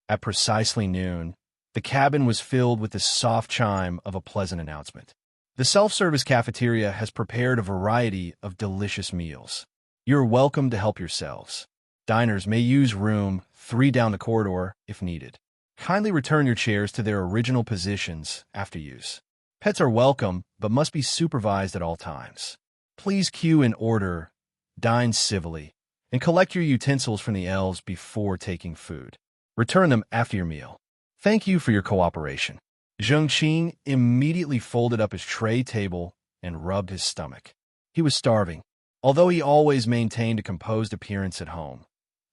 At precisely noon, the cabin was filled with the soft chime of a pleasant announcement. The self-service cafeteria has prepared a variety of delicious meals. You're welcome to help yourselves. Diners may use room 3 down the corridor if needed. Kindly return your chairs to their original positions after use. Pets are welcome, but must be supervised at all times. Please queue in order, dine civilly, and collect your utensils from the elves before taking food. Return them after your meal. Thank you for your cooperation. Zheng Qing immediately folded up his tray table and rubbed his stomach. He was starving, although he always maintained a composed appearance at home.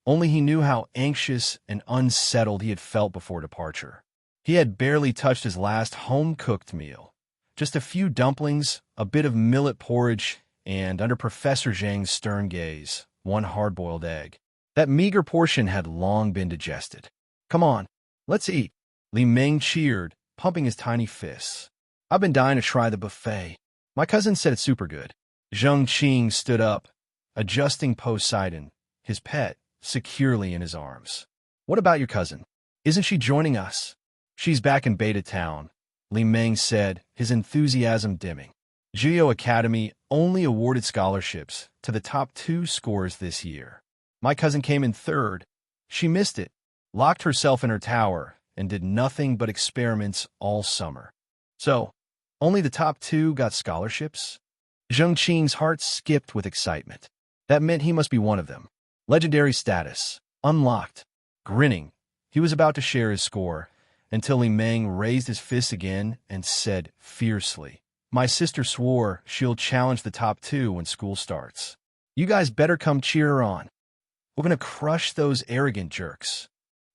Only he knew how anxious and unsettled he had felt before departure. He had barely touched his last home-cooked meal. Just a few dumplings, a bit of millet porridge, and, under Professor Zhang's stern gaze, 1 hard-boiled egg. That meager portion had long been digested. Come on, let's eat. Li Meng cheered, pumping his tiny fists. I've been dying to try the buffet. My cousin said it's super good. Zheng Qing stood up, adjusting Poseidon, his pet, securely in his arms. What about your cousin? Isn't she joining us? She's back in Beta Town, Li Meng said, his enthusiasm dimming. Jiao Academy only awarded scholarships to the top 2 scorers this year. My cousin came in 3rd. She missed it, locked herself in her tower, and did nothing but experiments all summer. So, only the top 2 got scholarships? Zheng Qing's heart skipped with excitement. That meant he must be one of them. Legendary status. Unlocked. Grinning, he was about to share his score, until Li Meng raised his fist again and said fiercely, My sister swore she'll challenge the top 2 when school starts. You guys better come cheer her on. We're gonna crush those arrogant jerks.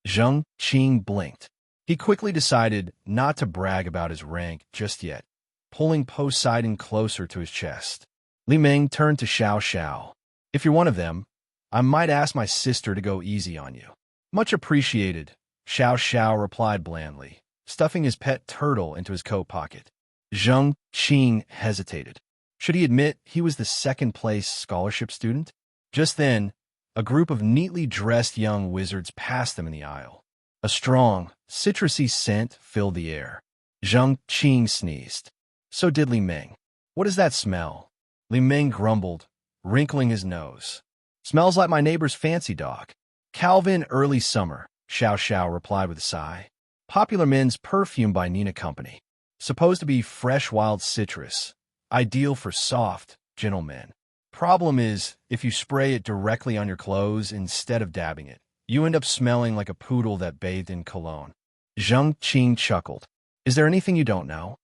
Zheng Qing blinked. He quickly decided not to brag about his rank just yet, pulling Poseidon closer to his chest. Li Meng turned to Xiao Xiao. If you're one of them, I might ask my sister to go easy on you. Much appreciated, Xiao Xiao replied blandly, stuffing his pet turtle into his coat pocket. Zheng Qing hesitated. Should he admit he was the second-place scholarship student? Just then, a group of neatly dressed young wizards passed them in the aisle. A strong, citrusy scent filled the air. Zheng Qing sneezed. So did Li Meng. What does that smell? Li Meng grumbled, wrinkling his nose. Smells like my neighbor's fancy dog. Calvin Early Summer, Xiao Xiao replied with a sigh. Popular men's perfume by Nina Company. Supposed to be fresh wild citrus. Ideal for soft, gentle men. Problem is, if you spray it directly on your clothes instead of dabbing it, you end up smelling like a poodle that bathed in cologne. Zheng Qing chuckled. Is there anything you don't know?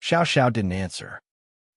Xiao Xiao didn't answer.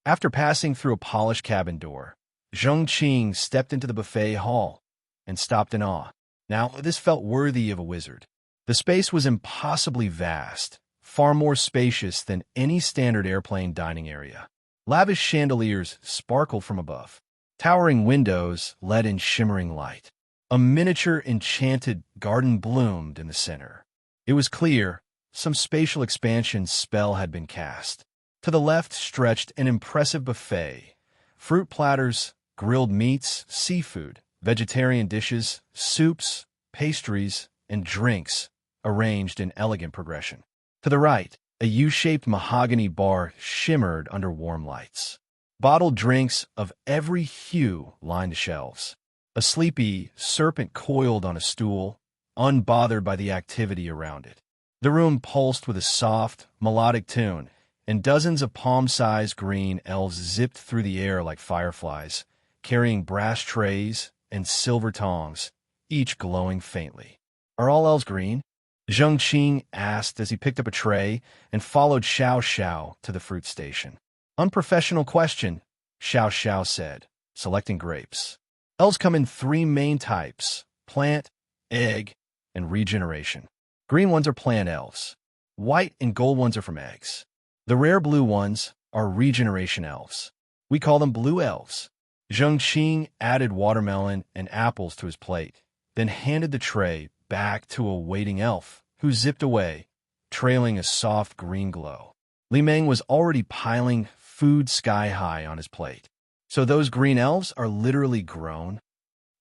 After passing through a polished cabin door, Zheng Qing stepped into the buffet hall and stopped in awe. Now, this felt worthy of a wizard. The space was impossibly vast, far more spacious than any standard airplane dining area. Lavish chandeliers sparkled from above. Towering windows let in shimmering light. A miniature enchanted garden bloomed in the center. It was clear some spatial expansion spell had been cast. To the left stretched an impressive buffet. Fruit platters, grilled meats, seafood, vegetarian dishes, soups, pastries, and drinks arranged in elegant progression. To the right, a U-shaped mahogany bar shimmered under warm lights. Bottled drinks of every hue lined the shelves. A sleepy serpent coiled on a stool, unbothered by the activity around it. The room pulsed with a soft, melodic tune, and dozens of palm-sized green elves zipped through the air like fireflies, carrying brass trays and silver tongs, each glowing faintly. Are all elves green? Zheng Qing asked as he picked up a tray and followed Xiao Xiao to the fruit station. Unprofessional question, Xiao Xiao said, selecting grapes. Elves come in 3 main types: plant, egg, and regeneration. Green ones are plant elves. White and gold ones are from eggs. The rare blue ones are regeneration elves. We call them blue elves. Zheng Qing added watermelon and apples to his plate, then handed the tray back to a waiting elf, who zipped away, trailing a soft green glow. Li Meng was already piling food sky-high on his plate. So those green elves are literally grown?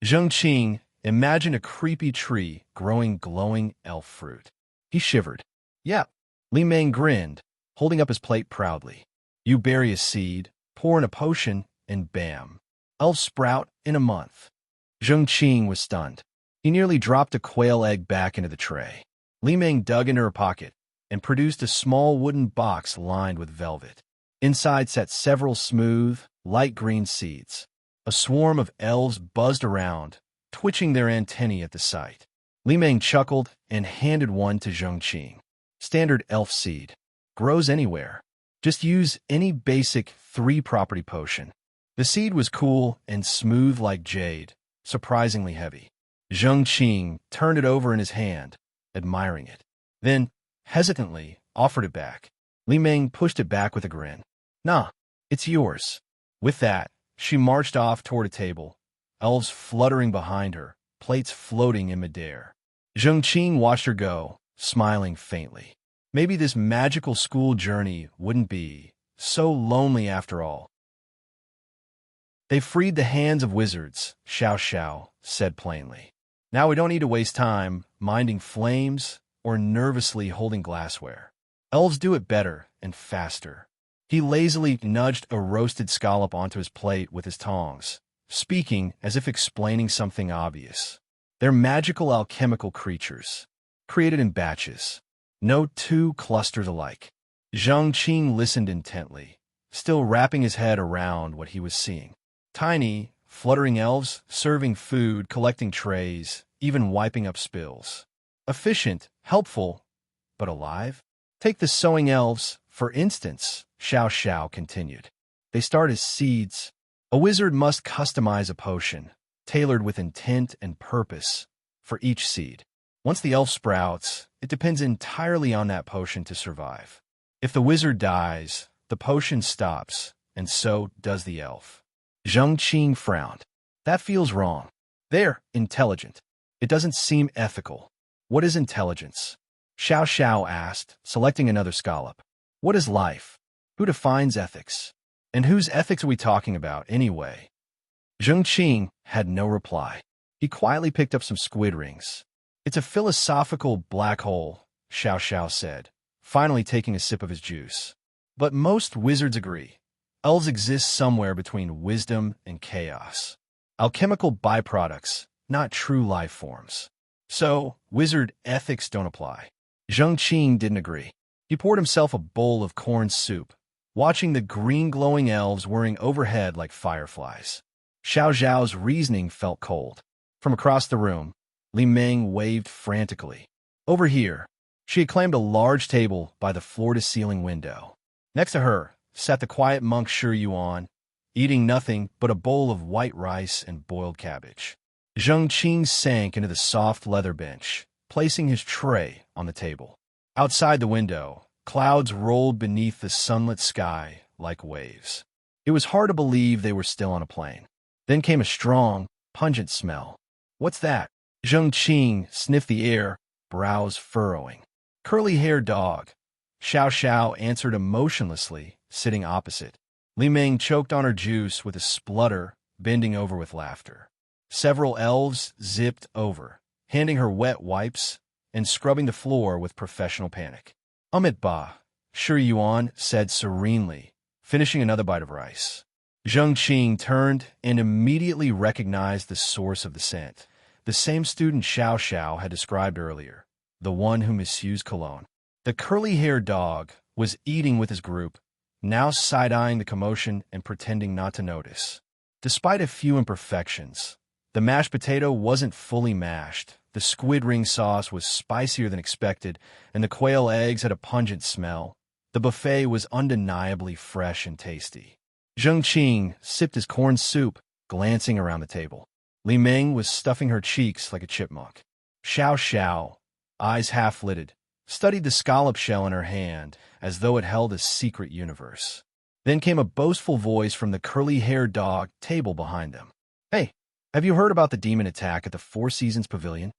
Zheng Qing Imagine a creepy tree growing glowing elf fruit. He shivered. Yeah. Li Meng grinned, holding up his plate proudly. You bury a seed, pour in a potion, and bam. Elves sprout in a month. Zheng Qing was stunned. He nearly dropped a quail egg back into the tray. Li Meng dug into her pocket and produced a small wooden box lined with velvet. Inside sat several smooth, light green seeds. A swarm of elves buzzed around, twitching their antennae at the sight. Li Meng chuckled and handed one to Zheng Qing. Standard elf seed. Grows anywhere. Just use any basic 3-property potion. The seed was cool and smooth like jade, surprisingly heavy. Zheng Qing turned it over in his hand, admiring it. Then, hesitantly, offered it back. Li Meng pushed it back with a grin. Nah, it's yours. With that, she marched off toward a table, elves fluttering behind her, plates floating in midair. Zheng Qing watched her go, smiling faintly. Maybe this magical school journey wouldn't be so lonely after all. They freed the hands of wizards, Xiao Xiao said plainly. Now we don't need to waste time minding flames or nervously holding glassware. Elves do it better and faster. He lazily nudged a roasted scallop onto his plate with his tongs, speaking as if explaining something obvious. They're magical alchemical creatures, created in batches. No two clusters alike. Zheng Qing listened intently, still wrapping his head around what he was seeing. Tiny, fluttering elves serving food, collecting trays, even wiping up spills. Efficient, helpful, but alive? Take the sewing elves, for instance, Xiao Xiao continued. They start as seeds. A wizard must customize a potion, tailored with intent and purpose, for each seed. Once the elf sprouts, it depends entirely on that potion to survive. If the wizard dies, the potion stops, and so does the elf. Zheng Qing frowned. That feels wrong. They're intelligent. It doesn't seem ethical. What is intelligence? Xiao Xiao asked, selecting another scallop. What is life? Who defines ethics? And whose ethics are we talking about, anyway? Zheng Qing had no reply. He quietly picked up some squid rings. It's a philosophical black hole, Xiao Xiao said, finally taking a sip of his juice. But most wizards agree. Elves exist somewhere between wisdom and chaos. Alchemical byproducts, not true life forms. So, wizard ethics don't apply. Zheng Qing didn't agree. He poured himself a bowl of corn soup, watching the green glowing elves whirring overhead like fireflies. Xiao Zhao's reasoning felt cold. From across the room, Li Meng waved frantically. Over here, she had claimed a large table by the floor-to-ceiling window. Next to her sat the quiet monk Shi Yuan, eating nothing but a bowl of white rice and boiled cabbage. Zheng Qing sank into the soft leather bench, placing his tray on the table. Outside the window, clouds rolled beneath the sunlit sky like waves. It was hard to believe they were still on a plane. Then came a strong, pungent smell. What's that? Zheng Qing sniffed the air, brows furrowing. Curly-haired dog. Xiao Xiao answered emotionlessly, sitting opposite. Li Meng choked on her juice with a splutter, bending over with laughter. Several elves zipped over, handing her wet wipes and scrubbing the floor with professional panic. Amit ba, Shi Yuan said serenely, finishing another bite of rice. Zheng Qing turned and immediately recognized the source of the scent. The same student Xiao Xiao had described earlier, the one who misused cologne. The curly-haired dog was eating with his group, now side-eyeing the commotion and pretending not to notice. Despite a few imperfections, the mashed potato wasn't fully mashed, the squid ring sauce was spicier than expected, and the quail eggs had a pungent smell. The buffet was undeniably fresh and tasty. Zheng Qing sipped his corn soup, glancing around the table. Li Meng was stuffing her cheeks like a chipmunk. Xiao Xiao, eyes half-lidded, studied the scallop shell in her hand as though it held a secret universe. Then came a boastful voice from the curly-haired dog table behind them. Hey, have you heard about the demon attack at the Four Seasons Pavilion?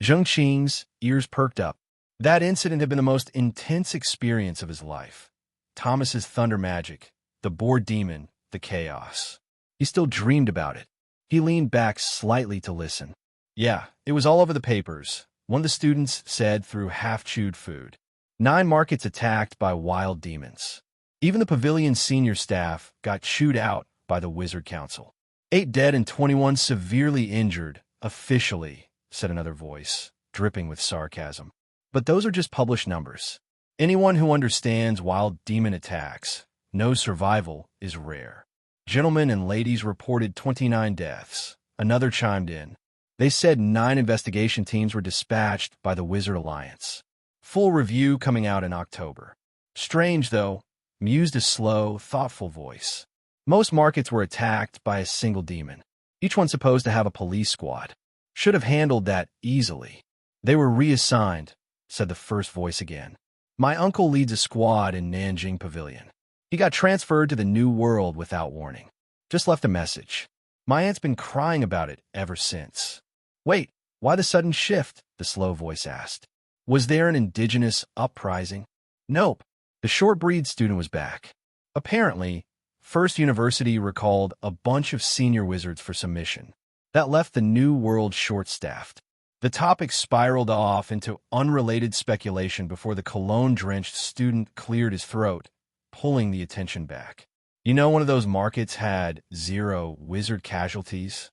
Zheng Qing's ears perked up. That incident had been the most intense experience of his life. Thomas's thunder magic, the boar demon, the chaos. He still dreamed about it. He leaned back slightly to listen. Yeah, it was all over the papers, one of the students said through half-chewed food. 9 markets attacked by wild demons. Even the pavilion's senior staff got chewed out by the Wizard Council. 8 dead and 21 severely injured, officially, said another voice, dripping with sarcasm. But those are just published numbers. Anyone who understands wild demon attacks knows survival is rare. Gentlemen and ladies reported 29 deaths. Another chimed in. They said 9 investigation teams were dispatched by the Wizard Alliance. Full review coming out in October. Strange, though, mused a slow, thoughtful voice. Most markets were attacked by a single demon, each one supposed to have a police squad. Should have handled that easily. They were reassigned, said the first voice again. My uncle leads a squad in Nanjing Pavilion. He got transferred to the New World without warning. Just left a message. My aunt's been crying about it ever since. Wait, why the sudden shift? The slow voice asked. Was there an indigenous uprising? Nope. The short-breed student was back. Apparently, First University recalled a bunch of senior wizards for submission. That left the New World short-staffed. The topic spiraled off into unrelated speculation before the cologne-drenched student cleared his throat, pulling the attention back. You know, one of those markets had 0 wizard casualties?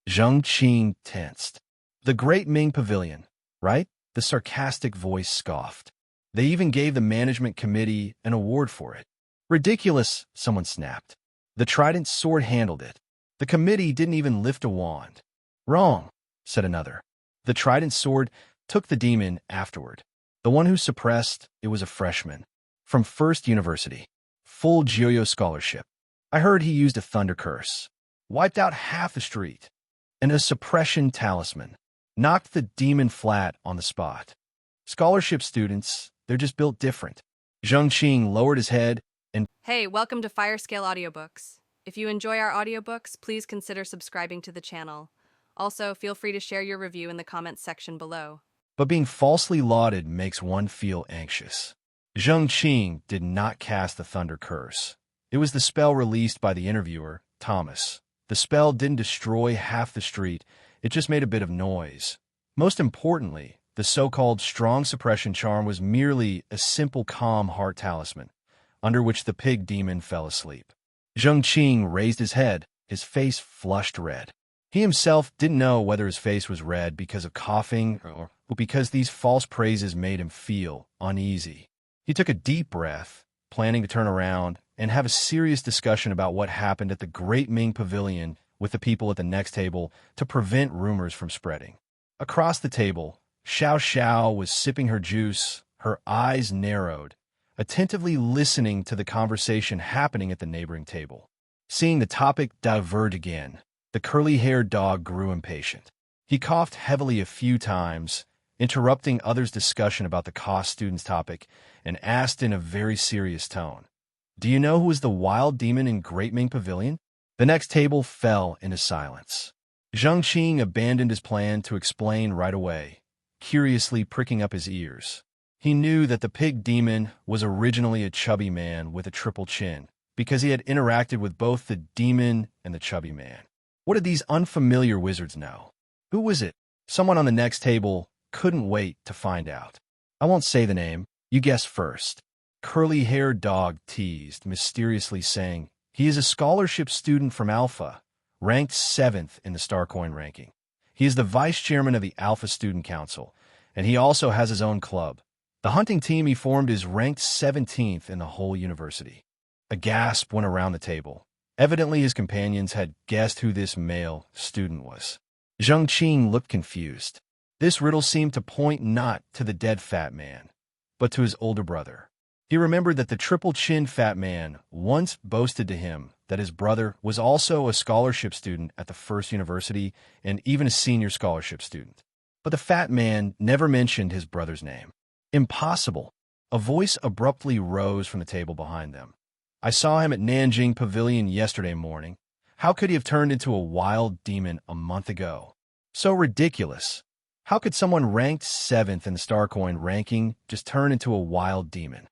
Zheng Qing tensed. The Great Ming Pavilion, right? The sarcastic voice scoffed. They even gave the management committee an award for it. Ridiculous, someone snapped. The Trident Sword handled it. The committee didn't even lift a wand. Wrong, said another. The Trident Sword took the demon afterward. The one who suppressed it was a freshman. From First University. Full Joyo scholarship. I heard he used a thunder curse. Wiped out half the street. And a suppression talisman. Knocked the demon flat on the spot. Scholarship students, they're just built different. Zheng Qing lowered his head and... Hey, welcome to Firescale Audiobooks. If you enjoy our audiobooks, please consider subscribing to the channel. Also, feel free to share your review in the comments section below. But being falsely lauded makes one feel anxious. Zheng Qing did not cast the thunder curse. It was the spell released by the interviewer, Thomas. The spell didn't destroy half the street, it just made a bit of noise. Most importantly, the so-called strong suppression charm was merely a simple calm heart talisman, under which the pig demon fell asleep. Zheng Qing raised his head, his face flushed red. He himself didn't know whether his face was red because of coughing or because these false praises made him feel uneasy. He took a deep breath, planning to turn around and have a serious discussion about what happened at the Great Ming Pavilion with the people at the next table to prevent rumors from spreading. Across the table, Xiao Xiao was sipping her juice, her eyes narrowed, attentively listening to the conversation happening at the neighboring table. Seeing the topic diverge again, the curly-haired dog grew impatient. He coughed heavily a few times, interrupting others' discussion about the cost students topic, and asked in a very serious tone, "Do you know who is the wild demon in Great Ming Pavilion?" The next table fell into silence. Zheng Qing abandoned his plan to explain right away, curiously pricking up his ears. He knew that the pig demon was originally a chubby man with a triple chin, because he had interacted with both the demon and the chubby man. What did these unfamiliar wizards know? Who was it? Someone on the next table couldn't wait to find out. I won't say the name. You guess first. Curly-haired dog teased, mysteriously saying, he is a scholarship student from Alpha, ranked 7th in the Starcoin ranking. He is the vice chairman of the Alpha Student Council, and he also has his own club. The hunting team he formed is ranked 17th in the whole university. A gasp went around the table. Evidently his companions had guessed who this male student was. Zheng Qing looked confused. This riddle seemed to point not to the dead fat man, but to his older brother. He remembered that the triple-chin fat man once boasted to him that his brother was also a scholarship student at the First University and even a senior scholarship student. But the fat man never mentioned his brother's name. Impossible. A voice abruptly rose from the table behind them. I saw him at Nanjing Pavilion yesterday morning. How could he have turned into a wild demon a month ago? So ridiculous. How could someone ranked 7th in the Starcoin ranking just turn into a wild demon?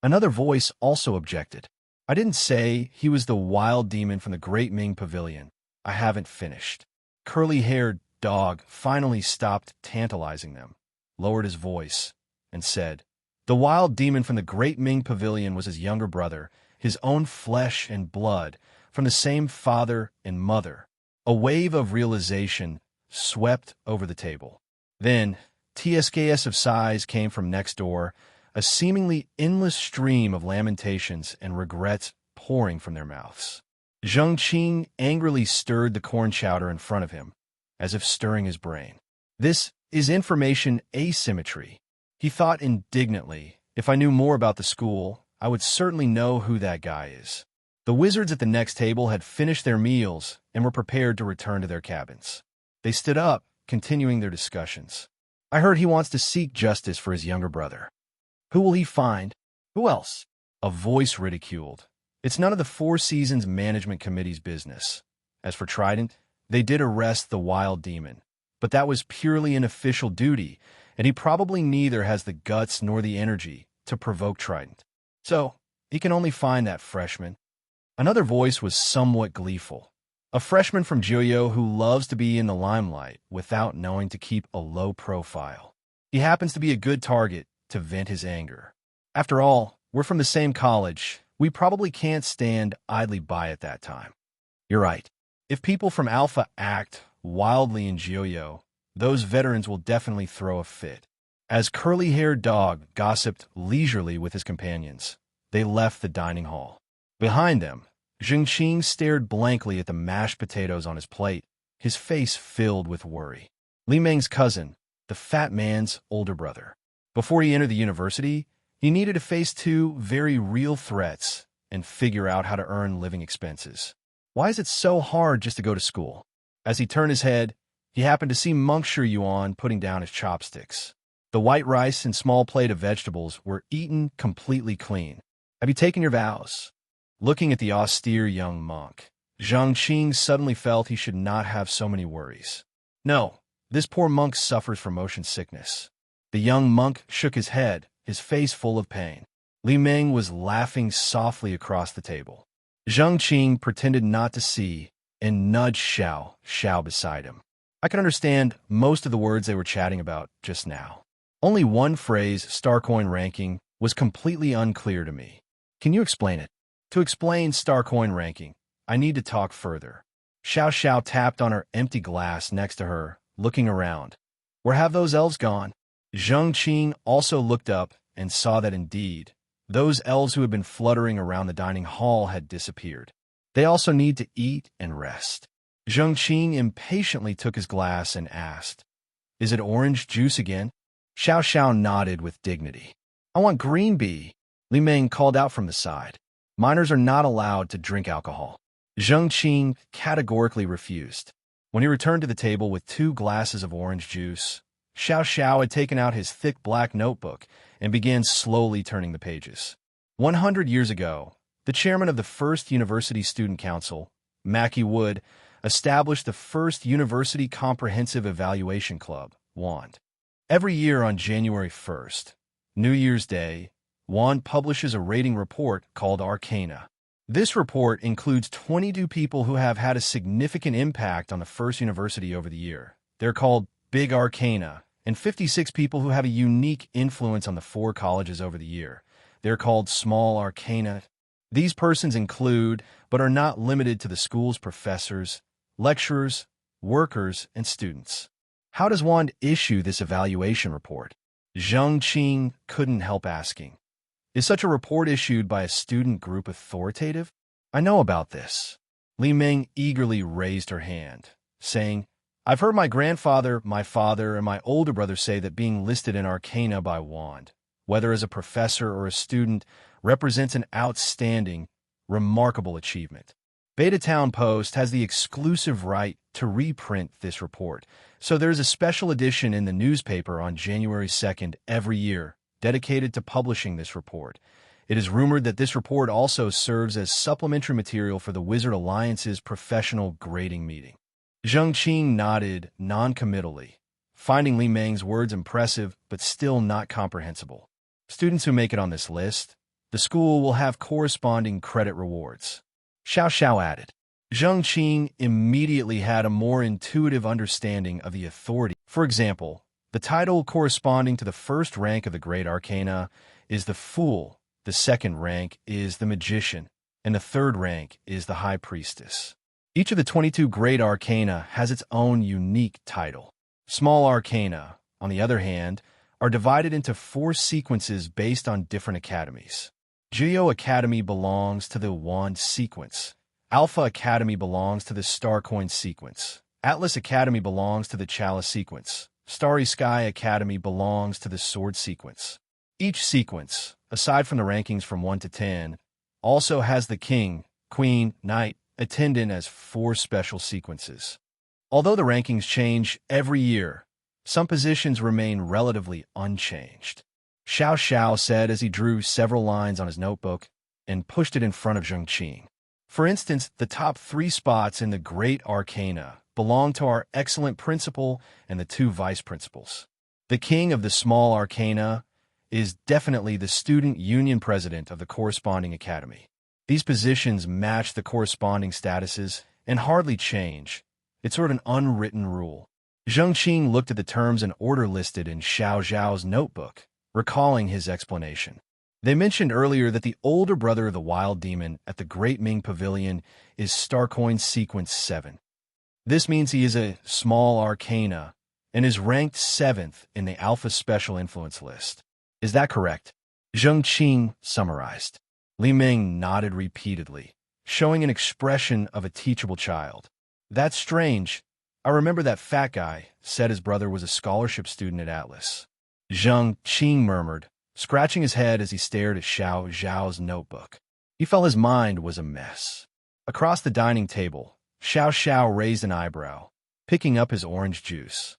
Another voice also objected. I didn't say he was the wild demon from the Great Ming Pavilion. I haven't finished. Curly-haired dog finally stopped tantalizing them, lowered his voice, and said, "The wild demon from the Great Ming Pavilion was his younger brother, his own flesh and blood, from the same father and mother." A wave of realization swept over the table. Then, TSKS of sighs came from next door, a seemingly endless stream of lamentations and regrets pouring from their mouths. Zheng Qing angrily stirred the corn chowder in front of him, as if stirring his brain. "This is information asymmetry." He thought indignantly, "If I knew more about the school, I would certainly know who that guy is." The wizards at the next table had finished their meals and were prepared to return to their cabins. They stood up, continuing their discussions. "I heard he wants to seek justice for his younger brother. Who will he find? Who else?" A voice ridiculed. "It's none of the Four Seasons Management Committee's business." As for Trident, they did arrest the wild demon, but that was purely an official duty, and he probably neither has the guts nor the energy to provoke Trident. So, he can only find that freshman. Another voice was somewhat gleeful. A freshman from Jiuyo who loves to be in the limelight without knowing to keep a low profile. He happens to be a good target to vent his anger. After all, we're from the same college. We probably can't stand idly by at that time. You're right. If people from Alpha act wildly in Jiuyo, those veterans will definitely throw a fit. As curly-haired dog gossiped leisurely with his companions, they left the dining hall. Behind them, Zheng Qing stared blankly at the mashed potatoes on his plate, his face filled with worry. Li Meng's cousin, the fat man's older brother. Before he entered the university, he needed to face two very real threats and figure out how to earn living expenses. Why is it so hard just to go to school? As he turned his head, he happened to see Monk Yuan putting down his chopsticks. The white rice and small plate of vegetables were eaten completely clean. "Have you taken your vows?" Looking at the austere young monk, Zheng Qing suddenly felt he should not have so many worries. "No, this poor monk suffers from motion sickness." The young monk shook his head, his face full of pain. Li Meng was laughing softly across the table. Zheng Qing pretended not to see and nudged Xiao beside him. "I can understand most of the words they were chatting about just now. Only one phrase, star coin ranking, was completely unclear to me. Can you explain it?" "To explain star coin ranking, I need to talk further." Xiao tapped on her empty glass next to her, looking around. "Where have those elves gone?" Zheng Qing also looked up and saw that indeed, those elves who had been fluttering around the dining hall had disappeared. They also need to eat and rest. Zheng Qing impatiently took his glass and asked, "Is it orange juice again?" Xiao nodded with dignity. "I want green bee," Li Meng called out from the side. "Minors are not allowed to drink alcohol." Zheng Qing categorically refused. When he returned to the table with 2 glasses of orange juice, Xiao had taken out his thick black notebook and began slowly turning the pages. 100 years ago, the chairman of the first University Student Council, Mackie Wood, established the first University Comprehensive Evaluation Club, WAND. Every year on January 1st, New Year's Day, WAND publishes a rating report called Arcana. This report includes 22 people who have had a significant impact on the first university over the year. They're called Big Arcana, and 56 people who have a unique influence on the 4 colleges over the year. They're called Small Arcana. These persons include, but are not limited to, the school's professors, lecturers, workers, and students. How does WAND issue this evaluation report? Zheng Qing couldn't help asking. Is such a report issued by a student group authoritative? "I know about this." Li Meng eagerly raised her hand, saying, "I've heard my grandfather, my father, and my older brother say that being listed in Arcana by WAND, whether as a professor or a student, represents an outstanding, remarkable achievement. Beta Town Post has the exclusive right to reprint this report, so there's a special edition in the newspaper on January 2nd every year, dedicated to publishing this report. It is rumored that this report also serves as supplementary material for the Wizard Alliance's professional grading meeting." Zheng Qing nodded non-committally, finding Li Meng's words impressive but still not comprehensible. "Students who make it on this list, the school will have corresponding credit rewards," Xiao added. Zheng Qing immediately had a more intuitive understanding of the authority. For example, the title corresponding to the first rank of the Great Arcana is the Fool, the second rank is the Magician, and the third rank is the High Priestess. Each of the 22 Great Arcana has its own unique title. Small Arcana, on the other hand, are divided into 4 sequences based on different academies. Geo Academy belongs to the Wand sequence. Alpha Academy belongs to the Star Coin sequence. Atlas Academy belongs to the Chalice sequence. Starry Sky Academy belongs to the Sword sequence. Each sequence, aside from the rankings from 1 to 10, also has the King, Queen, Knight, Attendant as 4 special sequences. Although the rankings change every year, some positions remain relatively unchanged. Xiao Xiao said as he drew several lines on his notebook and pushed it in front of Zheng Qing. For instance, the top 3 spots in the Great Arcana belong to our excellent principal and the 2 vice principals. The king of the Small Arcana is definitely the student union president of the corresponding academy. These positions match the corresponding statuses and hardly change. It's sort of an unwritten rule. Zheng Qing looked at the terms and order listed in Xiao Zhao's notebook, recalling his explanation. They mentioned earlier that the older brother of the Wild Demon at the Great Ming Pavilion is Starcoin Sequence 7. This means he is a Small Arcana and is ranked 7th in the Alpha Special Influence list. Is that correct? Zheng Qing summarized. Li Ming nodded repeatedly, showing an expression of a teachable child. That's strange. I remember that fat guy said his brother was a scholarship student at Atlas. Zheng Qing murmured, scratching his head as he stared at Xiao Zhao's notebook. He felt his mind was a mess. Across the dining table, Xiao Xiao raised an eyebrow, picking up his orange juice.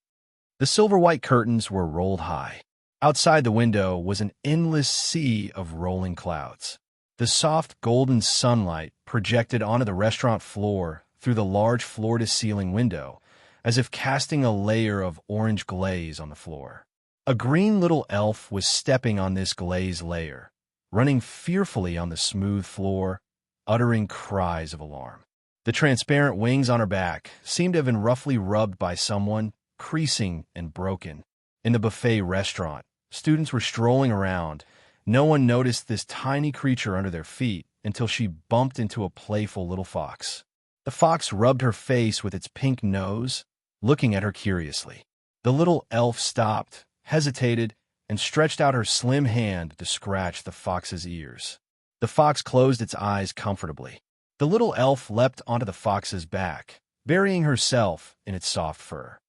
The silver-white curtains were rolled high. Outside the window was an endless sea of rolling clouds. The soft golden sunlight projected onto the restaurant floor through the large floor-to-ceiling window, as if casting a layer of orange glaze on the floor. A green little elf was stepping on this glaze layer, running fearfully on the smooth floor, uttering cries of alarm. The transparent wings on her back seemed to have been roughly rubbed by someone, creasing and broken. In the buffet restaurant, students were strolling around. No one noticed this tiny creature under their feet until she bumped into a playful little fox. The fox rubbed her face with its pink nose, looking at her curiously. The little elf stopped, hesitated, and stretched out her slim hand to scratch the fox's ears. The fox closed its eyes comfortably. The little elf leapt onto the fox's back, burying herself in its soft fur.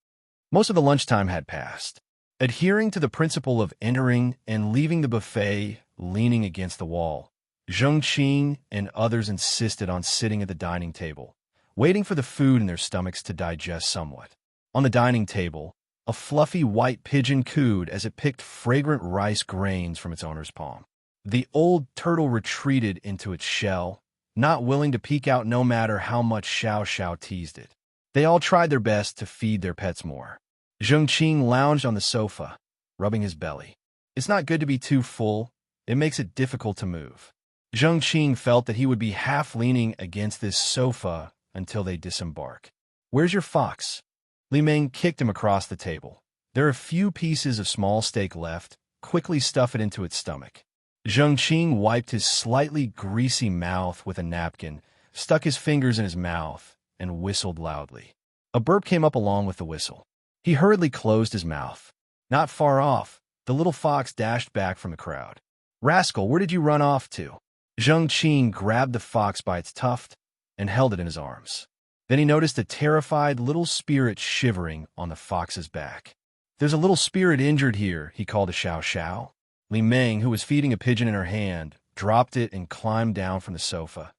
Most of the lunchtime had passed. Adhering to the principle of entering and leaving the buffet leaning against the wall, Zheng Qing and others insisted on sitting at the dining table, waiting for the food in their stomachs to digest somewhat. On the dining table, a fluffy white pigeon cooed as it picked fragrant rice grains from its owner's palm. The old turtle retreated into its shell, not willing to peek out no matter how much Xiao Xiao teased it. They all tried their best to feed their pets more. Zheng Qing lounged on the sofa, rubbing his belly. It's not good to be too full. It makes it difficult to move. Zheng Qing felt that he would be half leaning against this sofa until they disembark. Where's your fox? Li Ming kicked him across the table. There are a few pieces of small steak left. Quickly stuff it into its stomach. Zheng Qing wiped his slightly greasy mouth with a napkin, stuck his fingers in his mouth, and whistled loudly. A burp came up along with the whistle. He hurriedly closed his mouth. Not far off, the little fox dashed back from the crowd. Rascal, where did you run off to? Zheng Qing grabbed the fox by its tuft and held it in his arms. Then he noticed a terrified little spirit shivering on the fox's back. There's a little spirit injured here, he called to Xiao Xiao. Li Ming, who was feeding a pigeon in her hand, dropped it and climbed down from the sofa.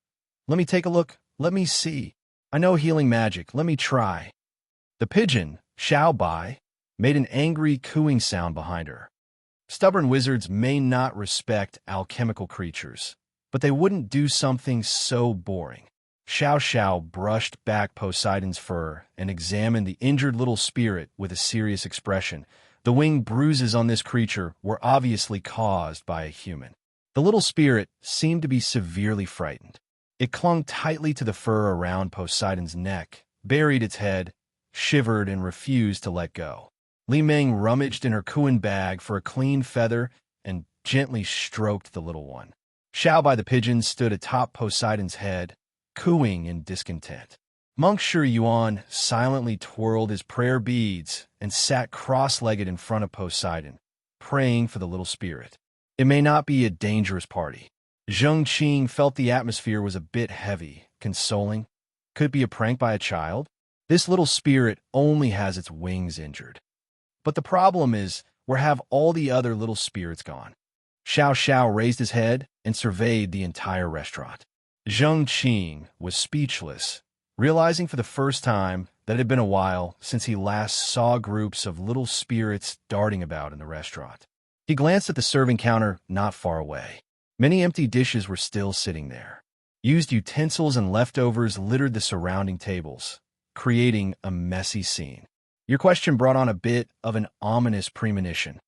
Let me take a look. Let me see. I know healing magic. Let me try. The pigeon, Xiao Bai, made an angry cooing sound behind her. Stubborn wizards may not respect alchemical creatures, but they wouldn't do something so boring. Xiao Xiao brushed back Poseidon's fur and examined the injured little spirit with a serious expression. The wing bruises on this creature were obviously caused by a human. The little spirit seemed to be severely frightened. It clung tightly to the fur around Poseidon's neck, buried its head, shivered, and refused to let go. Li Meng rummaged in her Kuan bag for a clean feather and gently stroked the little one. Xiao by the pigeon stood atop Poseidon's head, cooing in discontent. Monk Shi Yuan silently twirled his prayer beads and sat cross-legged in front of Poseidon, praying for the little spirit. It may not be a dangerous party. Zheng Qing felt the atmosphere was a bit heavy, consoling. Could it be a prank by a child? This little spirit only has its wings injured. But the problem is, where have all the other little spirits gone? Xiao Xiao raised his head and surveyed the entire restaurant. Zheng Qing was speechless, realizing for the first time that it had been a while since he last saw groups of little spirits darting about in the restaurant. He glanced at the serving counter not far away. Many empty dishes were still sitting there. Used utensils and leftovers littered the surrounding tables, creating a messy scene. Your question brought on a bit of an ominous premonition.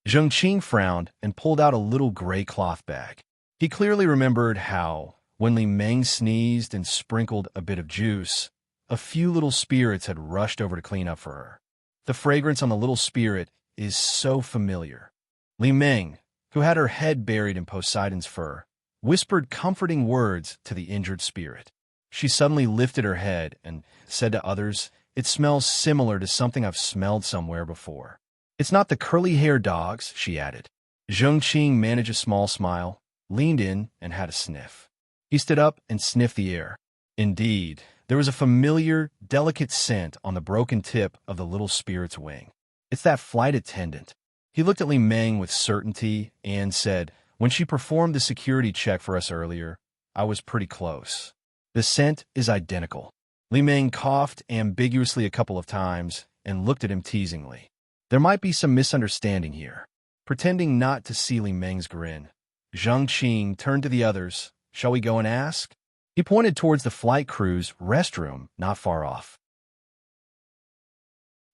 Zheng Qing frowned and pulled out a little gray cloth bag. He clearly remembered how, when Li Meng sneezed and sprinkled a bit of juice, a few little spirits had rushed over to clean up for her. The fragrance on the little spirit is so familiar. Li Meng, who had her head buried in Poseidon's fur, whispered comforting words to the injured spirit. She suddenly lifted her head and said to others, "It smells similar to something I've smelled somewhere before." "It's not the curly-haired dogs," she added. Zheng Qing managed a small smile, leaned in, and had a sniff. He stood up and sniffed the air. Indeed, there was a familiar, delicate scent on the broken tip of the little spirit's wing. "It's that flight attendant." He looked at Li Meng with certainty and said, "When she performed the security check for us earlier, I was pretty close. The scent is identical." Li Meng coughed ambiguously a couple of times and looked at him teasingly. There might be some misunderstanding here. Pretending not to see Li Meng's grin, Zheng Qing turned to the others. "Shall we go and ask?" He pointed towards the flight crew's restroom not far off.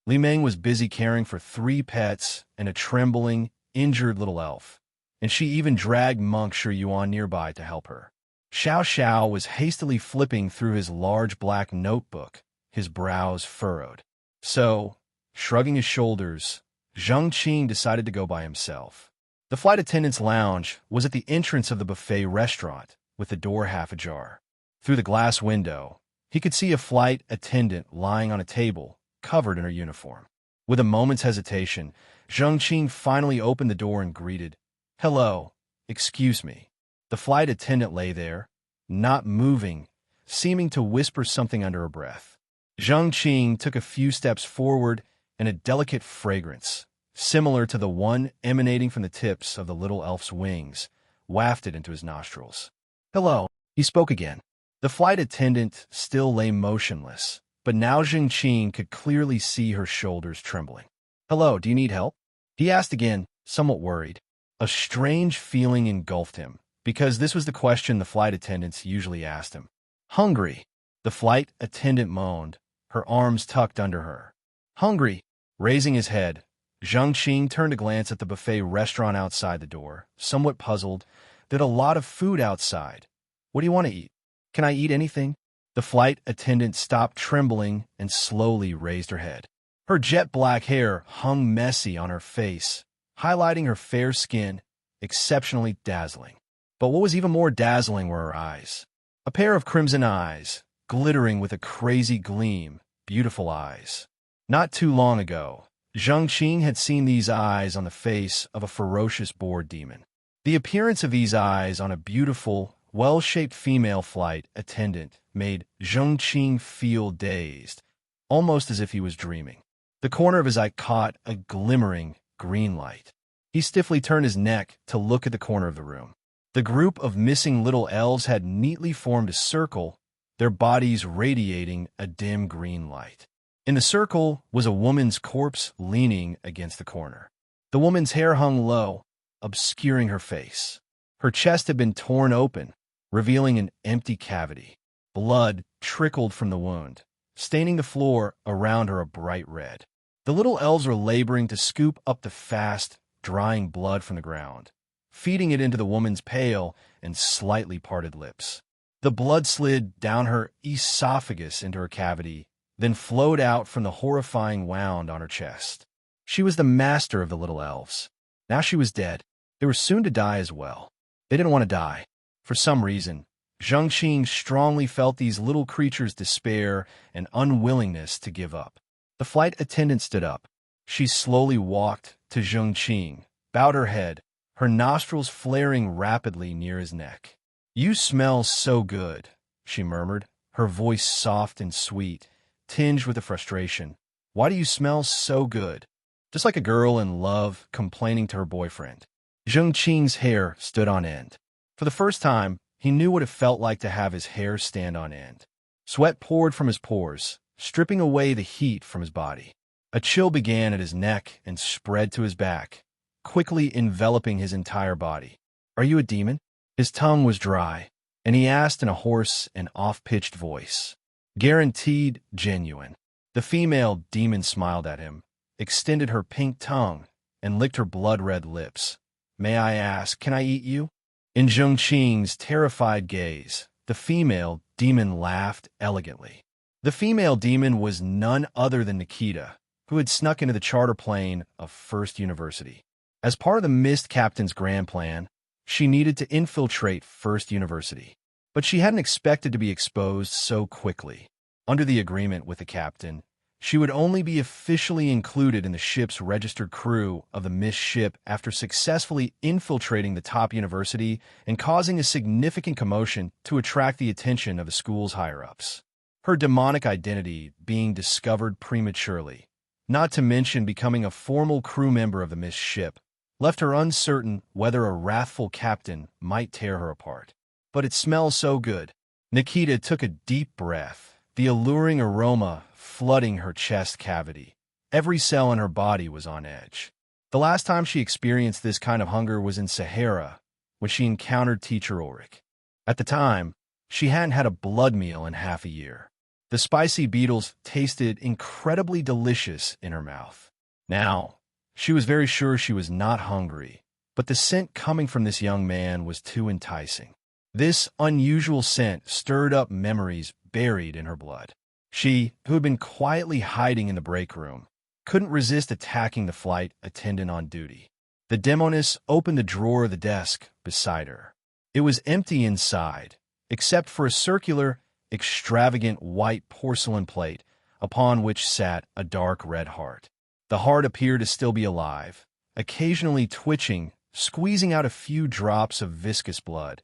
Li Meng was busy caring for 3 pets and a trembling, injured little elf, and she even dragged Monk Shi Yuan nearby to help her. Xiao Xiao was hastily flipping through his large black notebook, his brows furrowed. So, shrugging his shoulders, Zheng Qing decided to go by himself. The flight attendant's lounge was at the entrance of the buffet restaurant, with the door half ajar. Through the glass window, he could see a flight attendant lying on a table, covered in her uniform. With a moment's hesitation, Zheng Qing finally opened the door and greeted, "Hello, excuse me." The flight attendant lay there, not moving, seeming to whisper something under her breath. Zheng Qing took a few steps forward, and a delicate fragrance, similar to the one emanating from the tips of the little elf's wings, wafted into his nostrils. "Hello," he spoke again. The flight attendant still lay motionless, but now Zheng Qing could clearly see her shoulders trembling. "Hello, do you need help?" he asked again, somewhat worried. A strange feeling engulfed him, because this was the question the flight attendants usually asked him. "Hungry," the flight attendant moaned, her arms tucked under her. "Hungry." Raising his head, Zheng Qing turned to glance at the buffet restaurant outside the door, somewhat puzzled. "There's a lot of food outside. What do you want to eat?" "Can I eat anything?" The flight attendant stopped trembling and slowly raised her head. Her jet black hair hung messy on her face, highlighting her fair skin, exceptionally dazzling. But what was even more dazzling were her eyes. A pair of crimson eyes, glittering with a crazy gleam, beautiful eyes. Not too long ago, Zheng Qing had seen these eyes on the face of a ferocious boar demon. The appearance of these eyes on a beautiful, well-shaped female flight attendant made Zheng Qing feel dazed, almost as if he was dreaming. The corner of his eye caught a glimmering green light. He stiffly turned his neck to look at the corner of the room. The group of missing little elves had neatly formed a circle, their bodies radiating a dim green light. In the circle was a woman's corpse leaning against the corner. The woman's hair hung low, obscuring her face. Her chest had been torn open, revealing an empty cavity. Blood trickled from the wound, staining the floor around her a bright red. The little elves were laboring to scoop up the fast, drying blood from the ground, feeding it into the woman's pale and slightly parted lips. The blood slid down her esophagus into her cavity, then flowed out from the horrifying wound on her chest. She was the master of the little elves. Now she was dead. They were soon to die as well. They didn't want to die. For some reason, Zheng Qing strongly felt these little creatures' despair and unwillingness to give up. The flight attendant stood up. She slowly walked to Zheng Qing, bowed her head, her nostrils flaring rapidly near his neck. "You smell so good," she murmured, her voice soft and sweet, tinged with a frustration. "Why do you smell so good?" Just like a girl in love complaining to her boyfriend. Zheng Qing's hair stood on end. For the first time, he knew what it felt like to have his hair stand on end. Sweat poured from his pores, stripping away the heat from his body. A chill began at his neck and spread to his back, quickly enveloping his entire body. "Are you a demon?" His tongue was dry, and he asked in a hoarse and off-pitched voice. "Guaranteed genuine." The female demon smiled at him, extended her pink tongue, and licked her blood-red lips. "May I ask, can I eat you?" In Zheng Qing's terrified gaze, the female demon laughed elegantly. The female demon was none other than Nikita, who had snuck into the charter plane of First University. As part of the Mist Captain's grand plan, she needed to infiltrate First University. But she hadn't expected to be exposed so quickly. Under the agreement with the captain, she would only be officially included in the ship's registered crew of the Mist ship after successfully infiltrating the top university and causing a significant commotion to attract the attention of the school's higher-ups. Her demonic identity being discovered prematurely, not to mention becoming a formal crew member of the Mist ship, left her uncertain whether a wrathful captain might tear her apart. "But it smells so good." Nikita took a deep breath, the alluring aroma flooding her chest cavity. Every cell in her body was on edge. The last time she experienced this kind of hunger was in Sahara, when she encountered Teacher Ulrich. At the time, she hadn't had a blood meal in half a year. The spicy beetles tasted incredibly delicious in her mouth. Now, she was very sure she was not hungry, but the scent coming from this young man was too enticing. This unusual scent stirred up memories buried in her blood. She, who had been quietly hiding in the break room, couldn't resist attacking the flight attendant on duty. The demoness opened the drawer of the desk beside her. It was empty inside, except for a circular, extravagant white porcelain plate upon which sat a dark red heart. The heart appeared to still be alive, occasionally twitching, squeezing out a few drops of viscous blood,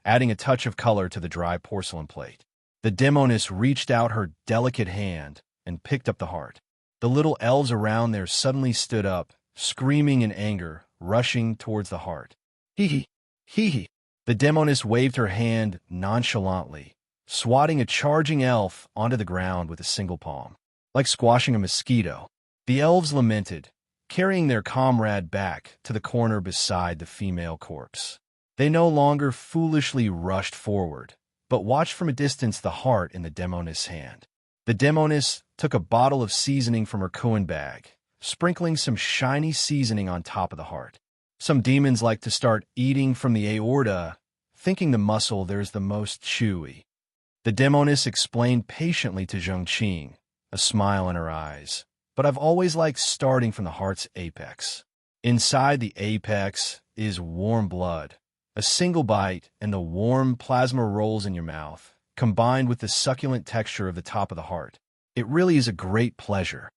adding a touch of color to the dry porcelain plate. The demoness reached out her delicate hand and picked up the heart. The little elves around there suddenly stood up, screaming in anger, rushing towards the heart. "Hee hee." The demoness waved her hand nonchalantly, swatting a charging elf onto the ground with a single palm. Like squashing a mosquito, the elves lamented, carrying their comrade back to the corner beside the female corpse. They no longer foolishly rushed forward, but watched from a distance the heart in the demoness' hand. The demoness took a bottle of seasoning from her koan bag, sprinkling some shiny seasoning on top of the heart. Some demons like to start eating from the aorta, thinking the muscle there's the most chewy. The demoness explained patiently to Zheng Qing, a smile in her eyes. "But I've always liked starting from the heart's apex. Inside the apex is warm blood. A single bite and the warm plasma rolls in your mouth, combined with the succulent texture of the top of the heart. It really is a great pleasure."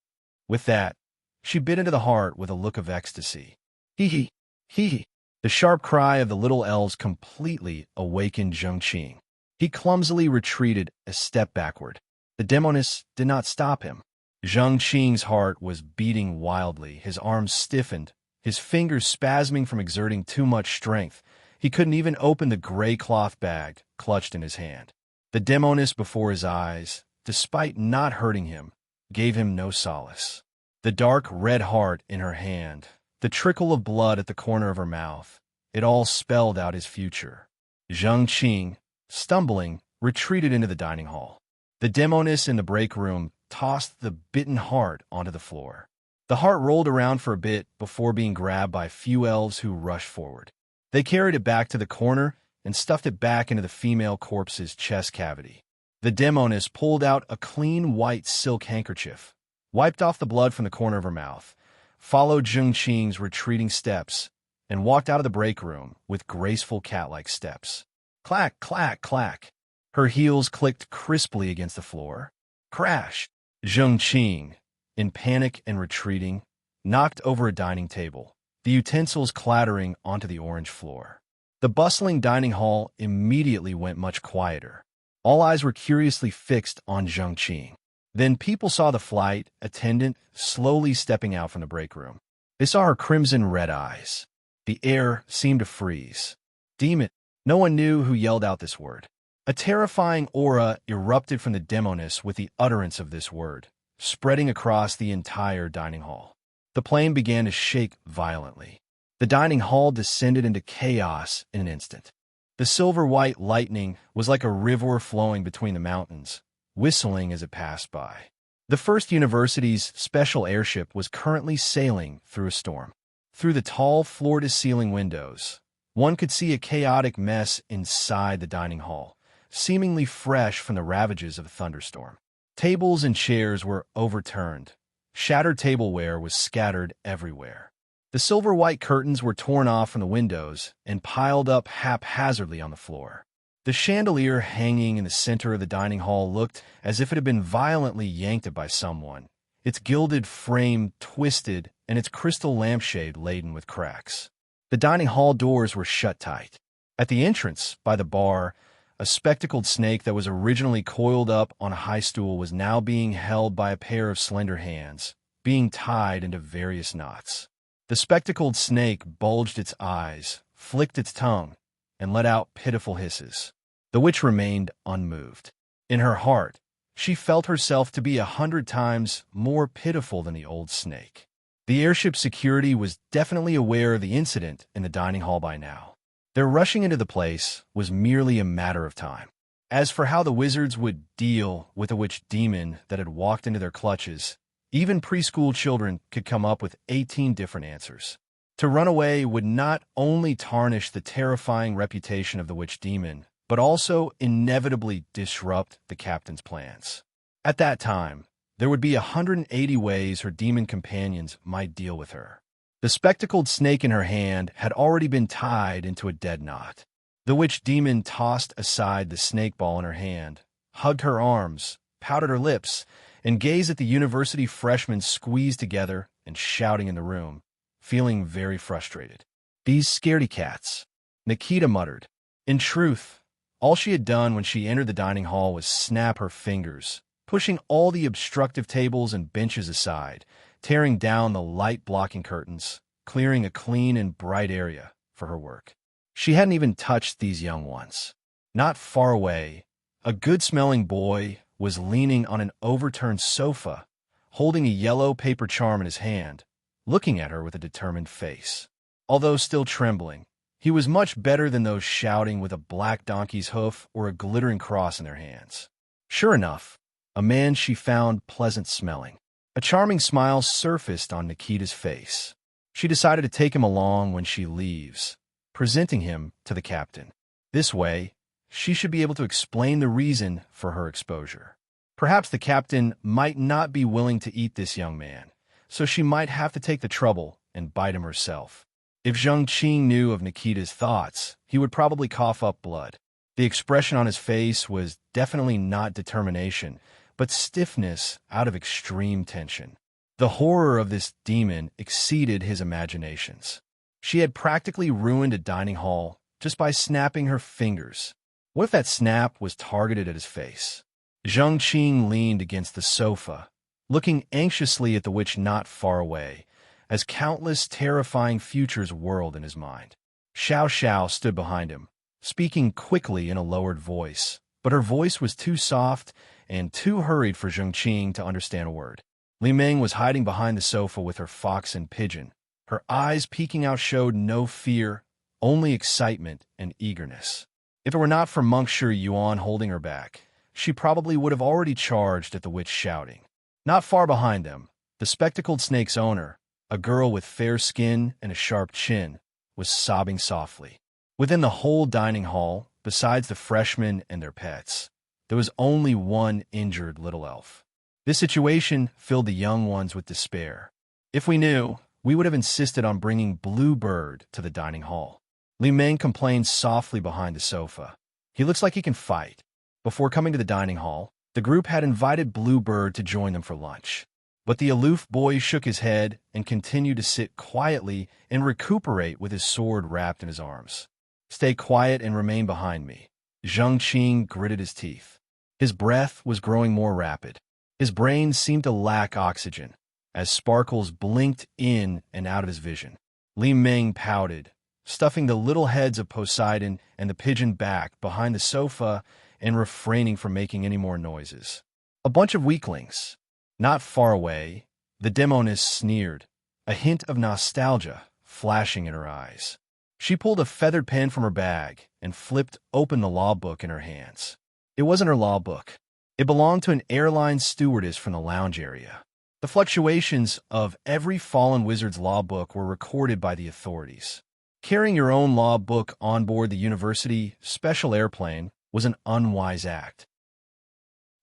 With that, she bit into the heart with a look of ecstasy. "Hee hee." The sharp cry of the little elves completely awakened Zheng Qing. He clumsily retreated a step backward. The demoness did not stop him. Zheng Qing's heart was beating wildly, his arms stiffened, his fingers spasming from exerting too much strength. He couldn't even open the gray cloth bag clutched in his hand. The demoness before his eyes, despite not hurting him, gave him no solace. The dark red heart in her hand, the trickle of blood at the corner of her mouth, it all spelled out his future. Zheng Qing, stumbling, retreated into the dining hall. The demoness in the break room tossed the bitten heart onto the floor. The heart rolled around for a bit before being grabbed by a few elves who rushed forward. They carried it back to the corner and stuffed it back into the female corpse's chest cavity. The demoness pulled out a clean white silk handkerchief, wiped off the blood from the corner of her mouth, followed Zheng Qing's retreating steps, and walked out of the break room with graceful cat-like steps. Clack, clack, clack. Her heels clicked crisply against the floor. Crash! Zheng Qing, in panic and retreating, knocked over a dining table, the utensils clattering onto the orange floor. The bustling dining hall immediately went much quieter. All eyes were curiously fixed on Zheng Qing. Then people saw the flight attendant slowly stepping out from the break room. They saw her crimson-red eyes. The air seemed to freeze. Demon! No one knew who yelled out this word. A terrifying aura erupted from the demoness with the utterance of this word, spreading across the entire dining hall. The plane began to shake violently. The dining hall descended into chaos in an instant. The silver-white lightning was like a river flowing between the mountains, whistling as it passed by. The First University's special airship was currently sailing through a storm. Through the tall floor-to-ceiling windows, one could see a chaotic mess inside the dining hall, seemingly fresh from the ravages of a thunderstorm. Tables and chairs were overturned. Shattered tableware was scattered everywhere. The silver-white curtains were torn off from the windows and piled up haphazardly on the floor. The chandelier hanging in the center of the dining hall looked as if it had been violently yanked by someone, its gilded frame twisted and its crystal lampshade laden with cracks. The dining hall doors were shut tight. At the entrance, by the bar, a spectacled snake that was originally coiled up on a high stool was now being held by a pair of slender hands, being tied into various knots. The spectacled snake bulged its eyes, flicked its tongue, and let out pitiful hisses. The witch remained unmoved. In her heart, she felt herself to be 100 times more pitiful than the old snake. The airship security was definitely aware of the incident in the dining hall by now. Their rushing into the place was merely a matter of time. As for how the wizards would deal with the witch demon that had walked into their clutches, even preschool children could come up with 18 different answers. To run away would not only tarnish the terrifying reputation of the witch demon, but also inevitably disrupt the captain's plans. At that time, there would be 180 ways her demon companions might deal with her. The spectacled snake in her hand had already been tied into a dead knot. The witch demon tossed aside the snake ball in her hand, hugged her arms, pouted her lips, and gazed at the university freshmen squeezed together and shouting in the room, feeling very frustrated. These scaredy cats, Nikita muttered. In truth, all she had done when she entered the dining hall was snap her fingers, pushing all the obstructive tables and benches aside, tearing down the light-blocking curtains, clearing a clean and bright area for her work. She hadn't even touched these young ones. Not far away, a good-smelling boy was leaning on an overturned sofa, holding a yellow paper charm in his hand, looking at her with a determined face. Although still trembling, he was much better than those shouting with a black donkey's hoof or a glittering cross in their hands. Sure enough, a man she found pleasant-smelling. A charming smile surfaced on Nikita's face. She decided to take him along when she leaves, presenting him to the captain. This way, she should be able to explain the reason for her exposure. Perhaps the captain might not be willing to eat this young man, so she might have to take the trouble and bite him herself. If Zheng Qing knew of Nikita's thoughts, he would probably cough up blood. The expression on his face was definitely not determination, but stiffness out of extreme tension. The horror of this demon exceeded his imaginations. She had practically ruined a dining hall just by snapping her fingers. What if that snap was targeted at his face? Zheng Qing leaned against the sofa, looking anxiously at the witch not far away, as countless terrifying futures whirled in his mind. Xiao Xiao stood behind him, speaking quickly in a lowered voice, but her voice was too soft and too hurried for Zheng Qing to understand a word. Li Meng was hiding behind the sofa with her fox and pigeon. Her eyes peeking out showed no fear, only excitement and eagerness. If it were not for Monk Shi Yuan holding her back, she probably would have already charged at the witch shouting. Not far behind them, the spectacled snake's owner, a girl with fair skin and a sharp chin, was sobbing softly. Within the whole dining hall, besides the freshmen and their pets, there was only one injured little elf. This situation filled the young ones with despair. If we knew, we would have insisted on bringing Bluebird to the dining hall. Li Meng complained softly behind the sofa. He looks like he can fight. Before coming to the dining hall, the group had invited Bluebird to join them for lunch. But the aloof boy shook his head and continued to sit quietly and recuperate with his sword wrapped in his arms. "Stay quiet and remain behind me." Zheng Qing gritted his teeth. His breath was growing more rapid. His brain seemed to lack oxygen, as sparkles blinked in and out of his vision. Li Meng pouted, stuffing the little heads of Poseidon and the pigeon back behind the sofa and refraining from making any more noises. "A bunch of weaklings." Not far away, the demoness sneered, a hint of nostalgia flashing in her eyes. She pulled a feathered pen from her bag and flipped open the law book in her hands. It wasn't her law book. It belonged to an airline stewardess from the lounge area. The fluctuations of every fallen wizard's law book were recorded by the authorities. Carrying your own law book on board the university special airplane was an unwise act.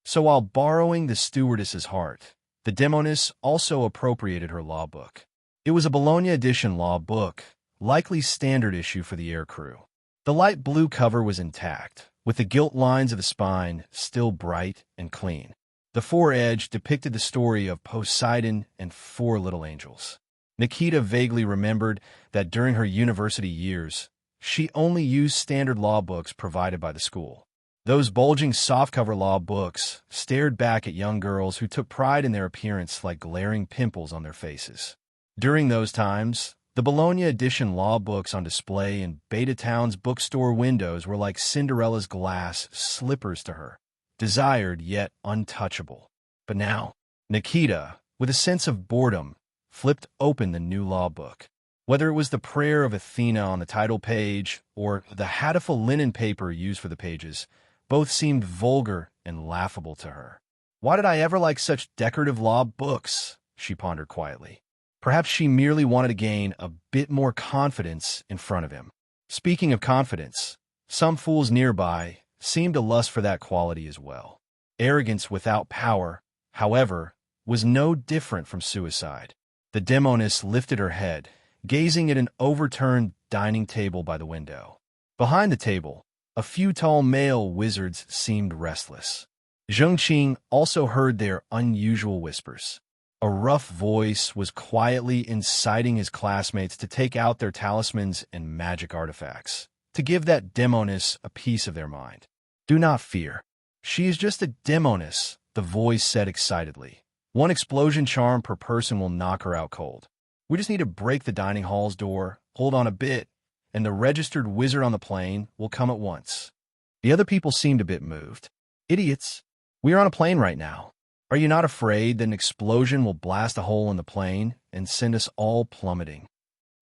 So while borrowing the stewardess's heart, the demoness also appropriated her law book. It was a Bologna edition law book, likely standard issue for the aircrew. The light blue cover was intact, with the gilt lines of the spine still bright and clean. The foredge depicted the story of Poseidon and 4 little angels. Nikita vaguely remembered that during her university years, she only used standard law books provided by the school. Those bulging softcover law books stared back at young girls who took pride in their appearance like glaring pimples on their faces. During those times, the Bologna edition law books on display in Beta Town's bookstore windows were like Cinderella's glass slippers to her, desired yet untouchable. But now, Nikita, with a sense of boredom, flipped open the new law book. Whether it was the prayer of Athena on the title page or the hatful linen paper used for the pages, both seemed vulgar and laughable to her. "Why did I ever like such decorative law books?" she pondered quietly. Perhaps she merely wanted to gain a bit more confidence in front of him. Speaking of confidence, some fools nearby seemed to lust for that quality as well. Arrogance without power, however, was no different from suicide. The demoness lifted her head, gazing at an overturned dining table by the window. Behind the table, a few tall male wizards seemed restless. Zheng Qing also heard their unusual whispers. A rough voice was quietly inciting his classmates to take out their talismans and magic artifacts, to give that demoness a piece of their mind. "Do not fear. She is just a demoness," the voice said excitedly. "One explosion charm per person will knock her out cold. We just need to break the dining hall's door, hold on a bit, and the registered wizard on the plane will come at once." The other people seemed a bit moved. "Idiots. We are on a plane right now. Are you not afraid that an explosion will blast a hole in the plane and send us all plummeting?"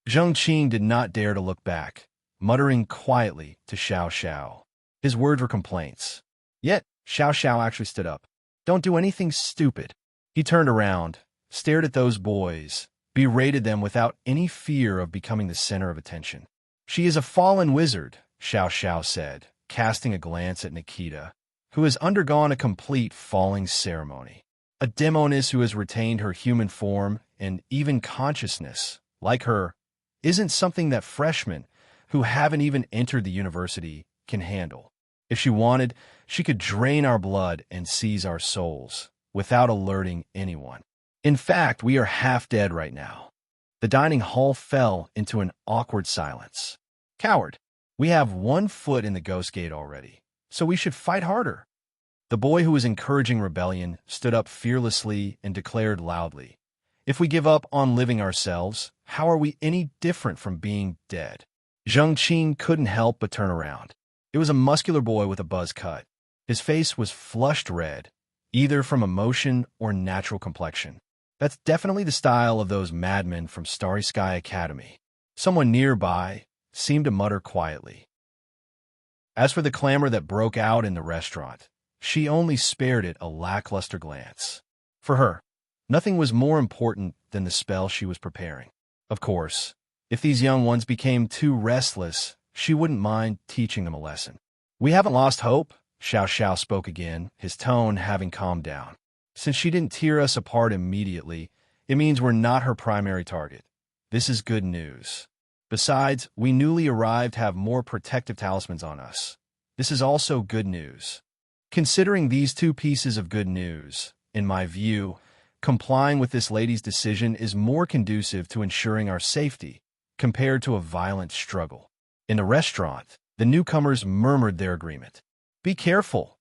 Zheng Qing did not dare to look back, muttering quietly to Xiao Xiao. His words were complaints. Yet, Xiao Xiao actually stood up. "Don't do anything stupid." He turned around, stared at those boys, berated them without any fear of becoming the center of attention. "She is a fallen wizard," Xiao Xiao said, casting a glance at Nikita, who has undergone a complete falling ceremony. A demoness who has retained her human form and even consciousness, like her, isn't something that freshmen, who haven't even entered the university, can handle. If she wanted, she could drain our blood and seize our souls, without alerting anyone. In fact, we are half dead right now. The dining hall fell into an awkward silence. "Coward, we have 1 foot in the ghost gate already, so we should fight harder." The boy who was encouraging rebellion stood up fearlessly and declared loudly, "If we give up on living ourselves, how are we any different from being dead?" Zheng Qing couldn't help but turn around. It was a muscular boy with a buzz cut. His face was flushed red, either from emotion or natural complexion. That's definitely the style of those madmen from Starry Sky Academy. Someone nearby seemed to mutter quietly. As for the clamor that broke out in the restaurant, she only spared it a lackluster glance. For her, nothing was more important than the spell she was preparing. Of course, if these young ones became too restless, she wouldn't mind teaching them a lesson. "We haven't lost hope," Xiao Xiao spoke again, his tone having calmed down. "Since she didn't tear us apart immediately, it means we're not her primary target. This is good news. Besides, we newly arrived have more protective talismans on us. This is also good news. Considering these two pieces of good news, in my view, complying with this lady's decision is more conducive to ensuring our safety compared to a violent struggle." In the restaurant, the newcomers murmured their agreement. "Be careful."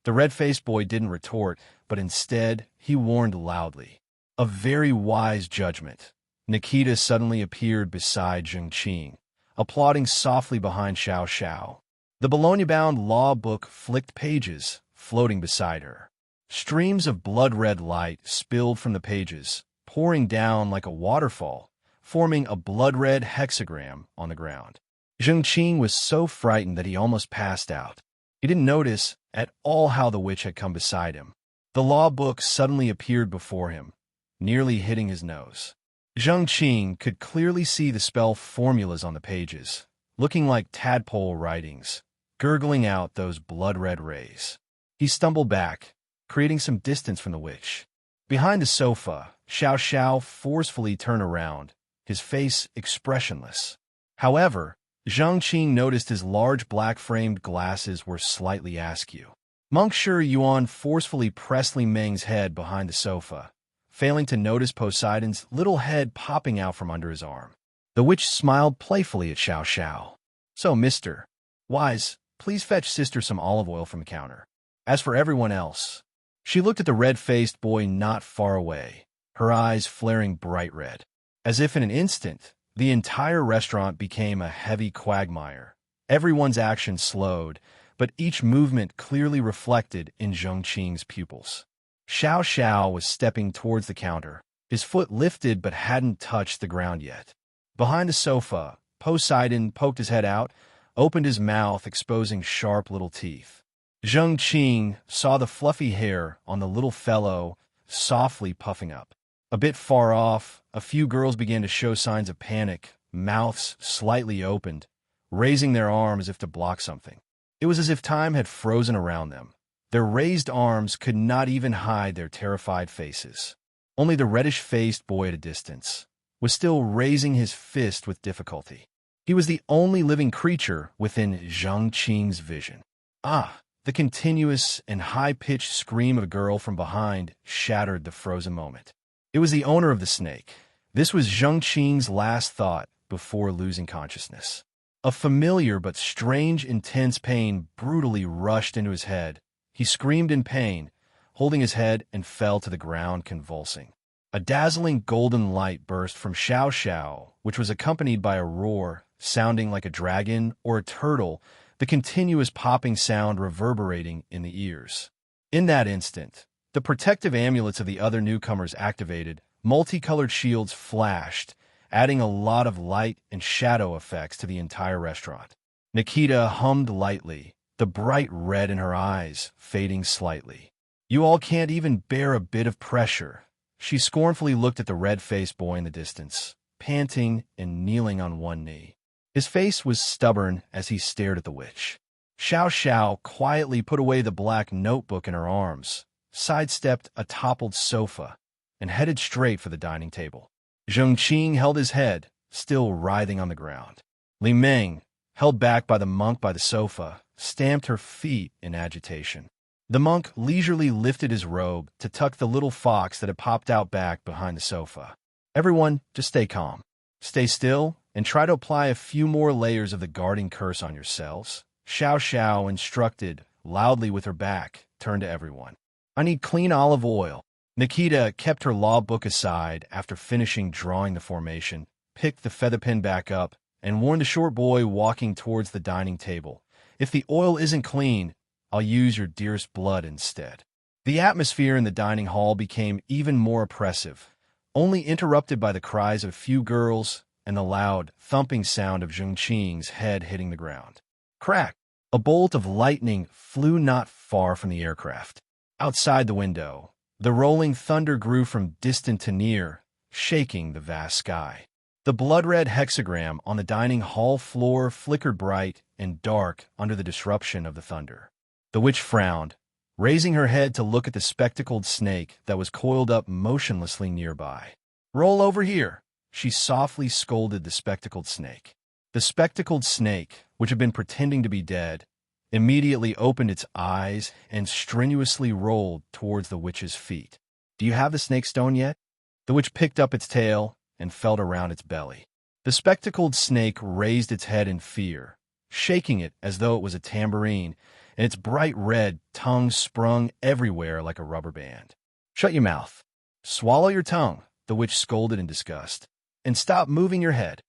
The red-faced boy didn't retort, but instead, he warned loudly. A very wise judgment. Nikita suddenly appeared beside Zheng Qing, applauding softly behind Xiao Xiao. The Bologna-bound law book flicked pages, floating beside her. Streams of blood-red light spilled from the pages, pouring down like a waterfall, forming a blood-red hexagram on the ground. Zheng Qing was so frightened that he almost passed out. He didn't notice at all how the witch had come beside him. The law book suddenly appeared before him, nearly hitting his nose. Zheng Qing could clearly see the spell formulas on the pages, looking like tadpole writings, gurgling out those blood-red rays. He stumbled back, creating some distance from the witch. Behind the sofa, Xiao Xiao forcefully turned around, his face expressionless. However, Zheng Qing noticed his large black-framed glasses were slightly askew. Monk Shi Yuan forcefully pressed Li Meng's head behind the sofa, failing to notice Poseidon's little head popping out from under his arm. The witch smiled playfully at Xiao Xiao. "So, Mr. Wise, please fetch sister some olive oil from the counter. As for everyone else..." She looked at the red-faced boy not far away, her eyes flaring bright red. As if in an instant, the entire restaurant became a heavy quagmire. Everyone's action slowed, but each movement clearly reflected in Zheng Qing's pupils. Xiao Xiao was stepping towards the counter, his foot lifted but hadn't touched the ground yet. Behind the sofa, Poseidon poked his head out, opened his mouth, exposing sharp little teeth. Zheng Qing saw the fluffy hair on the little fellow softly puffing up. A bit far off, a few girls began to show signs of panic, mouths slightly opened, raising their arms as if to block something. It was as if time had frozen around them. Their raised arms could not even hide their terrified faces. Only the reddish-faced boy at a distance was still raising his fist with difficulty. He was the only living creature within Zheng Qing's vision. Ah! The continuous and high-pitched scream of a girl from behind shattered the frozen moment. It was the owner of the snake. This was Zheng Qing's last thought before losing consciousness. A familiar but strange, intense pain brutally rushed into his head. He screamed in pain, holding his head, and fell to the ground convulsing. A dazzling golden light burst from Xiao Xiao, which was accompanied by a roar, sounding like a dragon or a turtle, the continuous popping sound reverberating in the ears. In that instant, the protective amulets of the other newcomers activated, multicolored shields flashed, adding a lot of light and shadow effects to the entire restaurant. Nikita hummed lightly, the bright red in her eyes fading slightly. "You all can't even bear a bit of pressure." She scornfully looked at the red-faced boy in the distance, panting and kneeling on one knee. His face was stubborn as he stared at the witch. Xiao Xiao quietly put away the black notebook in her arms, sidestepped a toppled sofa, and headed straight for the dining table. Zheng Qing held his head, still writhing on the ground. Li Meng, held back by the monk by the sofa, stamped her feet in agitation. The monk leisurely lifted his robe to tuck the little fox that had popped out back behind the sofa. "Everyone, just stay calm. Stay still, and try to apply a few more layers of the guarding curse on yourselves," Xiao Xiao instructed, loudly with her back, turned to everyone. "I need clean olive oil." Nikita kept her law book aside after finishing drawing the formation, picked the feather pen back up, and warned the short boy walking towards the dining table. "If the oil isn't clean, I'll use your dearest blood instead." The atmosphere in the dining hall became even more oppressive, only interrupted by the cries of a few girls and the loud, thumping sound of Zheng Qing's head hitting the ground. Crack! A bolt of lightning flew not far from the aircraft. Outside the window, the rolling thunder grew from distant to near, shaking the vast sky. The blood-red hexagram on the dining hall floor flickered bright and dark under the disruption of the thunder. The witch frowned, raising her head to look at the spectacled snake that was coiled up motionlessly nearby. "Roll over here," she softly scolded the spectacled snake. The spectacled snake, which had been pretending to be dead, immediately opened its eyes and strenuously rolled towards the witch's feet. "Do you have the snake stone yet?" The witch picked up its tail and felt around its belly. The spectacled snake raised its head in fear, shaking it as though it was a tambourine, and its bright red tongue sprung everywhere like a rubber band. "Shut your mouth. Swallow your tongue," the witch scolded in disgust, "and stop moving your head."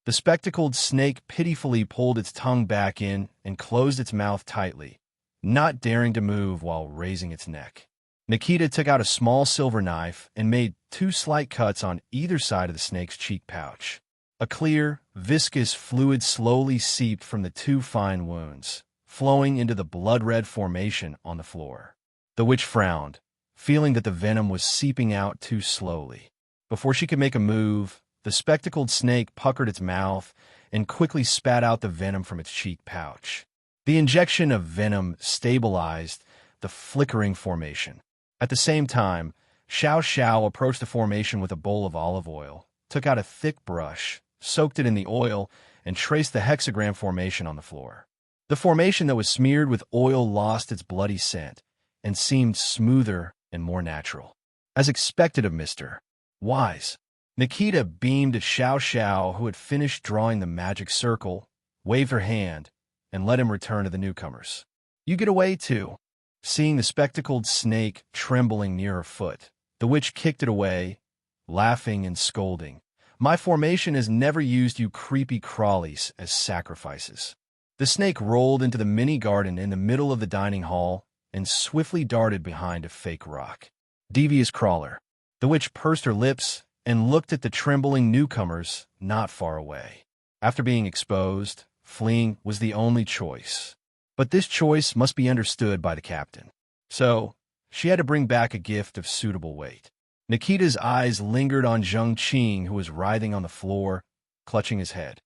The spectacled snake pitifully pulled its tongue back in and closed its mouth tightly, not daring to move while raising its neck. Nikita took out a small silver knife and made 2 slight cuts on either side of the snake's cheek pouch. A clear, viscous fluid slowly seeped from the 2 fine wounds, flowing into the blood-red formation on the floor. The witch frowned, feeling that the venom was seeping out too slowly. Before she could make a move, the spectacled snake puckered its mouth and quickly spat out the venom from its cheek pouch. The injection of venom stabilized the flickering formation. At the same time, Xiao Xiao approached the formation with a bowl of olive oil, took out a thick brush, soaked it in the oil, and traced the hexagram formation on the floor. The formation that was smeared with oil lost its bloody scent and seemed smoother and more natural. As expected of Mr. Wise, Nikita beamed at Xiao Xiao, who had finished drawing the magic circle, waved her hand, and let him return to the newcomers. "You get away, too." Seeing the spectacled snake trembling near her foot, the witch kicked it away, laughing and scolding. "My formation has never used you creepy crawlies as sacrifices." The snake rolled into the mini garden in the middle of the dining hall and swiftly darted behind a fake rock. "Devious crawler." The witch pursed her lips and looked at the trembling newcomers not far away. After being exposed, fleeing was the only choice. But this choice must be understood by the captain. So, she had to bring back a gift of suitable weight. Nikita's eyes lingered on Zheng Qing, who was writhing on the floor, clutching his head.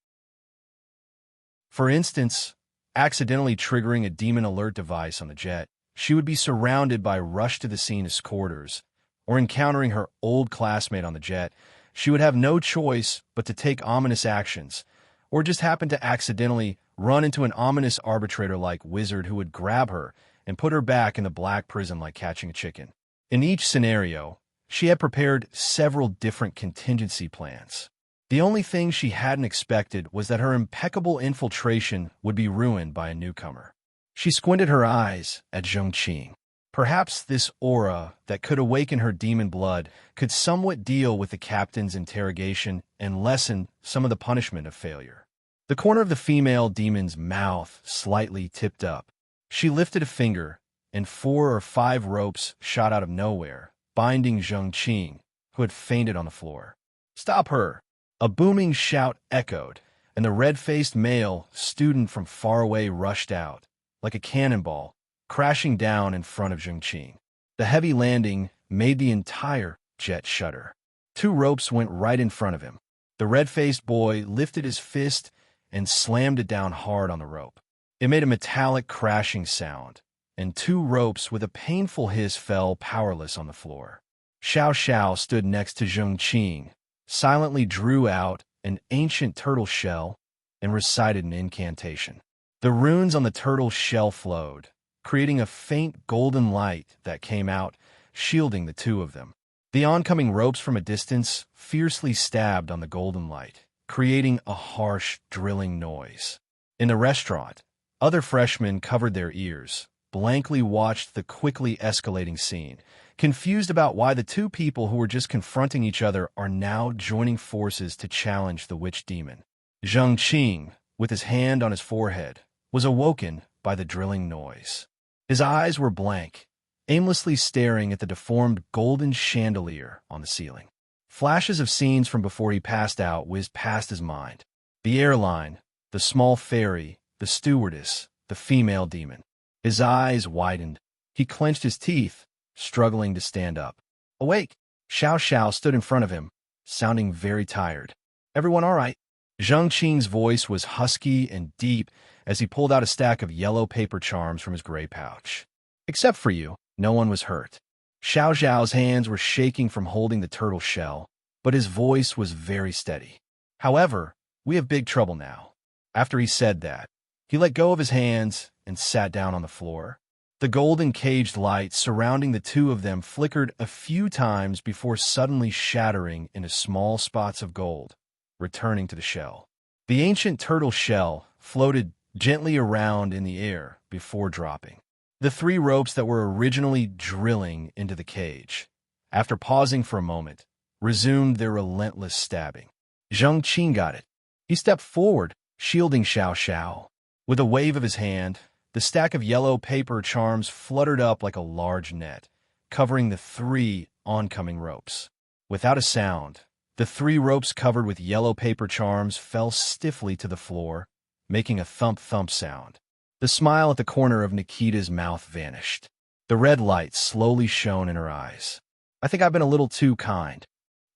For instance, accidentally triggering a demon alert device on the jet, she would be surrounded by rush-to-the-scene escorters, or encountering her old classmate on the jet, she would have no choice but to take ominous actions, or just happen to accidentally run into an ominous arbitrator-like wizard who would grab her and put her back in the black prison like catching a chicken. In each scenario, she had prepared several different contingency plans. The only thing she hadn't expected was that her impeccable infiltration would be ruined by a newcomer. She squinted her eyes at Zheng Qing. Perhaps this aura that could awaken her demon blood could somewhat deal with the captain's interrogation and lessen some of the punishment of failure. The corner of the female demon's mouth slightly tipped up. She lifted a finger, and 4 or 5 ropes shot out of nowhere, binding Zheng Qing, who had fainted on the floor. "Stop her!" A booming shout echoed, and the red-faced male student from far away rushed out, like a cannonball, crashing down in front of Zheng Qing. The heavy landing made the entire jet shudder. 2 ropes went right in front of him. The red-faced boy lifted his fist and slammed it down hard on the rope. It made a metallic crashing sound, and 2 ropes with a painful hiss fell powerless on the floor. Xiao Xiao stood next to Zheng Qing, silently drew out an ancient turtle shell, and recited an incantation. The runes on the turtle shell flowed, creating a faint golden light that came out, shielding the 2 of them. The oncoming ropes from a distance fiercely stabbed on the golden light, creating a harsh, drilling noise. In the restaurant, other freshmen covered their ears, blankly watched the quickly escalating scene, confused about why the 2 people who were just confronting each other are now joining forces to challenge the witch demon. Zheng Qing, with his hand on his forehead, was awoken by the drilling noise. His eyes were blank, aimlessly staring at the deformed golden chandelier on the ceiling. Flashes of scenes from before he passed out whizzed past his mind. The airline, the small ferry, the stewardess, the female demon. His eyes widened. He clenched his teeth, struggling to stand up. "Awake!" Xiao Xiao stood in front of him, sounding very tired. Everyone all right? Zheng Qing's voice was husky and deep as he pulled out a stack of yellow paper charms from his gray pouch. Except for you, no one was hurt. Xiao Zhao's hands were shaking from holding the turtle shell, but his voice was very steady. However, we have big trouble now. After he said that, he let go of his hands and sat down on the floor. The golden caged light surrounding the two of them flickered a few times before suddenly shattering into small spots of gold, returning to the shell. The ancient turtle shell floated gently around in the air before dropping. The three ropes that were originally drilling into the cage, after pausing for a moment, resumed their relentless stabbing. Zheng Qing got it. He stepped forward, shielding Xiao Xiao. With a wave of his hand, the stack of yellow paper charms fluttered up like a large net, covering the three oncoming ropes. Without a sound, the three ropes covered with yellow paper charms fell stiffly to the floor, making a thump-thump sound. The smile at the corner of Nikita's mouth vanished. The red light slowly shone in her eyes. I think I've been a little too kind.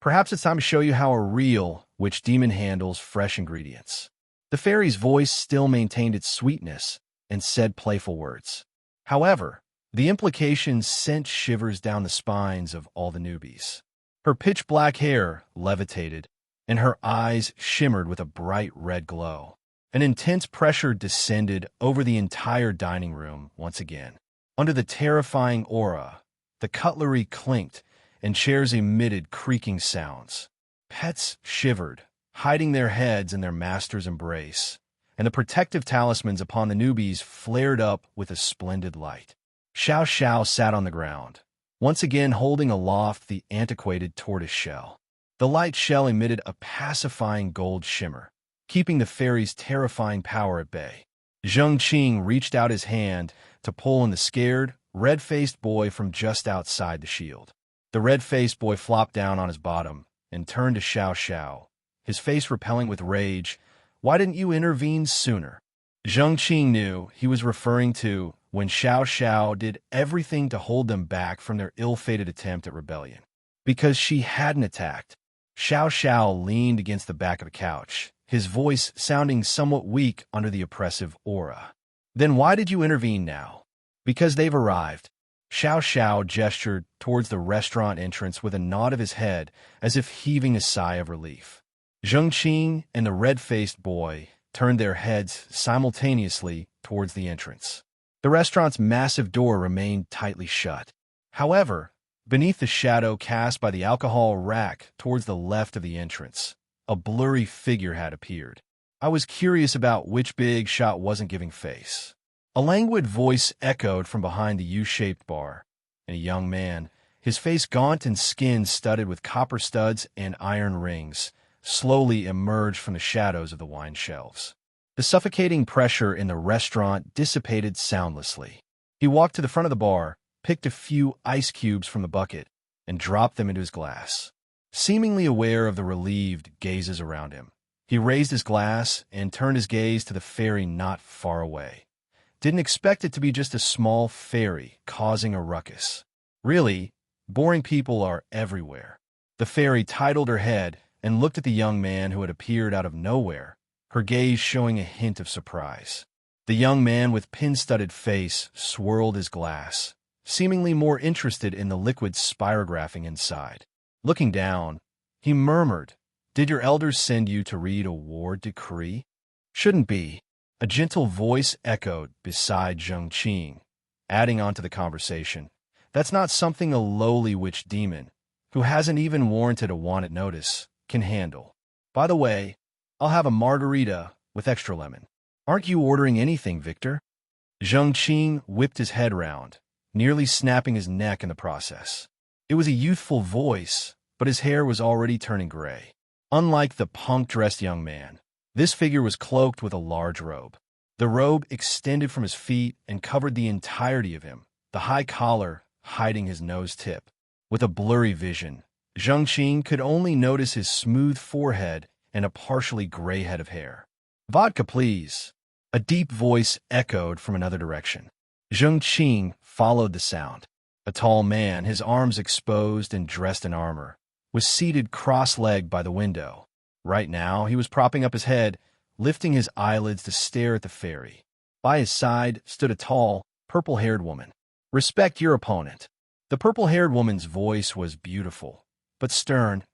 Perhaps it's time to show you how a real witch demon handles fresh ingredients. The fairy's voice still maintained its sweetness and said playful words. However, the implications sent shivers down the spines of all the newbies. Her pitch-black hair levitated, and her eyes shimmered with a bright red glow. An intense pressure descended over the entire dining room once again. Under the terrifying aura, the cutlery clinked, and chairs emitted creaking sounds. Pets shivered, hiding their heads in their master's embrace, and the protective talismans upon the newbies flared up with a splendid light. Xiao Xiao sat on the ground, once again holding aloft the antiquated tortoise shell. The light shell emitted a pacifying gold shimmer, keeping the fairy's terrifying power at bay. Zheng Qing reached out his hand to pull in the scared, red-faced boy from just outside the shield. The red-faced boy flopped down on his bottom and turned to Xiao Xiao, his face repelling with rage. Why didn't you intervene sooner? Zheng Qing knew he was referring to when Xiao Xiao did everything to hold them back from their ill-fated attempt at rebellion. Because she hadn't attacked. Xiao Xiao leaned against the back of the couch, his voice sounding somewhat weak under the oppressive aura. Then why did you intervene now? Because they've arrived. Xiao Xiao gestured towards the restaurant entrance with a nod of his head as if heaving a sigh of relief. Zheng Qing and the red-faced boy turned their heads simultaneously towards the entrance. The restaurant's massive door remained tightly shut. However, beneath the shadow cast by the alcohol rack towards the left of the entrance, a blurry figure had appeared. I was curious about which big shot wasn't giving face. A languid voice echoed from behind the U-shaped bar, and a young man, his face gaunt and skin studded with copper studs and iron rings, slowly emerged from the shadows of the wine shelves. The suffocating pressure in the restaurant dissipated soundlessly. He walked to the front of the bar, picked a few ice cubes from the bucket, and dropped them into his glass. Seemingly aware of the relieved gazes around him, he raised his glass and turned his gaze to the fairy not far away. Didn't expect it to be just a small fairy causing a ruckus. Really, boring people are everywhere. The fairy titled her head and looked at the young man who had appeared out of nowhere, her gaze showing a hint of surprise. The young man with pin-studded face swirled his glass, seemingly more interested in the liquid spirographing inside. Looking down, he murmured, "Did your elders send you to read a war decree?" "Shouldn't be," a gentle voice echoed beside Zheng Qing, adding on to the conversation. "That's not something a lowly witch demon, who hasn't even warranted a wanted notice, can handle. By the way, I'll have a margarita with extra lemon." "Aren't you ordering anything, Victor?" Zheng Qing whipped his head round, nearly snapping his neck in the process. It was a youthful voice, but his hair was already turning gray. Unlike the punk-dressed young man, this figure was cloaked with a large robe. The robe extended from his feet and covered the entirety of him, the high collar hiding his nose tip. With a blurry vision, Zheng Qing could only notice his smooth forehead and a partially gray head of hair. "Vodka, please," a deep voice echoed from another direction. Zheng Qing followed the sound. A tall man, his arms exposed and dressed in armor, was seated cross-legged by the window. Right now, he was propping up his head, lifting his eyelids to stare at the fairy. By his side stood a tall, purple-haired woman. "Respect your opponent." The purple-haired woman's voice was beautiful, but stern,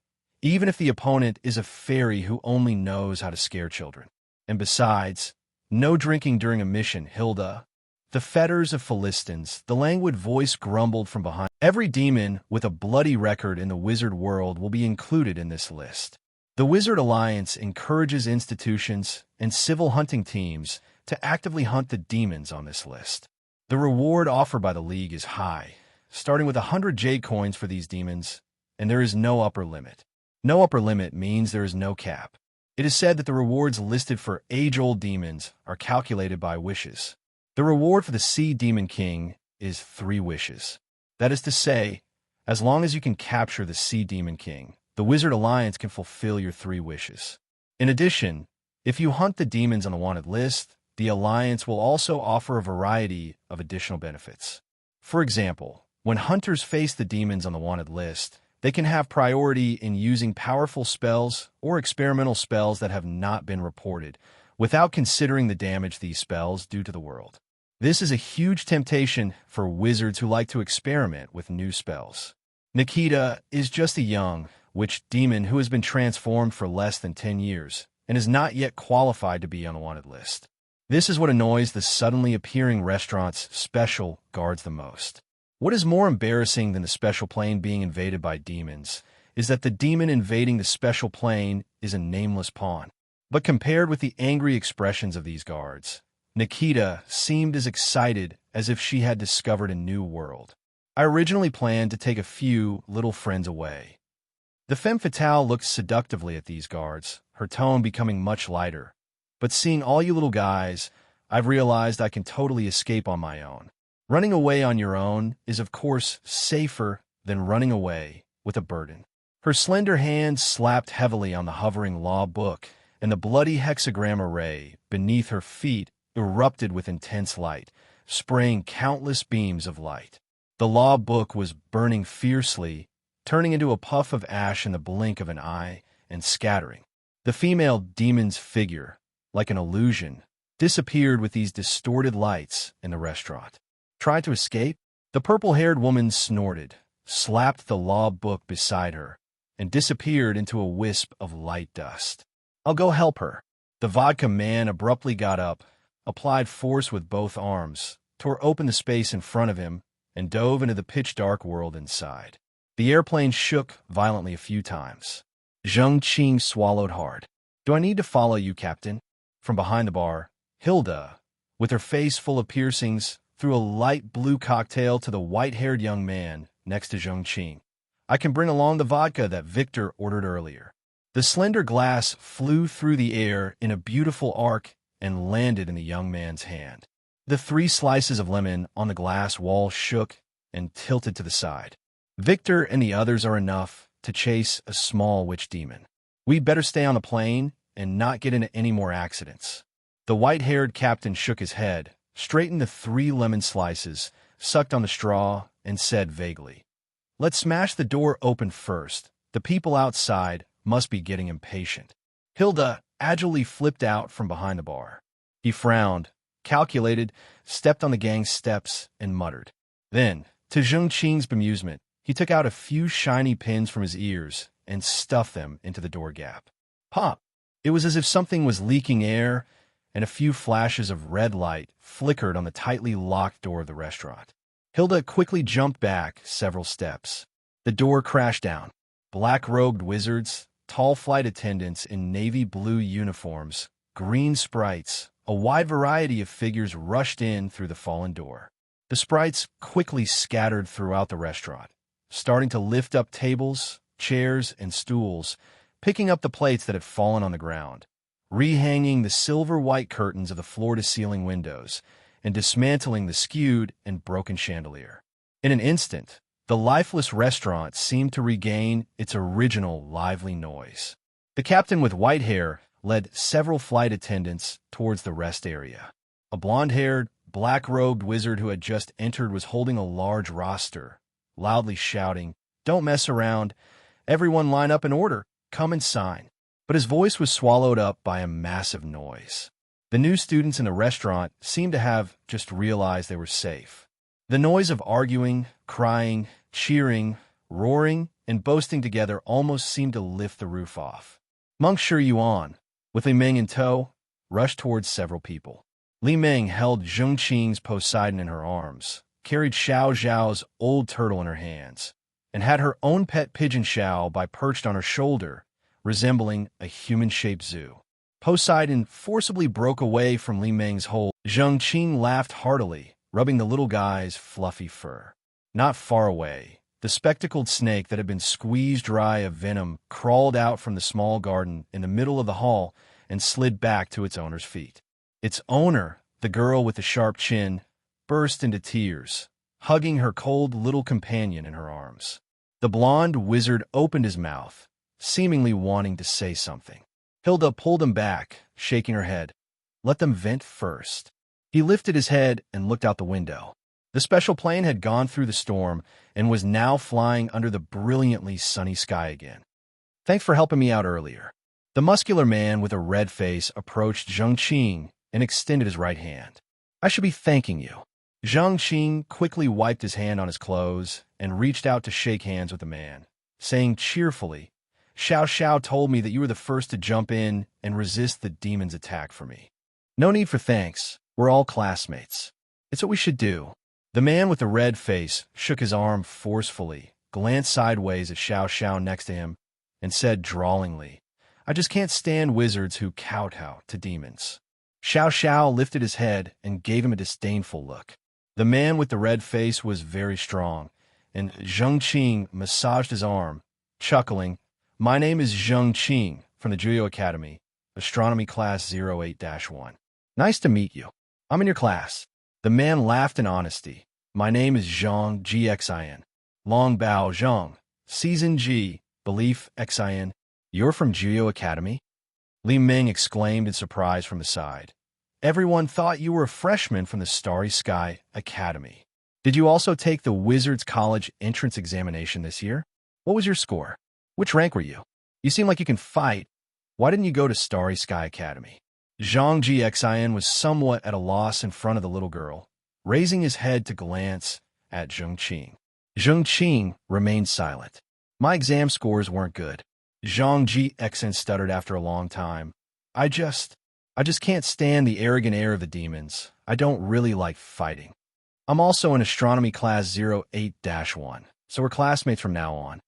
even if the opponent is a fairy who only knows how to scare children. And besides, no drinking during a mission, Hilda. The fetters of Philistines, the languid voice grumbled from behind. Every demon with a bloody record in the wizard world will be included in this list. The Wizard Alliance encourages institutions and civil hunting teams to actively hunt the demons on this list. The reward offered by the League is high, starting with 100 jade coins for these demons, and there is no upper limit. No upper limit means there is no cap. It is said that the rewards listed for age-old demons are calculated by wishes. The reward for the Sea Demon King is 3 wishes. That is to say, as long as you can capture the Sea Demon King, the Wizard Alliance can fulfill your 3 wishes. In addition, if you hunt the demons on the wanted list, the Alliance will also offer a variety of additional benefits. For example, when hunters face the demons on the wanted list, they can have priority in using powerful spells or experimental spells that have not been reported, without considering the damage these spells do to the world. This is a huge temptation for wizards who like to experiment with new spells. Nikita is just a young witch demon who has been transformed for less than 10 years and is not yet qualified to be on the wanted list. This is what annoys the suddenly appearing restaurant's special guards the most. What is more embarrassing than the special plane being invaded by demons is that the demon invading the special plane is a nameless pawn. But compared with the angry expressions of these guards, Nikita seemed as excited as if she had discovered a new world. I originally planned to take a few little friends away. The femme fatale looked seductively at these guards, her tone becoming much lighter. But seeing all you little guys, I've realized I can totally escape on my own. Running away on your own is, of course, safer than running away with a burden. Her slender hand slapped heavily on the hovering law book, and the bloody hexagram array beneath her feet erupted with intense light, spraying countless beams of light. The law book was burning fiercely, turning into a puff of ash in the blink of an eye and scattering. The female demon's figure, like an illusion, disappeared with these distorted lights in the restaurant. Tried to escape? The purple-haired woman snorted, slapped the law book beside her, and disappeared into a wisp of light dust. "I'll go help her." The vodka man abruptly got up, applied force with both arms, tore open the space in front of him, and dove into the pitch-dark world inside. The airplane shook violently a few times. Zheng Qing swallowed hard. "Do I need to follow you, Captain?" From behind the bar, Hilda, with her face full of piercings, threw a light blue cocktail to the white-haired young man next to Zheng Qing. "I can bring along the vodka that Victor ordered earlier." The slender glass flew through the air in a beautiful arc and landed in the young man's hand. The 3 slices of lemon on the glass wall shook and tilted to the side. "Victor and the others are enough to chase a small witch demon. We'd better stay on the plane and not get into any more accidents." The white-haired captain shook his head, straightened the 3 lemon slices, sucked on the straw, and said vaguely, "Let's smash the door open first. The people outside must be getting impatient." Hilda agilely flipped out from behind the bar. He frowned, calculated, stepped on the gang's steps, and muttered. Then, to Zheng Qing's bemusement, he took out a few shiny pins from his ears and stuffed them into the door gap. Pop! It was as if something was leaking air, and a few flashes of red light flickered on the tightly locked door of the restaurant. Hilda quickly jumped back several steps. The door crashed down. Black-robed wizards, tall flight attendants in navy blue uniforms, green sprites, a wide variety of figures rushed in through the fallen door. The sprites quickly scattered throughout the restaurant, starting to lift up tables, chairs, and stools, picking up the plates that had fallen on the ground, rehanging the silver-white curtains of the floor-to-ceiling windows, and dismantling the skewed and broken chandelier. In an instant, the lifeless restaurant seemed to regain its original lively noise. The captain with white hair led several flight attendants towards the rest area. A blonde-haired, black-robed wizard who had just entered was holding a large roster, loudly shouting, "Don't mess around. Everyone line up in order. Come and sign." but his voice was swallowed up by a massive noise. The new students in the restaurant seemed to have just realized they were safe. The noise of arguing, crying, cheering, roaring, and boasting together almost seemed to lift the roof off. Monk Shi Yuan, with Li Ming in tow, rushed towards several people. Li Ming held Zheng Qing's Poseidon in her arms, carried Xiao Zhao's old turtle in her hands, and had her own pet pigeon Xiao perched on her shoulder, resembling a human-shaped zoo. Poseidon forcibly broke away from Li Ming's hold. Zheng Qing laughed heartily, rubbing the little guy's fluffy fur. Not far away, the spectacled snake that had been squeezed dry of venom crawled out from the small garden in the middle of the hall and slid back to its owner's feet. Its owner, the girl with the sharp chin, burst into tears, hugging her cold little companion in her arms. The blonde wizard opened his mouth, seemingly wanting to say something. Hilda pulled him back, shaking her head. Let them vent first. He lifted his head and looked out the window. The special plane had gone through the storm and was now flying under the brilliantly sunny sky again. Thanks for helping me out earlier. The muscular man with a red face approached Zheng Qing and extended his right hand. I should be thanking you. Zheng Qing quickly wiped his hand on his clothes and reached out to shake hands with the man, saying cheerfully, Xiao Xiao told me that you were the first to jump in and resist the demon's attack for me. No need for thanks. We're all classmates. It's what we should do. The man with the red face shook his arm forcefully, glanced sideways at Xiao Xiao next to him, and said drawlingly, I just can't stand wizards who kowtow to demons. Xiao Xiao lifted his head and gave him a disdainful look. The man with the red face was very strong, and Zheng Qing massaged his arm, chuckling, My name is Zheng Qing from the Juyo Academy, astronomy class 08-1. Nice to meet you. I'm in your class. The man laughed in honesty. My name is Zhang Gxin. Long Bao Zhang. Season G. Belief Xin. You're from Juyo Academy? Li Ming exclaimed in surprise from the side. Everyone thought you were a freshman from the Starry Sky Academy. Did you also take the Wizards College entrance examination this year? What was your score? Which rank were you? You seem like you can fight. Why didn't you go to Starry Sky Academy? Zhang Gxin was somewhat at a loss in front of the little girl, raising his head to glance at Zheng Qing. Zheng Qing remained silent. My exam scores weren't good. Zhang Gxin stuttered after a long time. I just can't stand the arrogant air of the demons. I don't really like fighting. I'm also in astronomy class 08-1, so we're classmates from now on.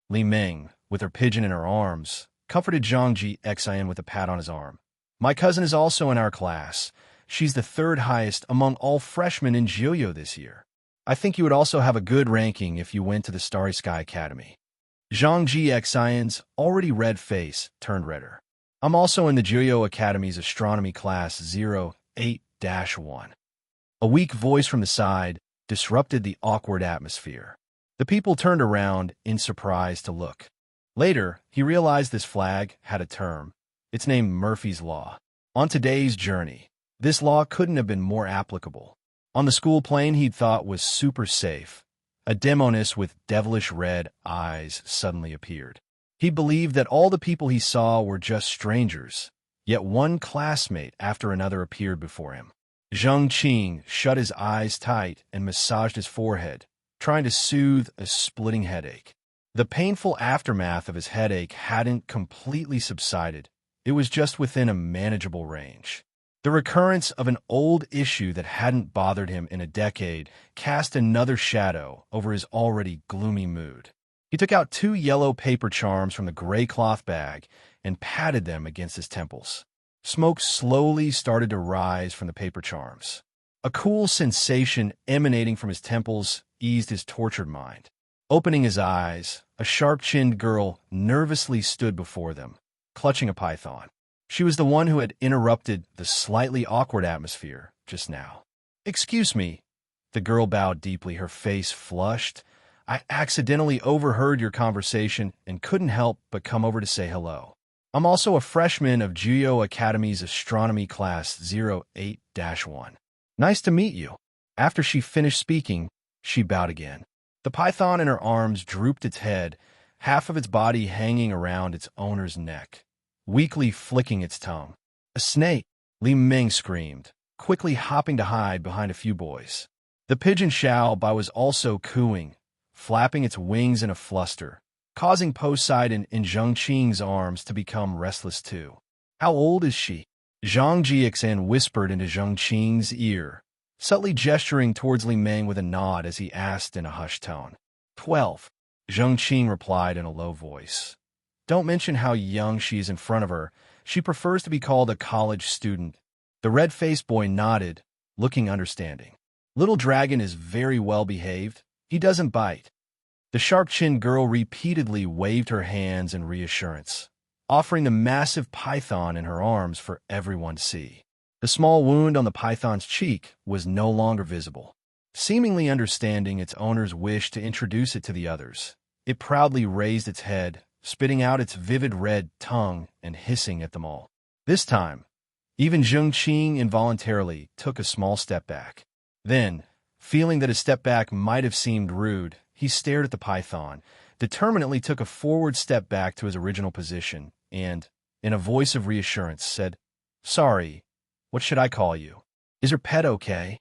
Li Ming, with her pigeon in her arms, comforted Zhang Gxin with a pat on his arm. My cousin is also in our class. She's the third highest among all freshmen in Juyo this year. I think you would also have a good ranking if you went to the Starry Sky Academy. Zhang Gxin's already red face turned redder. I'm also in the Juyo Academy's astronomy class 08-1. A weak voice from the side disrupted the awkward atmosphere. The people turned around in surprise to look. Later, he realized this flag had a term. It's named Murphy's Law. On today's journey, this law couldn't have been more applicable. On the school plane he'd thought was super safe, a demoness with devilish red eyes suddenly appeared. He believed that all the people he saw were just strangers, yet one classmate after another appeared before him. Zheng Qing shut his eyes tight and massaged his forehead, trying to soothe a splitting headache. The painful aftermath of his headache hadn't completely subsided. It was just within a manageable range. The recurrence of an old issue that hadn't bothered him in a decade cast another shadow over his already gloomy mood. He took out 2 yellow paper charms from the gray cloth bag and patted them against his temples. Smoke slowly started to rise from the paper charms. A cool sensation emanating from his temples eased his tortured mind. Opening his eyes, a sharp-chinned girl nervously stood before them, clutching a python. She was the one who had interrupted the slightly awkward atmosphere just now. Excuse me. The girl bowed deeply, her face flushed. I accidentally overheard your conversation and couldn't help but come over to say hello. I'm also a freshman of Juyo Academy's astronomy class 08-1. Nice to meet you. After she finished speaking, she bowed again. The python in her arms drooped its head, half of its body hanging around its owner's neck. weakly flicking its tongue. "A snake!" Li Ming screamed, quickly hopping to hide behind a few boys. The pigeon Xiao Bai was also cooing, flapping its wings in a fluster, causing Poseidon in Zheng Qing's arms to become restless too. "How old is she?" Zhang Jiexan whispered into Zheng Qing's ear, subtly gesturing towards Li Ming with a nod as he asked in a hushed tone. 12. Zheng Qing replied in a low voice. "Don't mention how young she is in front of her. She prefers to be called a college student." The red-faced boy nodded, looking understanding. "Little Dragon is very well behaved. He doesn't bite." The sharp-chinned girl repeatedly waved her hands in reassurance, offering the massive python in her arms for everyone to see. The small wound on the python's cheek was no longer visible. Seemingly understanding its owner's wish to introduce it to the others, it proudly raised its head, spitting out its vivid red tongue and hissing at them all. This time, even Zheng Qing involuntarily took a small step back. Then, feeling that a step back might have seemed rude, he stared at the python, determinedly took a forward step back to his original position, and, in a voice of reassurance, said, "Sorry, what should I call you? Is your pet okay?"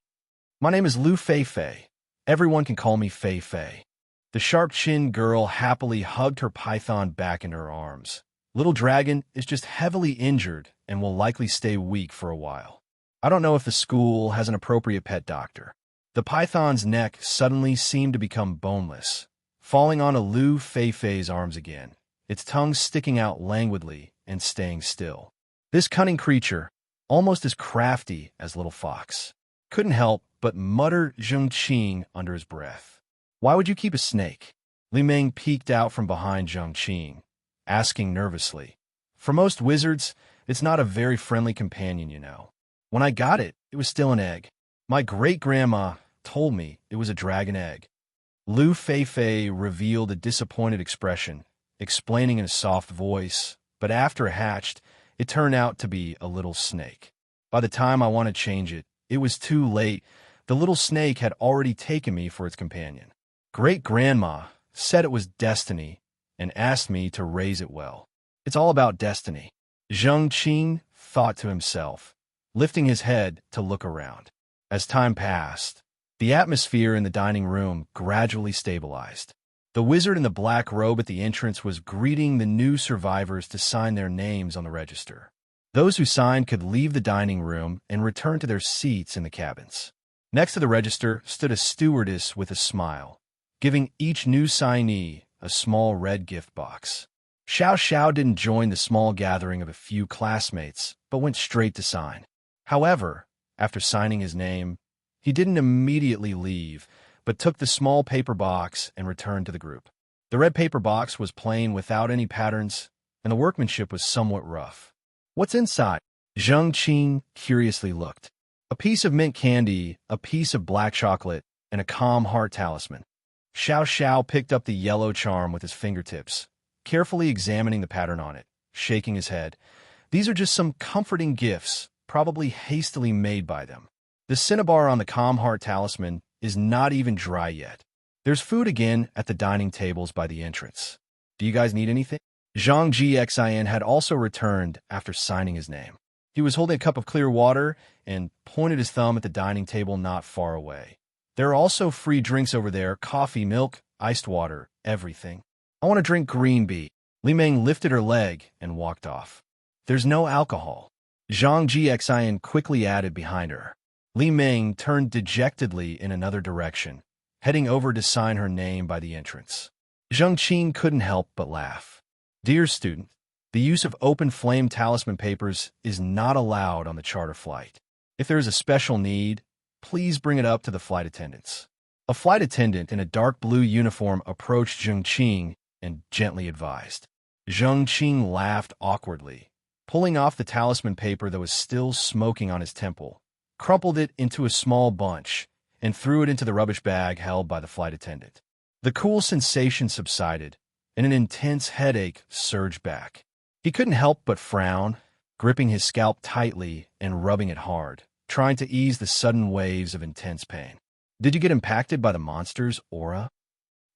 "My name is Lu Fei Fei. Everyone can call me Fei Fei." The sharp-chinned girl happily hugged her python back into her arms. "Little Dragon is just heavily injured and will likely stay weak for a while. I don't know if the school has an appropriate pet doctor." The python's neck suddenly seemed to become boneless, falling onto Lu Fei Fei's arms again, its tongue sticking out languidly and staying still. This cunning creature, almost as crafty as Little Fox, couldn't help but mutter Zheng Qing under his breath. "Why would you keep a snake?" Li Ming peeked out from behind Zheng Qing, asking nervously. "For most wizards, it's not a very friendly companion, you know. When I got it, it was still an egg. My great-grandma told me it was a dragon egg." Lu Fei Fei revealed a disappointed expression, explaining in a soft voice, "But after it hatched, it turned out to be a little snake. By the time I wanted to change it, it was too late. The little snake had already taken me for its companion. Great-grandma said it was destiny and asked me to raise it well. It's all about destiny." Zheng Qing thought to himself, lifting his head to look around. As time passed, the atmosphere in the dining room gradually stabilized. The wizard in the black robe at the entrance was greeting the new survivors to sign their names on the register. Those who signed could leave the dining room and return to their seats in the cabins. Next to the register stood a stewardess with a smile, giving each new signee a small red gift box. Xiao Xiao didn't join the small gathering of a few classmates, but went straight to sign. However, after signing his name, he didn't immediately leave, but took the small paper box and returned to the group. The red paper box was plain without any patterns, and the workmanship was somewhat rough. "What's inside?" Zheng Qing curiously looked. A piece of mint candy, a piece of black chocolate, and a calm heart talisman. Xiao Xiao picked up the yellow charm with his fingertips, carefully examining the pattern on it, shaking his head. "These are just some comforting gifts, probably hastily made by them. The cinnabar on the calm heart talisman is not even dry yet." There's food again at the dining tables by the entrance. "Do you guys need anything?" Zhang Jiexin had also returned after signing his name. He was holding a cup of clear water and pointed his thumb at the dining table not far away. "There are also free drinks over there, coffee, milk, iced water, everything." "I want to drink green beet." Li Ming lifted her leg and walked off. "There's no alcohol," Zhang Jiexin quickly added behind her. Li Ming turned dejectedly in another direction, heading over to sign her name by the entrance. Zheng Qing couldn't help but laugh. "Dear student, the use of open flame talisman papers is not allowed on the charter flight. If there is a special need, please bring it up to the flight attendants." A flight attendant in a dark blue uniform approached Zheng Qing and gently advised. Zheng Qing laughed awkwardly, pulling off the talisman paper that was still smoking on his temple, crumpled it into a small bunch, and threw it into the rubbish bag held by the flight attendant. The cool sensation subsided, and an intense headache surged back. He couldn't help but frown, gripping his scalp tightly and rubbing it hard, trying to ease the sudden waves of intense pain. "Did you get impacted by the monster's aura?"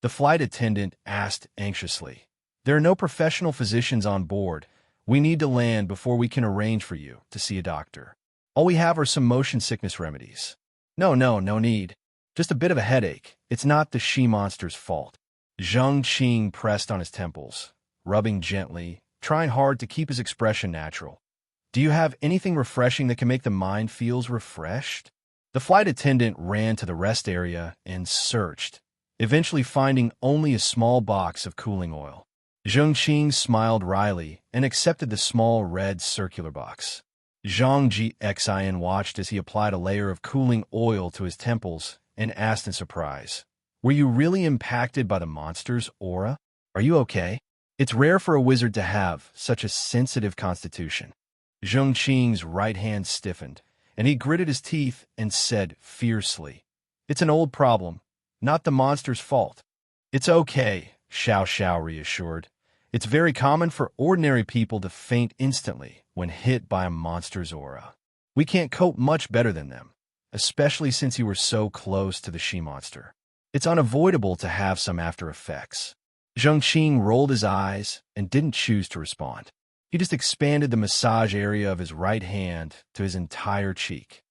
the flight attendant asked anxiously. "There are no professional physicians on board. We need to land before we can arrange for you to see a doctor. All we have are some motion sickness remedies. No need. Just a bit of a headache. It's not the she-monster's fault. Zheng Qing pressed on his temples, rubbing gently, trying hard to keep his expression natural. Do you have anything refreshing that can make the mind feel refreshed? The flight attendant ran to the rest area and searched, eventually finding only a small box of cooling oil. Zheng Qing smiled wryly and accepted the small red circular box. Zhang Qing watched as he applied a layer of cooling oil to his temples and asked in surprise, "Were you really impacted by the monster's aura? Are you okay?" It's rare for a wizard to have such a sensitive constitution. Zheng Qing's right hand stiffened, and he gritted his teeth and said fiercely, "It's an old problem, not the monster's fault." "It's okay," Xiao reassured. "It's very common for ordinary people to faint instantly when hit by a monster's aura. We can't cope much better than them, especially since you were so close to the she-monster. It's unavoidable to have some after effects." Zheng Qing rolled his eyes and didn't choose to respond. He just expanded the massage area of his right hand to his entire cheek.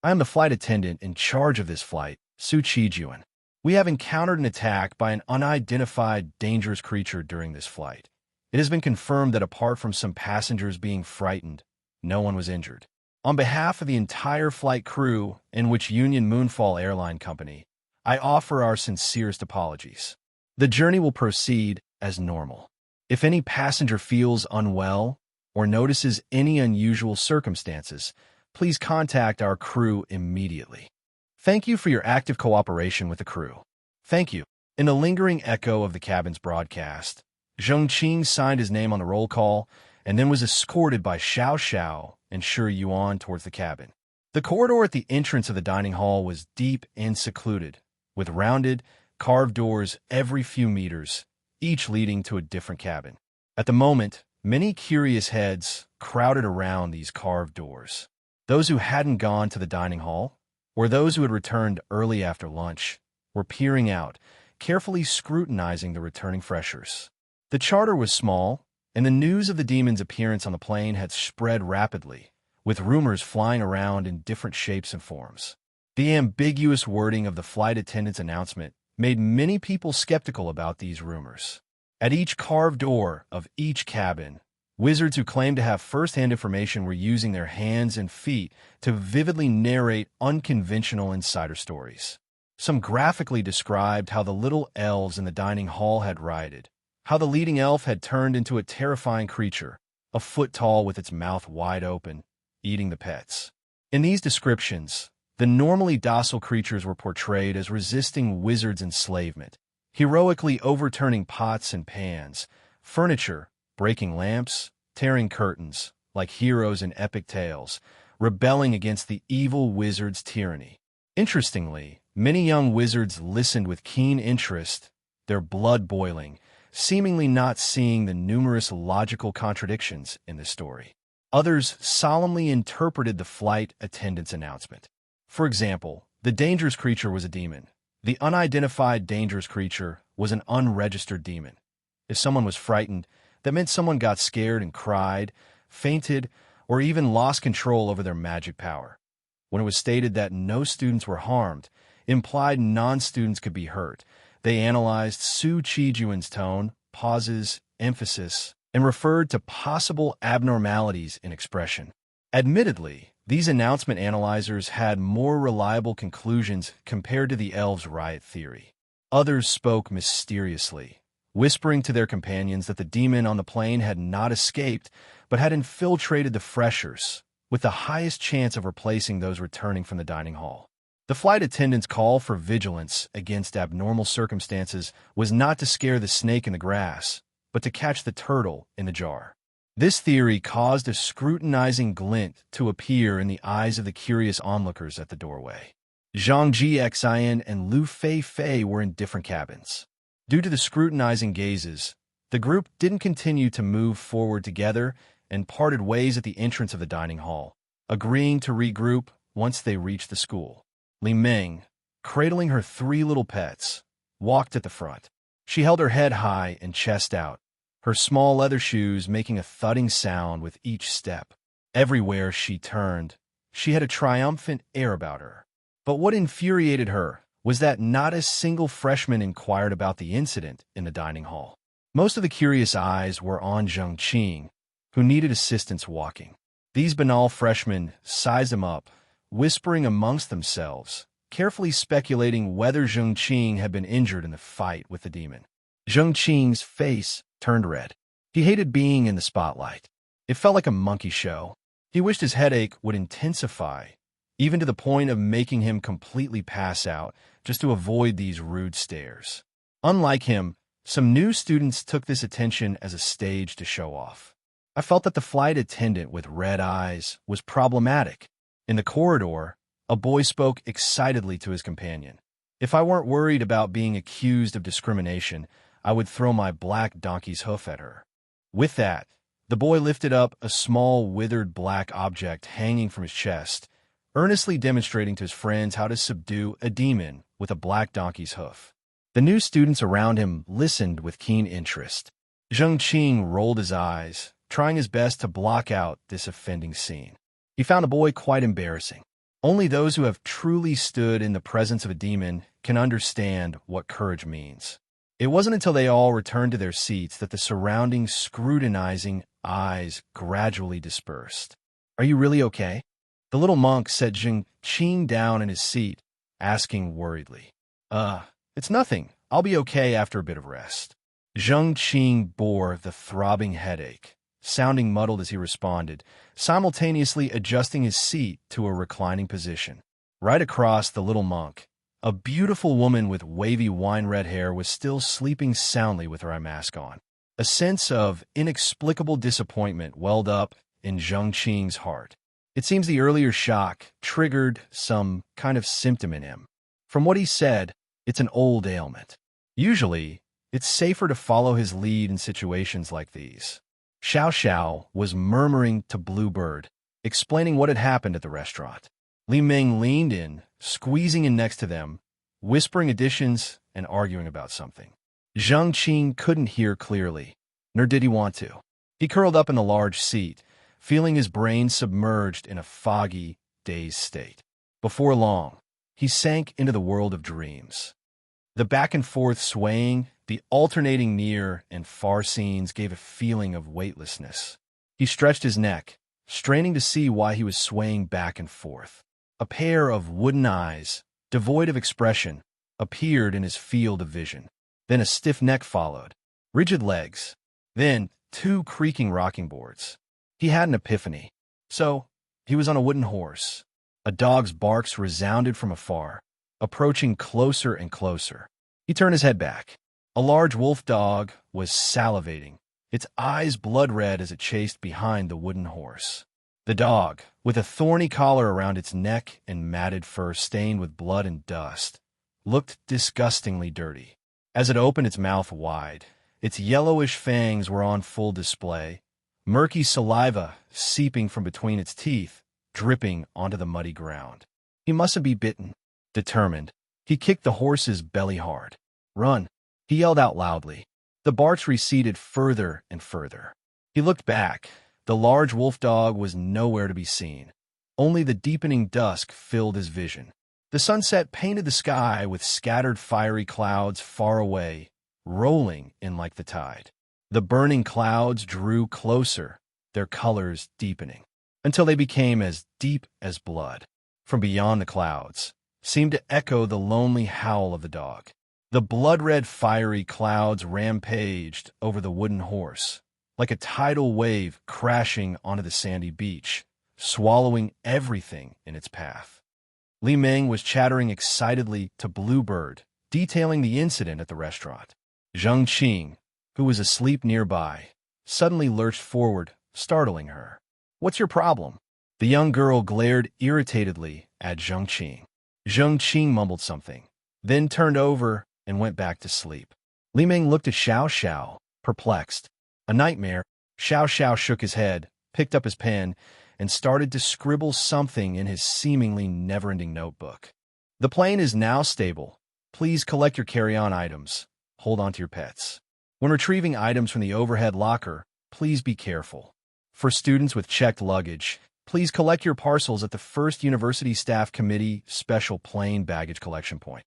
"I am the flight attendant in charge of this flight, Su Qijuan. We have encountered an attack by an unidentified dangerous creature during this flight. It has been confirmed that apart from some passengers being frightened, no one was injured. On behalf of the entire flight crew, in which Union Moonfall Airline Company, I offer our sincerest apologies. The journey will proceed as normal. If any passenger feels unwell or notices any unusual circumstances, please contact our crew immediately. Thank you for your active cooperation with the crew." "Thank you." In the lingering echo of the cabin's broadcast, Zheng Qing signed his name on the roll call and then was escorted by Xiao and Shi Yuan towards the cabin. The corridor at the entrance of the dining hall was deep and secluded, with rounded, carved doors every few meters, each leading to a different cabin. At the moment, many curious heads crowded around these carved doors. Those who hadn't gone to the dining hall, or those who had returned early after lunch, were peering out, carefully scrutinizing the returning freshers. The charter was small, and the news of the demon's appearance on the plane had spread rapidly, with rumors flying around in different shapes and forms. The ambiguous wording of the flight attendant's announcement made many people skeptical about these rumors. At each carved door of each cabin, wizards who claimed to have first-hand information were using their hands and feet to vividly narrate unconventional insider stories. Some graphically described how the little elves in the dining hall had rioted, how the leading elf had turned into a terrifying creature, a foot tall with its mouth wide open, eating the pets. In these descriptions, the normally docile creatures were portrayed as resisting wizards' enslavement, heroically overturning pots and pans, furniture, breaking lamps, tearing curtains, like heroes in epic tales, rebelling against the evil wizard's tyranny. Interestingly, many young wizards listened with keen interest, their blood boiling, seemingly not seeing the numerous logical contradictions in the story. Others solemnly interpreted the flight attendant's announcement. For example, the dangerous creature was a demon. The unidentified dangerous creature was an unregistered demon. If someone was frightened, that meant someone got scared and cried, fainted, or even lost control over their magic power. When it was stated that no students were harmed, implied non-students could be hurt. They analyzed Su Qijuan's tone, pauses, emphasis, and referred to possible abnormalities in expression. Admittedly, these announcement analyzers had more reliable conclusions compared to the elves' riot theory. Others spoke mysteriously, whispering to their companions that the demon on the plane had not escaped, but had infiltrated the freshers, with the highest chance of replacing those returning from the dining hall. The flight attendant's call for vigilance against abnormal circumstances was not to scare the snake in the grass, but to catch the turtle in the jar. This theory caused a scrutinizing glint to appear in the eyes of the curious onlookers at the doorway. Zhang Qing and Lu Fei were in different cabins. Due to the scrutinizing gazes, the group didn't continue to move forward together and parted ways at the entrance of the dining hall, agreeing to regroup once they reached the school. Li Meng, cradling her 3 little pets, walked at the front. She held her head high and chest out, her small leather shoes making a thudding sound with each step. Everywhere she turned, she had a triumphant air about her. But what infuriated her was that not a single freshman inquired about the incident in the dining hall. Most of the curious eyes were on Zheng Qing, who needed assistance walking. These banal freshmen sized him up, whispering amongst themselves, carefully speculating whether Zheng Qing had been injured in the fight with the demon. Zheng Qing's face turned red. He hated being in the spotlight. It felt like a monkey show. He wished his headache would intensify, even to the point of making him completely pass out, just to avoid these rude stares. Unlike him, some new students took this attention as a stage to show off. I felt that the flight attendant with red eyes was problematic. In the corridor, a boy spoke excitedly to his companion. If I weren't worried about being accused of discrimination, I would throw my black donkey's hoof at her. With that, the boy lifted up a small, withered black object hanging from his chest, earnestly demonstrating to his friends how to subdue a demon with a black donkey's hoof. The new students around him listened with keen interest. Zheng Qing rolled his eyes, trying his best to block out this offending scene. He found the boy quite embarrassing. Only those who have truly stood in the presence of a demon can understand what courage means. It wasn't until they all returned to their seats that the surrounding scrutinizing eyes gradually dispersed. "Are you really okay?" The little monk set Zheng Qing down in his seat, asking worriedly. It's nothing. I'll be okay after a bit of rest." Zheng Qing bore the throbbing headache, sounding muddled as he responded, simultaneously adjusting his seat to a reclining position. Right across the little monk, a beautiful woman with wavy wine-red hair was still sleeping soundly with her eye mask on. A sense of inexplicable disappointment welled up in Zheng Qing's heart. It seems the earlier shock triggered some kind of symptom in him. From what he said, it's an old ailment. Usually, it's safer to follow his lead in situations like these. Xiao Xiao was murmuring to Bluebird, explaining what had happened at the restaurant. Li Ming leaned in, squeezing in next to them, whispering additions and arguing about something. Zheng Qing couldn't hear clearly, nor did he want to. He curled up in the large seat, feeling his brain submerged in a foggy, dazed state. Before long, he sank into the world of dreams. The back-and-forth swaying, the alternating near and far scenes gave a feeling of weightlessness. He stretched his neck, straining to see why he was swaying back and forth. A pair of wooden eyes, devoid of expression, appeared in his field of vision. Then a stiff neck followed, rigid legs, then 2 creaking rocking boards. He had an epiphany. So, he was on a wooden horse. A dog's barks resounded from afar, approaching closer and closer. He turned his head back. A large wolf dog was salivating, its eyes blood-red as it chased behind the wooden horse. The dog, with a thorny collar around its neck and matted fur stained with blood and dust, looked disgustingly dirty. As it opened its mouth wide, its yellowish fangs were on full display, murky saliva seeping from between its teeth, dripping onto the muddy ground. He mustn't be bitten. Determined, he kicked the horse's belly hard. "Run!" he yelled out loudly. The barks receded further and further. He looked back. The large wolf dog was nowhere to be seen. Only the deepening dusk filled his vision. The sunset painted the sky with scattered fiery clouds far away, rolling in like the tide. The burning clouds drew closer, their colors deepening, until they became as deep as blood. From beyond the clouds seemed to echo the lonely howl of the dog. The blood-red fiery clouds rampaged over the wooden horse, like a tidal wave crashing onto the sandy beach, swallowing everything in its path. Li Ming was chattering excitedly to Bluebird, detailing the incident at the restaurant. Zheng Qing, who was asleep nearby, suddenly lurched forward, startling her. "What's your problem?" The young girl glared irritatedly at Zheng Qing. Zheng Qing mumbled something, then turned over and went back to sleep. Li Ming looked at Xiao Xiao, perplexed. "A nightmare?" Xiao Xiao shook his head, picked up his pen, and started to scribble something in his seemingly never-ending notebook. "The plane is now stable. Please collect your carry-on items. Hold on to your pets." When retrieving items from the overhead locker, please be careful. For students with checked luggage, please collect your parcels at the First University Staff Committee Special Plane Baggage Collection Point.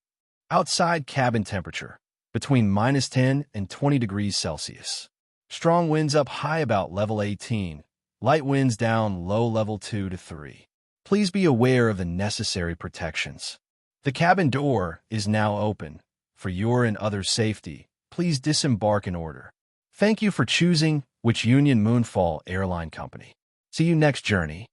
Outside cabin temperature, between -10 and 20 degrees Celsius. Strong winds up high about level 18, light winds down low level 2 to 3. Please be aware of the necessary protections. The cabin door is now open. For your and others' safety, please disembark in order. Thank you for choosing which Union Moonfall Airline Company. See you next journey.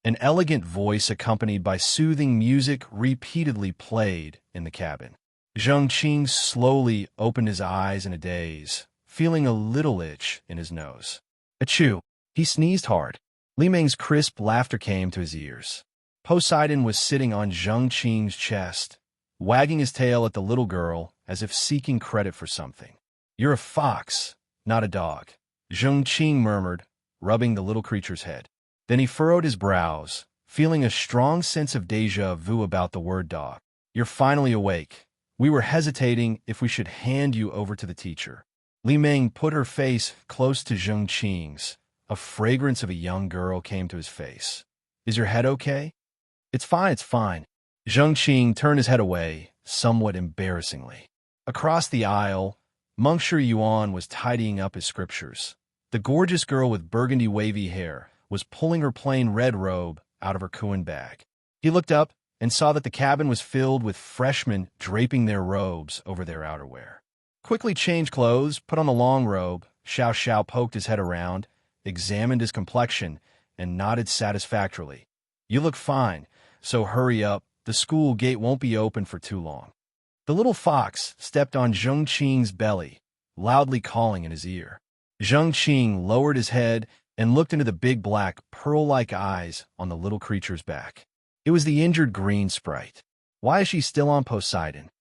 An elegant voice accompanied by soothing music repeatedly played in the cabin. Zheng Qing slowly opened his eyes in a daze, feeling a little itch in his nose. Achoo! He sneezed hard. Li Meng's crisp laughter came to his ears. Poseidon was sitting on Zheng Qing's chest, wagging his tail at the little girl as if seeking credit for something. You're a fox, not a dog, Zheng Qing murmured, rubbing the little creature's head. Then he furrowed his brows, feeling a strong sense of déjà vu about the word dog. You're finally awake. We were hesitating if we should hand you over to the teacher. Li Meng put her face close to Zheng Qing's. A fragrance of a young girl came to his face. Is your head okay? It's fine, it's fine. Zheng Qing turned his head away, somewhat embarrassingly. Across the aisle, Monsieur Yuan was tidying up his scriptures. The gorgeous girl with burgundy wavy hair was pulling her plain red robe out of her Kuan bag. He looked up and saw that the cabin was filled with freshmen draping their robes over their outerwear. Quickly changed clothes, put on the long robe, Xiao Xiao poked his head around, examined his complexion, and nodded satisfactorily. You look fine, so hurry up, the school gate won't be open for too long. The little fox stepped on Zheng Qing's belly, loudly calling in his ear. Zheng Qing lowered his head and looked into the big black, pearl-like eyes on the little creature's back. It was the injured green sprite. Why is she still on Poseidon?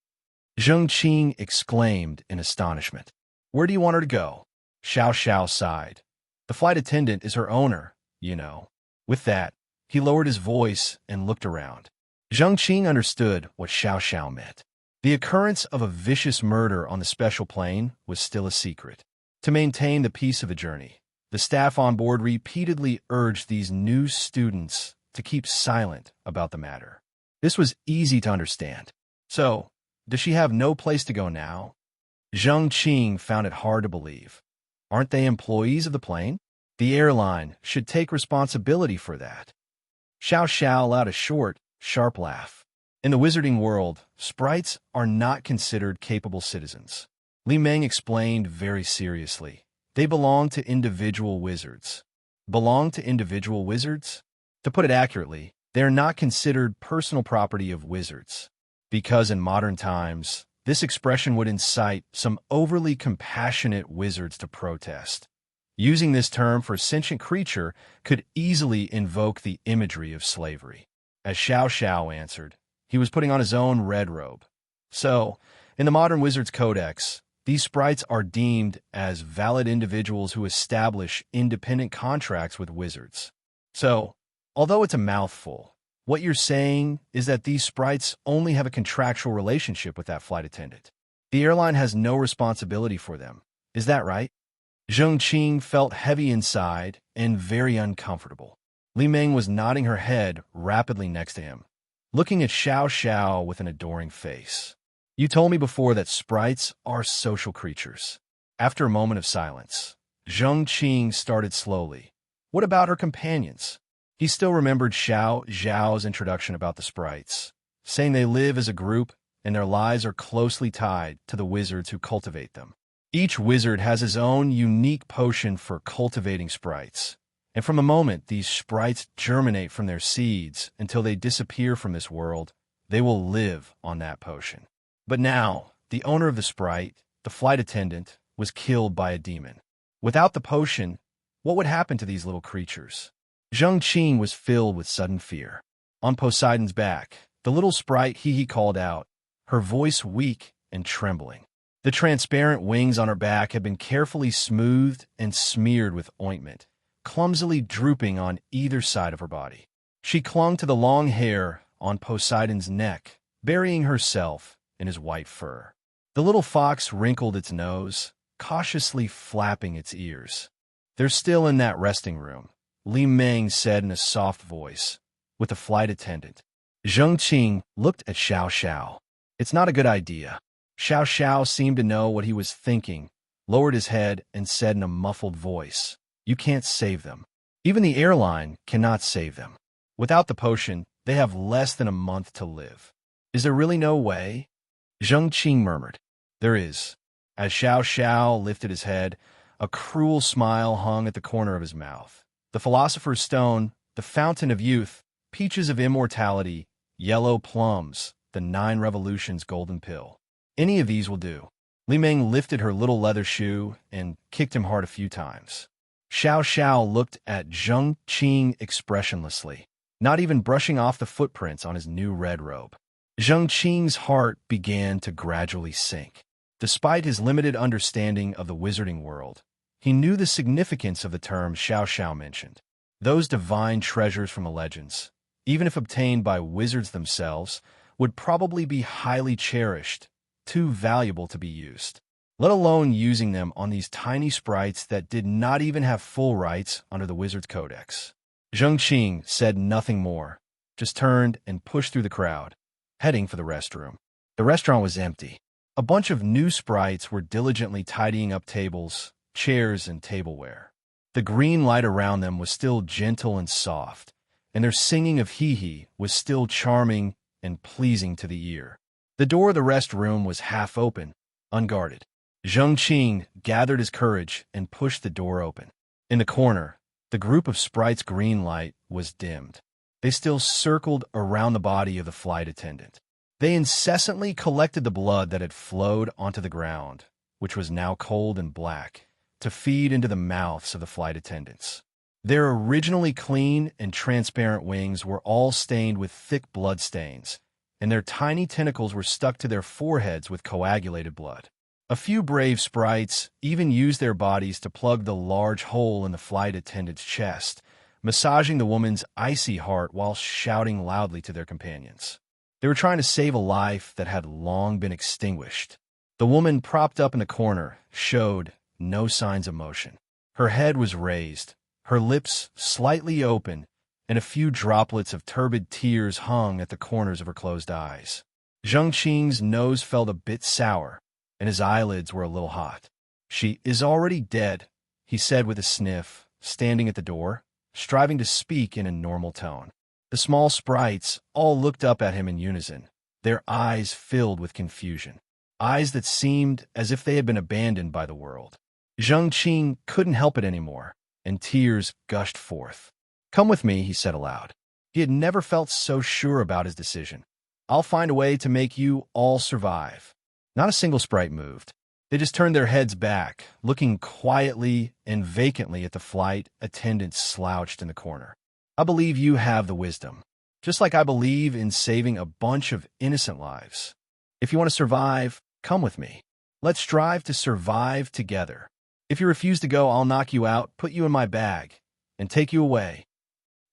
Zheng Qing exclaimed in astonishment. Where do you want her to go? Xiao Xiao sighed. The flight attendant is her owner, you know. With that, he lowered his voice and looked around. Zheng Qing understood what Xiao Xiao meant. The occurrence of a vicious murder on the special plane was still a secret. To maintain the peace of the journey, the staff on board repeatedly urged these new students to keep silent about the matter. This was easy to understand. So, does she have no place to go now? Zheng Qing found it hard to believe. Aren't they employees of the plane? The airline should take responsibility for that. Xiao Xiao allowed a short, sharp laugh. In the wizarding world, sprites are not considered capable citizens. Li Meng explained very seriously. They belong to individual wizards. Belong to individual wizards? To put it accurately, they are not considered personal property of wizards. Because in modern times, this expression would incite some overly compassionate wizards to protest. Using this term for a sentient creature could easily invoke the imagery of slavery. As Xiao Xiao answered, he was putting on his own red robe. So, in the modern Wizards Codex, these sprites are deemed as valid individuals who establish independent contracts with wizards. So, although it's a mouthful, what you're saying is that these sprites only have a contractual relationship with that flight attendant. The airline has no responsibility for them. Is that right? Zheng Qing felt heavy inside and very uncomfortable. Li Meng was nodding her head rapidly next to him, looking at Xiao Xiao with an adoring face. You told me before that sprites are social creatures. After a moment of silence, Zheng Qing started slowly. What about her companions? He still remembered Xiao Zhao's introduction about the sprites, saying they live as a group and their lives are closely tied to the wizards who cultivate them. Each wizard has his own unique potion for cultivating sprites, and from the moment these sprites germinate from their seeds until they disappear from this world, they will live on that potion. But now, the owner of the sprite, the flight attendant, was killed by a demon. Without the potion, what would happen to these little creatures? Zheng Qing was filled with sudden fear. On Poseidon's back, the little sprite he called out, her voice weak and trembling. The transparent wings on her back had been carefully smoothed and smeared with ointment, clumsily drooping on either side of her body. She clung to the long hair on Poseidon's neck, burying herself in his white fur. The little fox wrinkled its nose, cautiously flapping its ears. "They're still in that resting room," Li Meng said in a soft voice, with the flight attendant. Zheng Qing looked at Xiao Xiao. "It's not a good idea." Xiao Xiao seemed to know what he was thinking, lowered his head, and said in a muffled voice, "You can't save them. Even the airline cannot save them. Without the potion, they have less than a month to live." "Is there really no way?" Zheng Qing murmured. "There is." As Xiao Xiao lifted his head, a cruel smile hung at the corner of his mouth. "The Philosopher's Stone, the Fountain of Youth, Peaches of Immortality, Yellow Plums, the 9 Revolutions Golden Pill. Any of these will do." Li Meng lifted her little leather shoe and kicked him hard a few times. Xiao Xiao looked at Zheng Qing expressionlessly, not even brushing off the footprints on his new red robe. Zheng Qing's heart began to gradually sink. Despite his limited understanding of the wizarding world, he knew the significance of the term Xiao Xiao mentioned. Those divine treasures from the legends, even if obtained by wizards themselves, would probably be highly cherished, too valuable to be used, let alone using them on these tiny sprites that did not even have full rights under the Wizard's Codex. Zheng Qing said nothing more, just turned and pushed through the crowd, heading for the restroom. The restaurant was empty. A bunch of new sprites were diligently tidying up tables, chairs, and tableware. The green light around them was still gentle and soft, and their singing of hee-hee was still charming and pleasing to the ear. The door of the restroom was half open, unguarded. Zheng Qing gathered his courage and pushed the door open. In the corner, the group of sprites' green light was dimmed. They still circled around the body of the flight attendant. They incessantly collected the blood that had flowed onto the ground, which was now cold and black, to feed into the mouths of the flight attendants. Their originally clean and transparent wings were all stained with thick blood stains, and their tiny tentacles were stuck to their foreheads with coagulated blood. A few brave sprites even used their bodies to plug the large hole in the flight attendant's chest, massaging the woman's icy heart while shouting loudly to their companions. They were trying to save a life that had long been extinguished. The woman propped up in the corner showed no signs of motion. Her head was raised, her lips slightly open, and a few droplets of turbid tears hung at the corners of her closed eyes. Zheng Qing's nose felt a bit sour, and his eyelids were a little hot. "She is already dead," he said with a sniff, standing at the door, striving to speak in a normal tone. The small sprites all looked up at him in unison, their eyes filled with confusion, eyes that seemed as if they had been abandoned by the world. Zheng Qing couldn't help it anymore, and tears gushed forth. "Come with me," he said aloud. He had never felt so sure about his decision. "I'll find a way to make you all survive." Not a single sprite moved. They just turned their heads back, looking quietly and vacantly at the flight attendant slouched in the corner. "I believe you have the wisdom, just like I believe in saving a bunch of innocent lives. If you want to survive, come with me. Let's strive to survive together. If you refuse to go, I'll knock you out, put you in my bag, and take you away."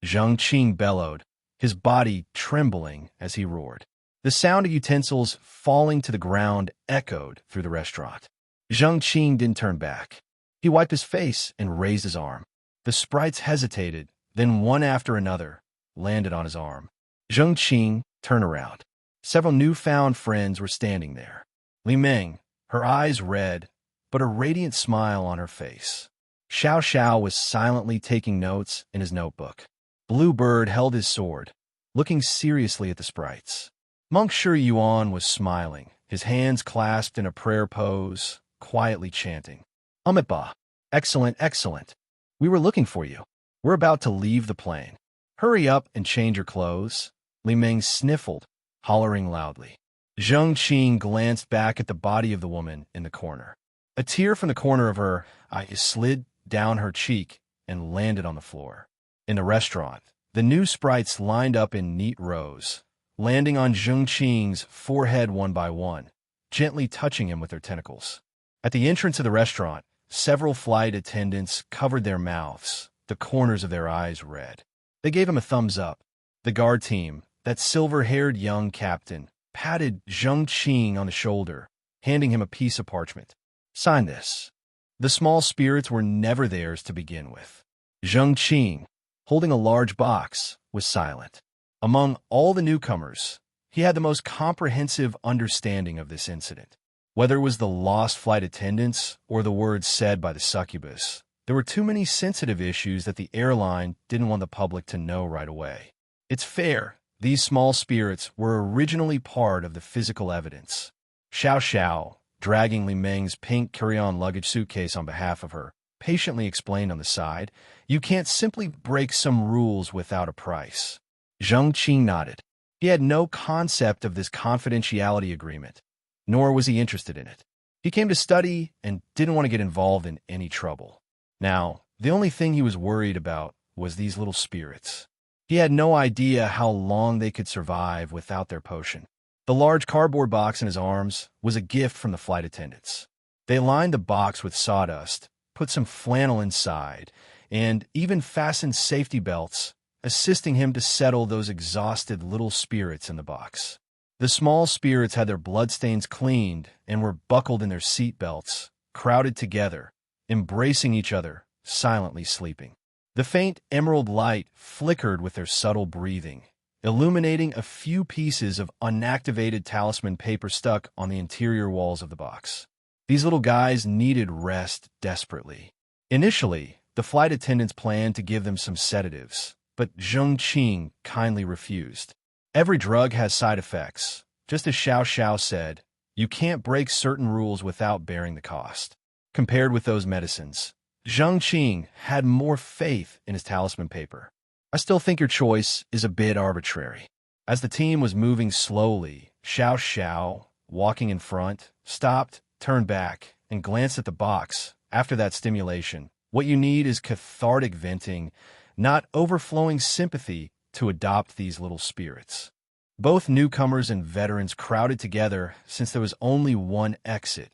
Zheng Qing bellowed, his body trembling as he roared. The sound of utensils falling to the ground echoed through the restaurant. Zheng Qing didn't turn back. He wiped his face and raised his arm. The sprites hesitated, then one after another landed on his arm. Zheng Qing turned around. Several newfound friends were standing there. Li Meng, her eyes red, but a radiant smile on her face. Xiao Xiao was silently taking notes in his notebook. Bluebird held his sword, looking seriously at the sprites. Monk Shi Yuan was smiling, his hands clasped in a prayer pose, quietly chanting, "Amitabha, excellent, excellent. We were looking for you. We're about to leave the plane. Hurry up and change your clothes." Li Meng sniffled, hollering loudly. Zheng Qing glanced back at the body of the woman in the corner. A tear from the corner of her eye slid down her cheek and landed on the floor. In the restaurant, the new sprites lined up in neat rows, landing on Zheng Qing's forehead one by one, gently touching him with their tentacles. At the entrance of the restaurant, several flight attendants covered their mouths, the corners of their eyes red. They gave him a thumbs up. The guard team, that silver-haired young captain, patted Zheng Qing on the shoulder, handing him a piece of parchment. Sign this. The small spirits were never theirs to begin with. Zheng Qing, holding a large box, was silent. Among all the newcomers, he had the most comprehensive understanding of this incident. Whether it was the lost flight attendants or the words said by the succubus, there were too many sensitive issues that the airline didn't want the public to know right away. It's fair, these small spirits were originally part of the physical evidence. Xiao Xiao, dragging Li Meng's pink carry-on luggage suitcase on behalf of her, patiently explained on the side, "You can't simply break some rules without a price." Zheng Qing nodded. He had no concept of this confidentiality agreement, nor was he interested in it. He came to study and didn't want to get involved in any trouble. Now, the only thing he was worried about was these little spirits. He had no idea how long they could survive without their potion. The large cardboard box in his arms was a gift from the flight attendants. They lined the box with sawdust, put some flannel inside, and even fastened safety belts, assisting him to settle those exhausted little spirits in the box. The small spirits had their bloodstains cleaned and were buckled in their seat belts, crowded together, embracing each other, silently sleeping. The faint emerald light flickered with their subtle breathing, illuminating a few pieces of unactivated talisman paper stuck on the interior walls of the box. These little guys needed rest desperately. Initially, the flight attendants planned to give them some sedatives, but Zheng Qing kindly refused. Every drug has side effects. Just as Xiao Xiao said, you can't break certain rules without bearing the cost. Compared with those medicines, Zheng Qing had more faith in his talisman paper. "I still think your choice is a bit arbitrary." As the team was moving slowly, Xiao Xiao, walking in front, stopped, turned back, and glanced at the box. "After that stimulation, what you need is cathartic venting, not overflowing sympathy to adopt these little spirits." Both newcomers and veterans crowded together since there was only one exit,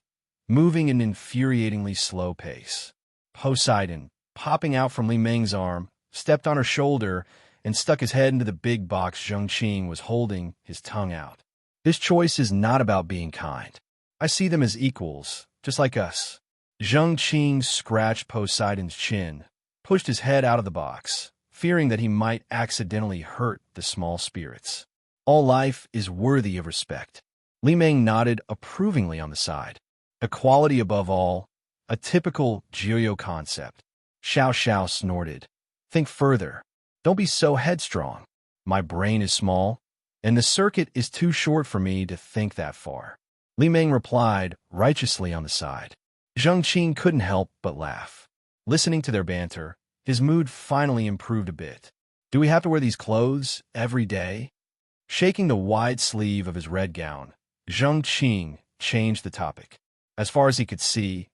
moving at an infuriatingly slow pace. Poseidon, popping out from Li Meng's arm, stepped on her shoulder and stuck his head into the big box Zheng Qing was holding, his tongue out. "This choice is not about being kind. I see them as equals, just like us." Zheng Qing scratched Poseidon's chin, pushed his head out of the box, fearing that he might accidentally hurt the small spirits. "All life is worthy of respect." Li Meng nodded approvingly on the side. "Equality above all, a typical Jiuyo concept." Xiao Xiao snorted. "Think further. Don't be so headstrong. My brain is small, and the circuit is too short for me to think that far." Li Meng replied, righteously on the side. Zheng Qing couldn't help but laugh. Listening to their banter, his mood finally improved a bit. "Do we have to wear these clothes every day?" Shaking the wide sleeve of his red gown, Zheng Qing changed the topic. As far as he could see,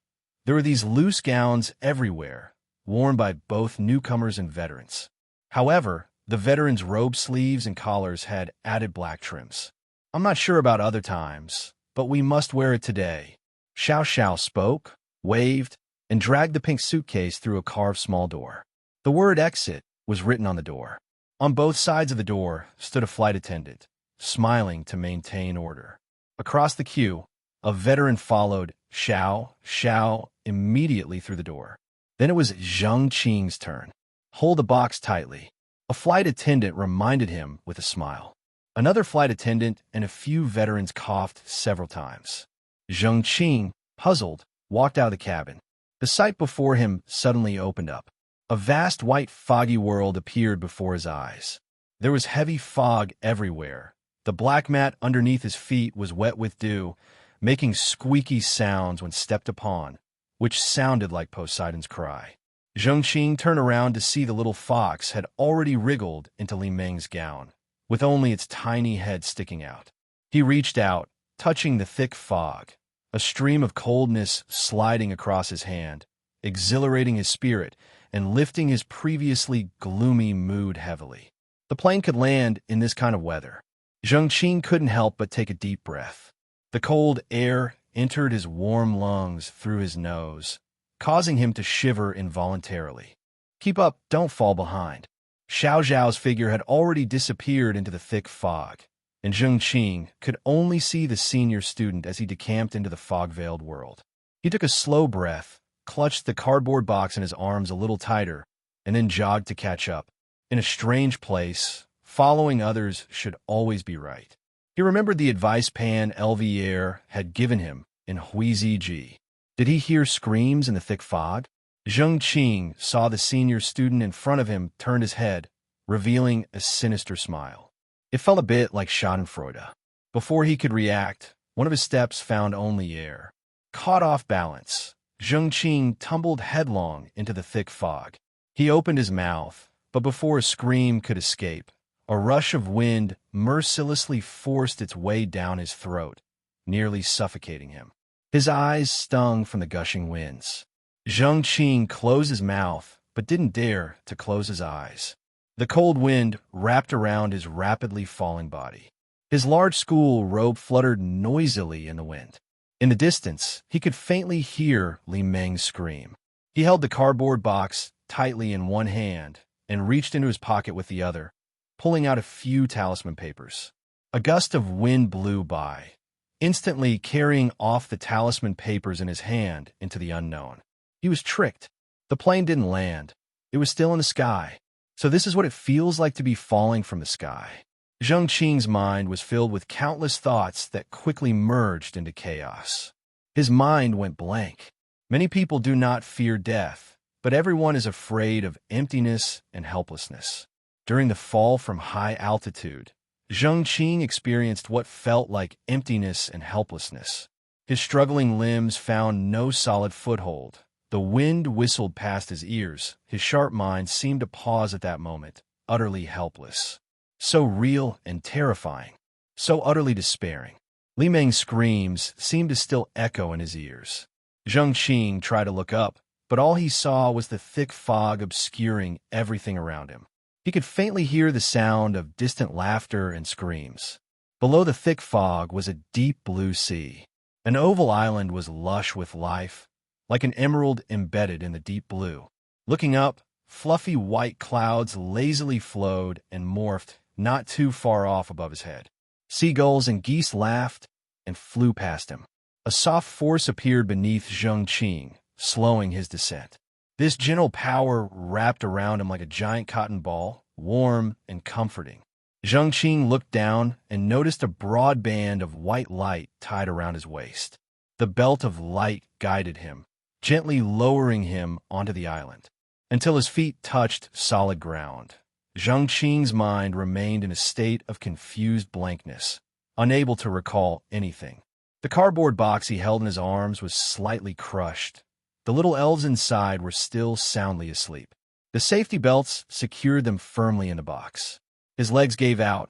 there were these loose gowns everywhere, worn by both newcomers and veterans. However, the veterans' robe sleeves and collars had added black trims. "I'm not sure about other times, but we must wear it today." Xiao Xiao spoke, waved, and dragged the pink suitcase through a carved small door. The word "exit" was written on the door. On both sides of the door stood a flight attendant, smiling to maintain order. Across the queue, a veteran followed Xiao Xiao immediately through the door. Then it was Zheng Qing's turn. "Hold the box tightly," a flight attendant reminded him with a smile. Another flight attendant and a few veterans coughed several times. Zheng Qing, puzzled, walked out of the cabin. The sight before him suddenly opened up. A vast white foggy world appeared before his eyes. There was heavy fog everywhere. The black mat underneath his feet was wet with dew, making squeaky sounds when stepped upon, which sounded like Poseidon's cry. Zheng Qing turned around to see the little fox had already wriggled into Li Meng's gown, with only its tiny head sticking out. He reached out, touching the thick fog, a stream of coldness sliding across his hand, exhilarating his spirit and lifting his previously gloomy mood heavily. The plane could land in this kind of weather. Zheng Qing couldn't help but take a deep breath. The cold air entered his warm lungs through his nose, causing him to shiver involuntarily. "Keep up, don't fall behind." Xiao Zhao's figure had already disappeared into the thick fog, and Zheng Qing could only see the senior student as he decamped into the fog-veiled world. He took a slow breath, clutched the cardboard box in his arms a little tighter, and then jogged to catch up. In a strange place, following others should always be right. He remembered the advice Pan Elvier had given him in Huiziji. Did he hear screams in the thick fog? Zheng Qing saw the senior student in front of him turn his head, revealing a sinister smile. It felt a bit like schadenfreude. Before he could react, one of his steps found only air. Caught off balance, Zheng Qing tumbled headlong into the thick fog. He opened his mouth, but before a scream could escape, a rush of wind mercilessly forced its way down his throat, nearly suffocating him. His eyes stung from the gushing winds. Zheng Qing closed his mouth, but didn't dare to close his eyes. The cold wind wrapped around his rapidly falling body. His large school robe fluttered noisily in the wind. In the distance, he could faintly hear Li Meng scream. He held the cardboard box tightly in one hand and reached into his pocket with the other, pulling out a few talisman papers. A gust of wind blew by, instantly carrying off the talisman papers in his hand into the unknown. He was tricked. The plane didn't land. It was still in the sky. So this is what it feels like to be falling from the sky. Zheng Qing's mind was filled with countless thoughts that quickly merged into chaos. His mind went blank. Many people do not fear death, but everyone is afraid of emptiness and helplessness. During the fall from high altitude, Zheng Qing experienced what felt like emptiness and helplessness. His struggling limbs found no solid foothold. The wind whistled past his ears. His sharp mind seemed to pause at that moment, utterly helpless. So real and terrifying, so utterly despairing. Li Meng's screams seemed to still echo in his ears. Zheng Qing tried to look up, but all he saw was the thick fog obscuring everything around him. He could faintly hear the sound of distant laughter and screams. Below the thick fog was a deep blue sea. An oval island was lush with life, like an emerald embedded in the deep blue. Looking up, fluffy white clouds lazily flowed and morphed not too far off above his head. Seagulls and geese laughed and flew past him. A soft force appeared beneath Zheng Qing, slowing his descent. This gentle power wrapped around him like a giant cotton ball, warm and comforting. Zheng Qing looked down and noticed a broad band of white light tied around his waist. The belt of light guided him, gently lowering him onto the island, until his feet touched solid ground. Zheng Qing's mind remained in a state of confused blankness, unable to recall anything. The cardboard box he held in his arms was slightly crushed. The little elves inside were still soundly asleep. The safety belts secured them firmly in the box. His legs gave out,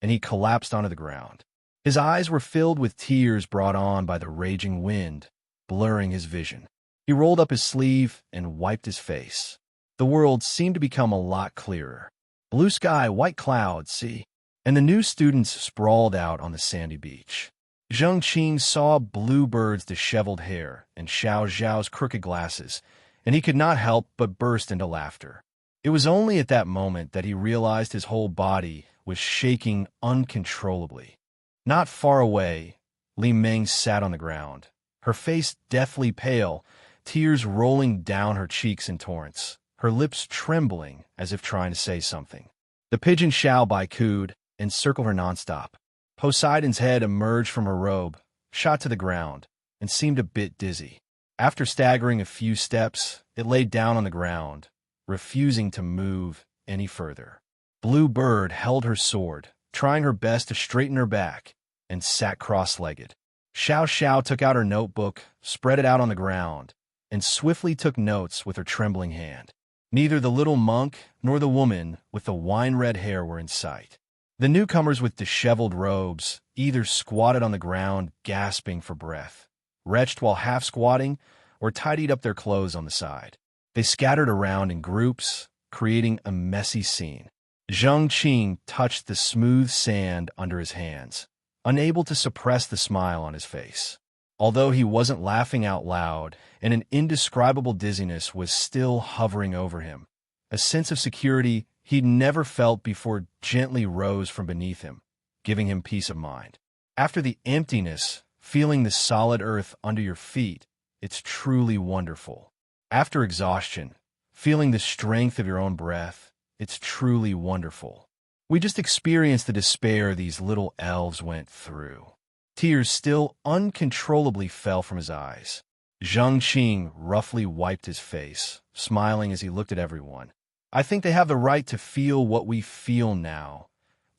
and he collapsed onto the ground. His eyes were filled with tears brought on by the raging wind, blurring his vision. He rolled up his sleeve and wiped his face. The world seemed to become a lot clearer. Blue sky, white clouds, see? And the new students sprawled out on the sandy beach. Zheng Qing saw Bluebird's disheveled hair and Xiao Zhao's crooked glasses, and he could not help but burst into laughter. It was only at that moment that he realized his whole body was shaking uncontrollably. Not far away, Li Meng sat on the ground, her face deathly pale, tears rolling down her cheeks in torrents, her lips trembling as if trying to say something. The pigeon Xiao Bai cooed and circled her nonstop. Poseidon's head emerged from her robe, shot to the ground, and seemed a bit dizzy. After staggering a few steps, it laid down on the ground, refusing to move any further. Bluebird held her sword, trying her best to straighten her back, and sat cross-legged. Xiao Xiao took out her notebook, spread it out on the ground, and swiftly took notes with her trembling hand. Neither the little monk nor the woman with the wine-red hair were in sight. The newcomers with disheveled robes either squatted on the ground, gasping for breath, retched while half squatting, or tidied up their clothes on the side. They scattered around in groups, creating a messy scene. Zheng Qing touched the smooth sand under his hands, unable to suppress the smile on his face. Although he wasn't laughing out loud, and an indescribable dizziness was still hovering over him, a sense of security he'd never felt before gently rose from beneath him, giving him peace of mind. After the emptiness, feeling the solid earth under your feet It's truly wonderful. After exhaustion, feeling the strength of your own breath, it's truly wonderful. We just experienced the despair these little elves went through. Tears still uncontrollably fell from his eyes. Zheng Qing roughly wiped his face, smiling as he looked at everyone. I think they have the right to feel what we feel now,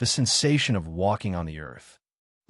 the sensation of walking on the earth.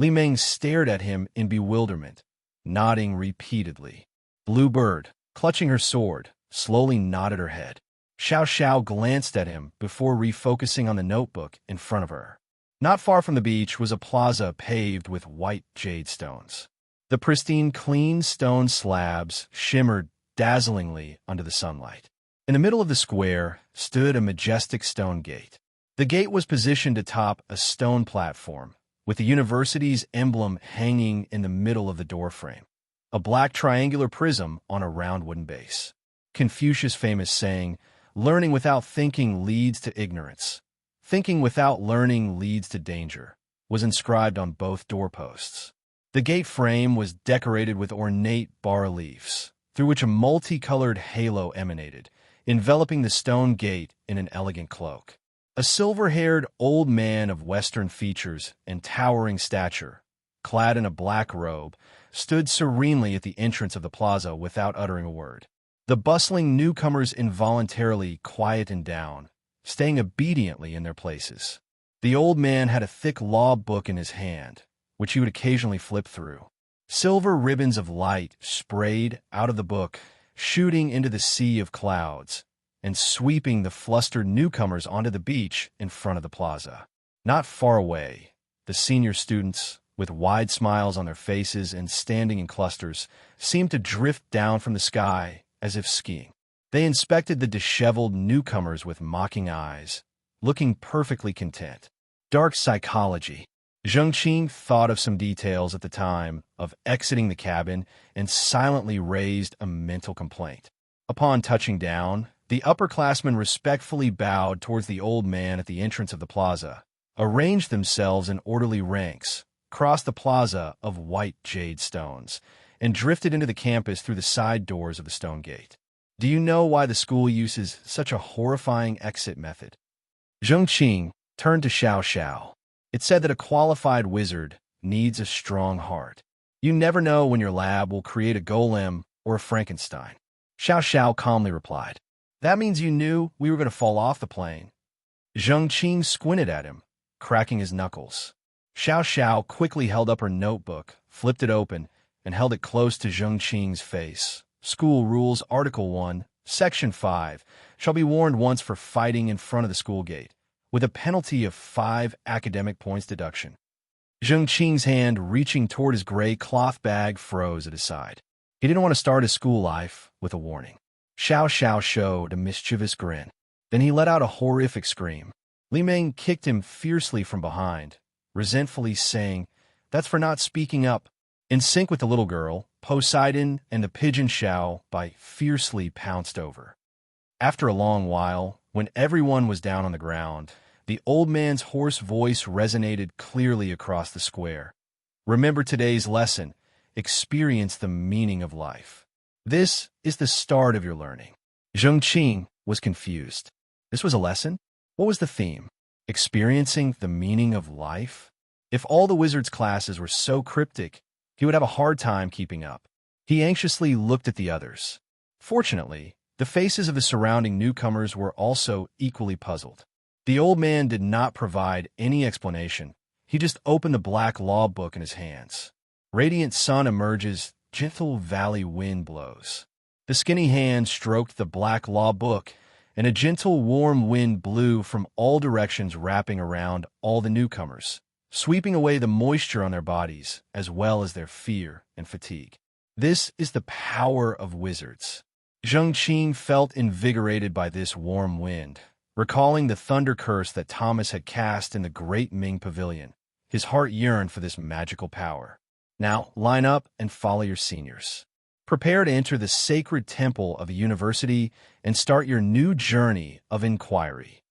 Li Meng stared at him in bewilderment, nodding repeatedly. Bluebird, clutching her sword, slowly nodded her head. Xiao Xiao glanced at him before refocusing on the notebook in front of her. Not far from the beach was a plaza paved with white jade stones. The pristine, clean stone slabs shimmered dazzlingly under the sunlight. In the middle of the square stood a majestic stone gate. The gate was positioned atop a stone platform, with the university's emblem hanging in the middle of the doorframe, a black triangular prism on a round wooden base. Confucius' famous saying, "Learning without thinking leads to ignorance. Thinking without learning leads to danger," was inscribed on both doorposts. The gate frame was decorated with ornate bas-reliefs, through which a multicolored halo emanated, enveloping the stone gate in an elegant cloak. A silver-haired old man of Western features and towering stature, clad in a black robe, stood serenely at the entrance of the plaza without uttering a word. The bustling newcomers involuntarily quietened down, staying obediently in their places. The old man had a thick law book in his hand, which he would occasionally flip through. Silver ribbons of light sprayed out of the book, shooting into the sea of clouds, and sweeping the flustered newcomers onto the beach in front of the plaza. Not far away, the senior students, with wide smiles on their faces and standing in clusters, seemed to drift down from the sky as if skiing. They inspected the disheveled newcomers with mocking eyes, looking perfectly content. Dark psychology. Zheng Qing thought of some details at the time of exiting the cabin and silently raised a mental complaint. Upon touching down, the upperclassmen respectfully bowed towards the old man at the entrance of the plaza, arranged themselves in orderly ranks, crossed the plaza of white jade stones, and drifted into the campus through the side doors of the stone gate. Do you know why the school uses such a horrifying exit method? Zheng Qing turned to Xiao Xiao. It said that a qualified wizard needs a strong heart. You never know when your lab will create a golem or a Frankenstein. Xiao Xiao calmly replied. That means you knew we were going to fall off the plane. Zheng Qing squinted at him, cracking his knuckles. Xiao Xiao quickly held up her notebook, flipped it open, and held it close to Zheng Qing's face. School Rules, Article 1, Section 5, shall be warned once for fighting in front of the school gate, with a penalty of 5 academic points deduction. Zheng Qing's hand reaching toward his gray cloth bag froze at his side. He didn't want to start his school life with a warning. Xiao Xiao showed a mischievous grin. Then he let out a horrific scream. Li Meng kicked him fiercely from behind, resentfully saying, "That's for not speaking up." In sync with the little girl, Poseidon and the pigeon Xiao Bai fiercely pounced over. After a long while, when everyone was down on the ground, the old man's hoarse voice resonated clearly across the square. Remember today's lesson. Experience the meaning of life. This is the start of your learning. Zheng Qing was confused. This was a lesson? What was the theme? Experiencing the meaning of life? If all the wizard's classes were so cryptic, he would have a hard time keeping up. He anxiously looked at the others. Fortunately, the faces of the surrounding newcomers were also equally puzzled. The old man did not provide any explanation. He just opened the black law book in his hands. Radiant sun emerges, gentle valley wind blows. The skinny hand stroked the black law book, and a gentle warm wind blew from all directions, wrapping around all the newcomers, sweeping away the moisture on their bodies, as well as their fear and fatigue. This is the power of wizards. Zheng Qing felt invigorated by this warm wind, recalling the thunder curse that Thomas had cast in the great Ming Pavilion. His heart yearned for this magical power. Now, line up and follow your seniors. Prepare to enter the sacred temple of a university and start your new journey of inquiry.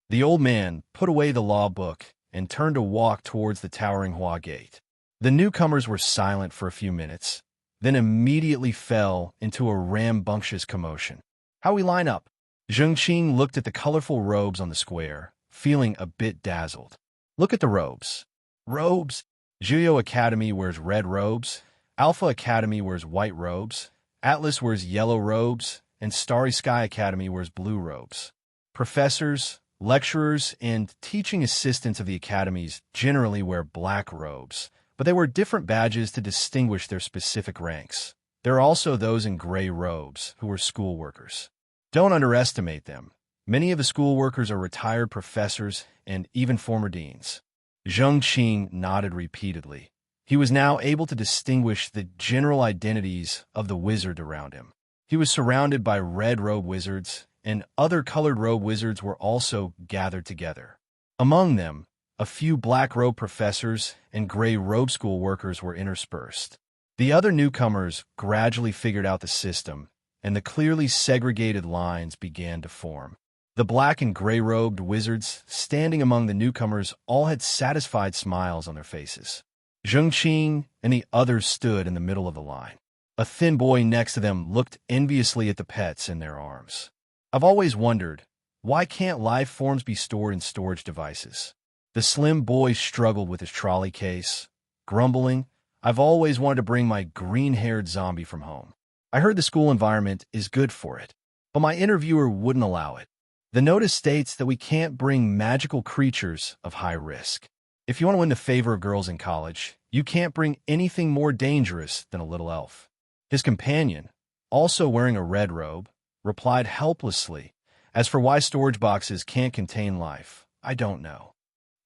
The old man put away the law book and turned to walk towards the towering Hua Gate. The newcomers were silent for a few minutes, then immediately fell into a rambunctious commotion. How we line up? Zheng Qing looked at the colorful robes on the square, feeling a bit dazzled. Look at the robes. Robes? Jiuyou Academy wears red robes, Alpha Academy wears white robes, Atlas wears yellow robes, and Starry Sky Academy wears blue robes. Professors, lecturers, and teaching assistants of the academies generally wear black robes, but they wear different badges to distinguish their specific ranks. There are also those in gray robes who are school workers. Don't underestimate them. Many of the school workers are retired professors and even former deans. Zheng Qing nodded repeatedly. He was now able to distinguish the general identities of the wizard around him. He was surrounded by red-robe wizards, and other colored-robe wizards were also gathered together. Among them, a few black-robe professors and gray-robe school workers were interspersed. The other newcomers gradually figured out the system, and the clearly segregated lines began to form. The black and gray-robed wizards standing among the newcomers all had satisfied smiles on their faces. Zheng Qing and the others stood in the middle of the line. A thin boy next to them looked enviously at the pets in their arms. I've always wondered, why can't life forms be stored in storage devices? The slim boy struggled with his trolley case, grumbling, I've always wanted to bring my green-haired zombie from home. I heard the school environment is good for it, but my interviewer wouldn't allow it. The notice states that we can't bring magical creatures of high risk. If you want to win the favor of girls in college, you can't bring anything more dangerous than a little elf. His companion, also wearing a red robe, replied helplessly, as for why storage boxes can't contain life, I don't know.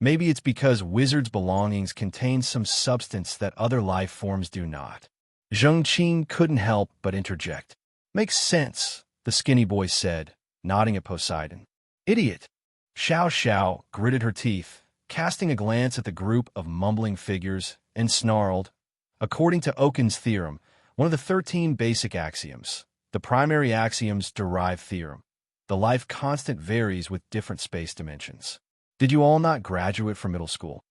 Maybe it's because wizards' belongings contain some substance that other life forms do not. Zheng Qing couldn't help but interject. Makes sense, the skinny boy said, nodding at Poseidon. Idiot! Xiao Xiao gritted her teeth, casting a glance at the group of mumbling figures, and snarled, according to Oken's theorem, one of the 13 basic axioms, the primary axiom's derived theorem, the life constant varies with different space dimensions. Did you all not graduate from middle school?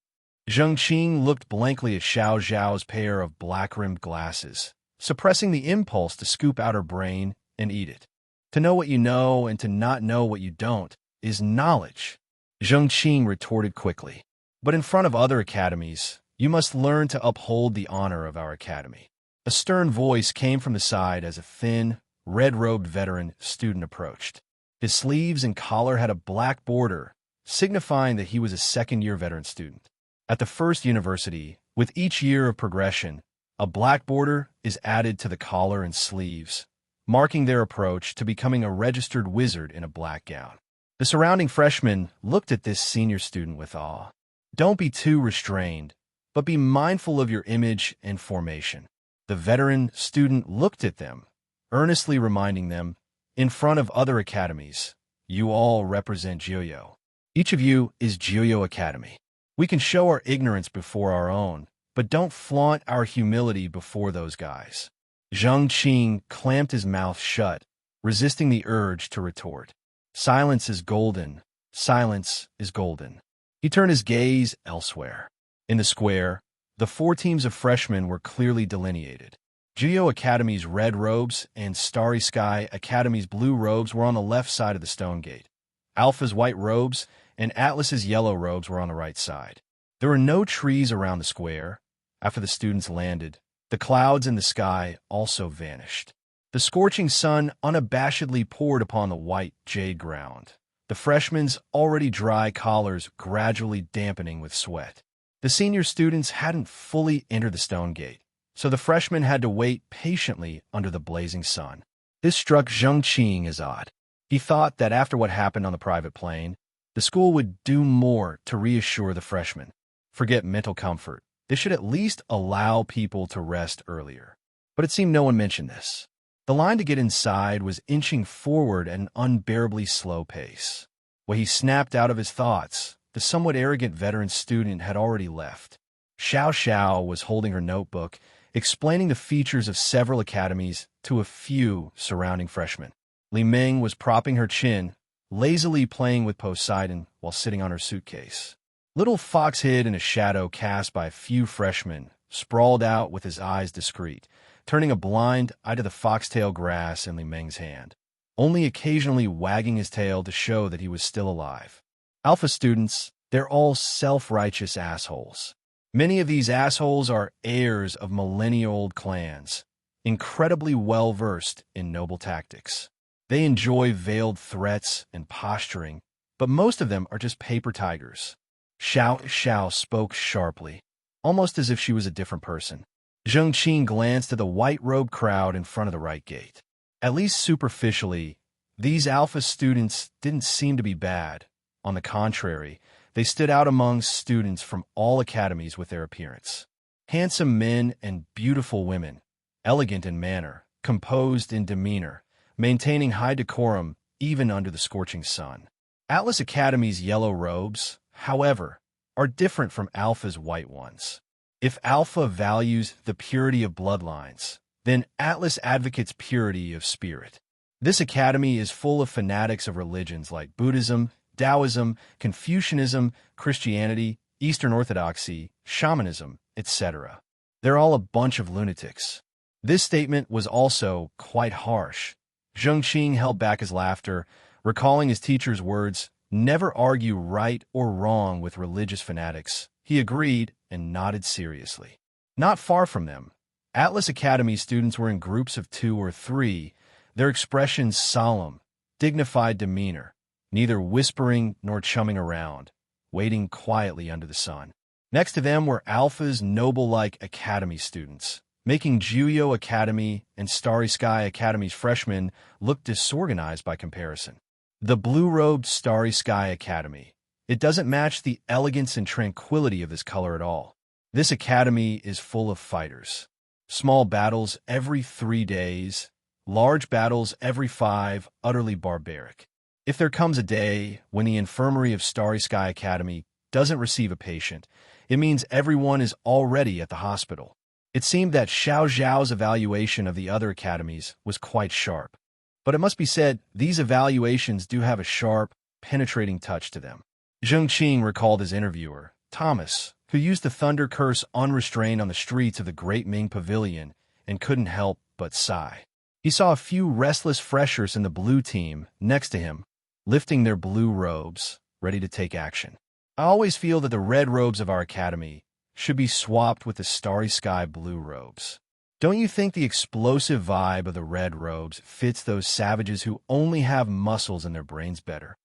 Zheng Qing looked blankly at Xiao Zhao's pair of black-rimmed glasses, suppressing the impulse to scoop out her brain and eat it. To know what you know and to not know what you don't is knowledge, Zheng Qing retorted quickly. But in front of other academies, you must learn to uphold the honor of our academy. A stern voice came from the side as a thin, red-robed veteran student approached. His sleeves and collar had a black border, signifying that he was a second-year veteran student. At the first university, with each year of progression, a black border is added to the collar and sleeves, marking their approach to becoming a registered wizard in a black gown. The surrounding freshmen looked at this senior student with awe. Don't be too restrained, but be mindful of your image and formation. The veteran student looked at them, earnestly reminding them, in front of other academies, you all represent Jiuyou. Each of you is Jiuyou Academy. We can show our ignorance before our own, but don't flaunt our humility before those guys. Zheng Qing clamped his mouth shut, resisting the urge to retort. Silence is golden. Silence is golden. He turned his gaze elsewhere. In the square, the 4 teams of freshmen were clearly delineated. Jiuyou Academy's red robes and Starry Sky Academy's blue robes were on the left side of the stone gate. Alpha's white robes and Atlas's yellow robes were on the right side. There were no trees around the square. After the students landed, the clouds in the sky also vanished. The scorching sun unabashedly poured upon the white jade ground, the freshmen's already dry collars gradually dampening with sweat. The senior students hadn't fully entered the stone gate, so the freshmen had to wait patiently under the blazing sun. This struck Zheng Qing as odd. He thought that after what happened on the private plane, the school would do more to reassure the freshmen. Forget mental comfort. They should at least allow people to rest earlier. But it seemed no one mentioned this. The line to get inside was inching forward at an unbearably slow pace. When he snapped out of his thoughts, the somewhat arrogant veteran student had already left. Xiao Xiao was holding her notebook, explaining the features of several academies to a few surrounding freshmen. Li Ming was propping her chin, lazily playing with Poseidon while sitting on her suitcase. Little Fox hid in a shadow cast by a few freshmen, sprawled out with his eyes discreet, turning a blind eye to the foxtail grass in Li Meng's hand, only occasionally wagging his tail to show that he was still alive. Alpha students, they're all self-righteous assholes. Many of these assholes are heirs of millennia-old clans, incredibly well-versed in noble tactics. They enjoy veiled threats and posturing, but most of them are just paper tigers. Xiao spoke sharply, almost as if she was a different person. Zheng Qing glanced at the white-robed crowd in front of the right gate. At least superficially, these alpha students didn't seem to be bad. On the contrary, they stood out among students from all academies with their appearance. Handsome men and beautiful women, elegant in manner, composed in demeanor, maintaining high decorum even under the scorching sun. Atlas Academy's yellow robes, however, are different from Alpha's white ones. If Alpha values the purity of bloodlines, then Atlas advocates purity of spirit. This academy is full of fanatics of religions like Buddhism, Taoism, Confucianism, Christianity, Eastern Orthodoxy, shamanism, etc. They're all a bunch of lunatics. This statement was also quite harsh. Zheng Qing held back his laughter, recalling his teacher's words, "Never argue right or wrong with religious fanatics." He agreed and nodded seriously. Not far from them, Atlas Academy students were in groups of 2 or 3, their expressions solemn, dignified demeanor, neither whispering nor chumming around, waiting quietly under the sun. Next to them were Alpha's noble-like academy students, making Juyo Academy and Starry Sky Academy's freshmen look disorganized by comparison. The blue-robed Starry Sky Academy. It doesn't match the elegance and tranquility of this color at all. This academy is full of fighters. Small battles every 3 days, large battles every 5, utterly barbaric. If there comes a day when the infirmary of Starry Sky Academy doesn't receive a patient, it means everyone is already at the hospital. It seemed that Xiao Zhao's evaluation of the other academies was quite sharp. But it must be said, these evaluations do have a sharp, penetrating touch to them. Zheng Qing recalled his interviewer, Thomas, who used the thunder curse unrestrained on the streets of the Great Ming Pavilion and couldn't help but sigh. He saw a few restless freshers in the blue team next to him, lifting their blue robes, ready to take action. I always feel that the red robes of our academy should be swapped with the Starry Sky blue robes. Don't you think the explosive vibe of the red robes fits those savages who only have muscles in their brains better?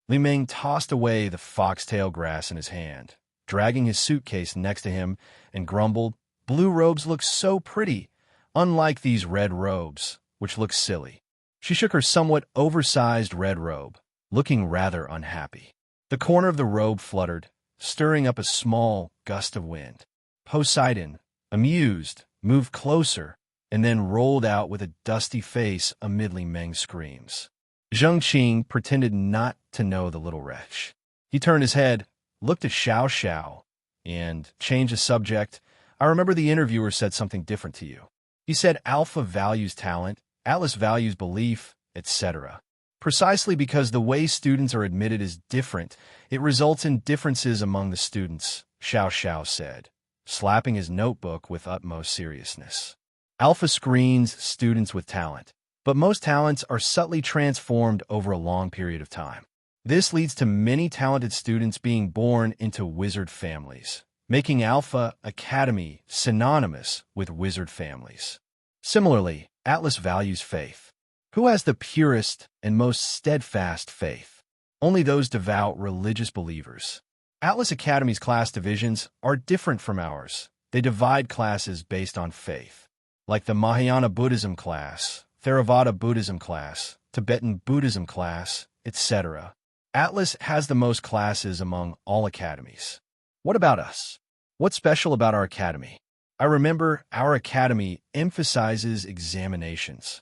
Li Meng tossed away the foxtail grass in his hand, dragging his suitcase next to him, and grumbled, "Blue robes look so pretty, unlike these red robes, which look silly." She shook her somewhat oversized red robe, looking rather unhappy. The corner of the robe fluttered, stirring up a small gust of wind. Poseidon, amused, moved closer, and then rolled out with a dusty face amid Li Meng's screams. Zheng Qing pretended not to know the little wretch. He turned his head, looked at Xiao, and changed the subject. "I remember the interviewer said something different to you. He said Alpha values talent, Atlas values belief, etc. Precisely because the way students are admitted is different, it results in differences among the students," Xiao said, slapping his notebook with utmost seriousness. Alpha screens students with talent, but most talents are subtly transformed over a long period of time. This leads to many talented students being born into wizard families, making Alpha Academy synonymous with wizard families. Similarly, Atlas values faith. Who has the purest and most steadfast faith? Only those devout religious believers. Atlas Academy's class divisions are different from ours. They divide classes based on faith, like the Mahayana Buddhism class, Theravada Buddhism class, Tibetan Buddhism class, etc. Atlas has the most classes among all academies. What about us? What's special about our academy? I remember our academy emphasizes examinations.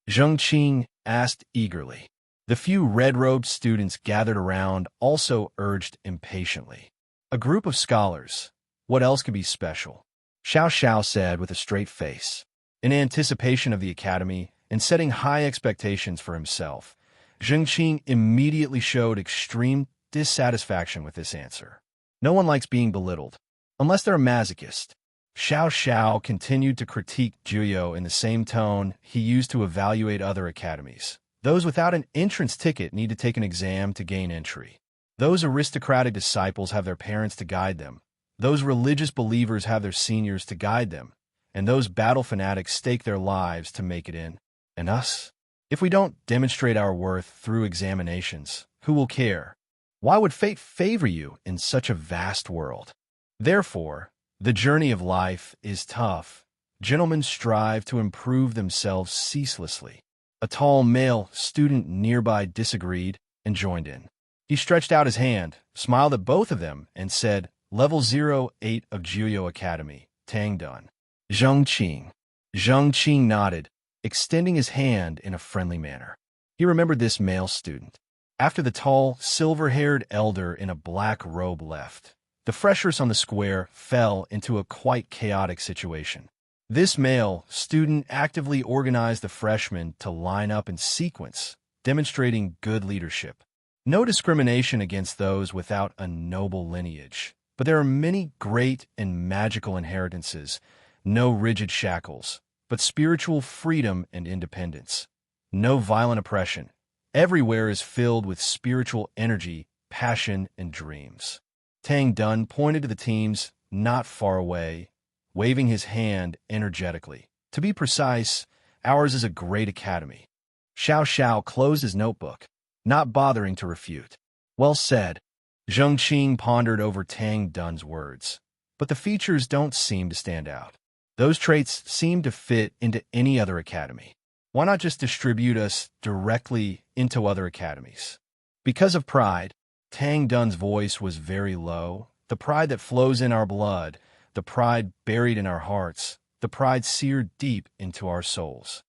Zheng Qing asked eagerly. The few red-robed students gathered around also urged impatiently. A group of scholars. What else could be special? Xiao said with a straight face. In anticipation of the academy and setting high expectations for himself, Zheng Qing immediately showed extreme dissatisfaction with this answer. No one likes being belittled, unless they're a masochist. Xiao Xiao continued to critique Juyo in the same tone he used to evaluate other academies. Those without an entrance ticket need to take an exam to gain entry. Those aristocratic disciples have their parents to guide them. Those religious believers have their seniors to guide them. And those battle fanatics stake their lives to make it in. And us? If we don't demonstrate our worth through examinations, who will care? Why would fate favor you in such a vast world? Therefore, the journey of life is tough. Gentlemen strive to improve themselves ceaselessly. A tall male student nearby disagreed and joined in. He stretched out his hand, smiled at both of them, and said, Level 08 of Juyo Academy, Tang Dun. Zheng Qing. Zheng Qing nodded, extending his hand in a friendly manner. He remembered this male student. After the tall, silver-haired elder in a black robe left, the freshers on the square fell into a quite chaotic situation. This male student actively organized the freshmen to line up in sequence, demonstrating good leadership. No discrimination against those without a noble lineage, but there are many great and magical inheritances, no rigid shackles, but spiritual freedom and independence. No violent oppression. Everywhere is filled with spiritual energy, passion, and dreams. Tang Dun pointed to the teams not far away, waving his hand energetically. To be precise, ours is a great academy. Xiao Xiao closed his notebook, not bothering to refute. Well said. Zheng Qing pondered over Tang Dun's words. But the features don't seem to stand out. Those traits seem to fit into any other academy. Why not just distribute us directly into other academies? Because of pride, Tang Dun's voice was very low. The pride that flows in our blood, the pride buried in our hearts, the pride seared deep into our souls.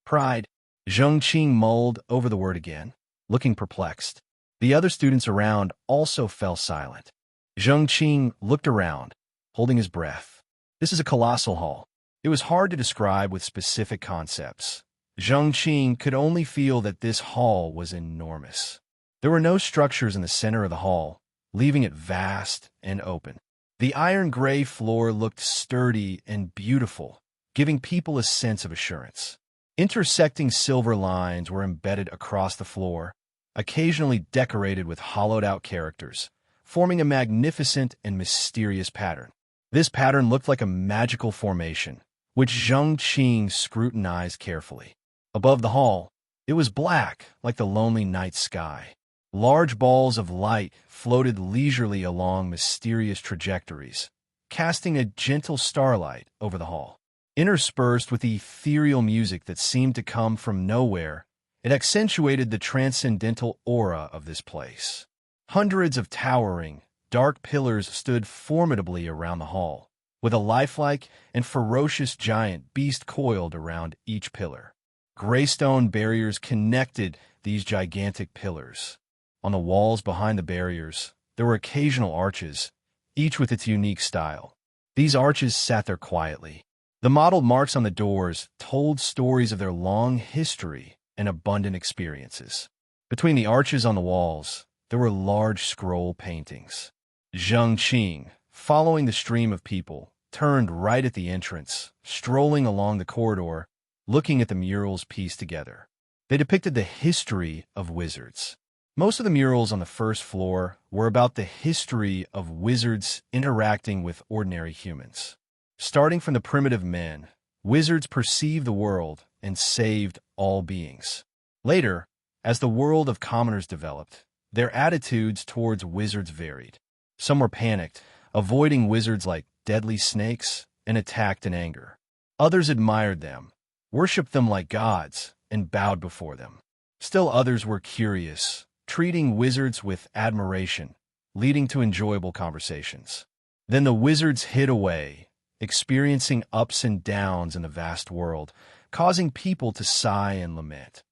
Pride. Zheng Qing mulled over the word again, looking perplexed. The other students around also fell silent. Zheng Qing looked around, holding his breath. This is a colossal hall. It was hard to describe with specific concepts. Zheng Qing could only feel that this hall was enormous. There were no structures in the center of the hall, leaving it vast and open. The iron-gray floor looked sturdy and beautiful, giving people a sense of assurance. Intersecting silver lines were embedded across the floor, occasionally decorated with hollowed-out characters, forming a magnificent and mysterious pattern. This pattern looked like a magical formation, which Zheng Qing scrutinized carefully. Above the hall, it was black like the lonely night sky. Large balls of light floated leisurely along mysterious trajectories, casting a gentle starlight over the hall. Interspersed with the ethereal music that seemed to come from nowhere, it accentuated the transcendental aura of this place. Hundreds of towering, dark pillars stood formidably around the hall, with a lifelike and ferocious giant beast coiled around each pillar. Gray-stone barriers connected these gigantic pillars. On the walls behind the barriers, there were occasional arches, each with its unique style. These arches sat there quietly. The mottled marks on the doors told stories of their long history and abundant experiences. Between the arches on the walls, there were large scroll paintings. Zheng Qing, following the stream of people, turned right at the entrance, strolling along the corridor, looking at the murals pieced together. They depicted the history of wizards. Most of the murals on the first floor were about the history of wizards interacting with ordinary humans. Starting from the primitive men, wizards perceived the world and saved all beings. Later, as the world of commoners developed, their attitudes towards wizards varied. Some were panicked, avoiding wizards like deadly snakes, and attacked in anger. Others admired them, worshipped them like gods, and bowed before them. Still others were curious, treating wizards with admiration, leading to enjoyable conversations. Then the wizards hid away, experiencing ups and downs in the vast world, causing people to sigh and lament.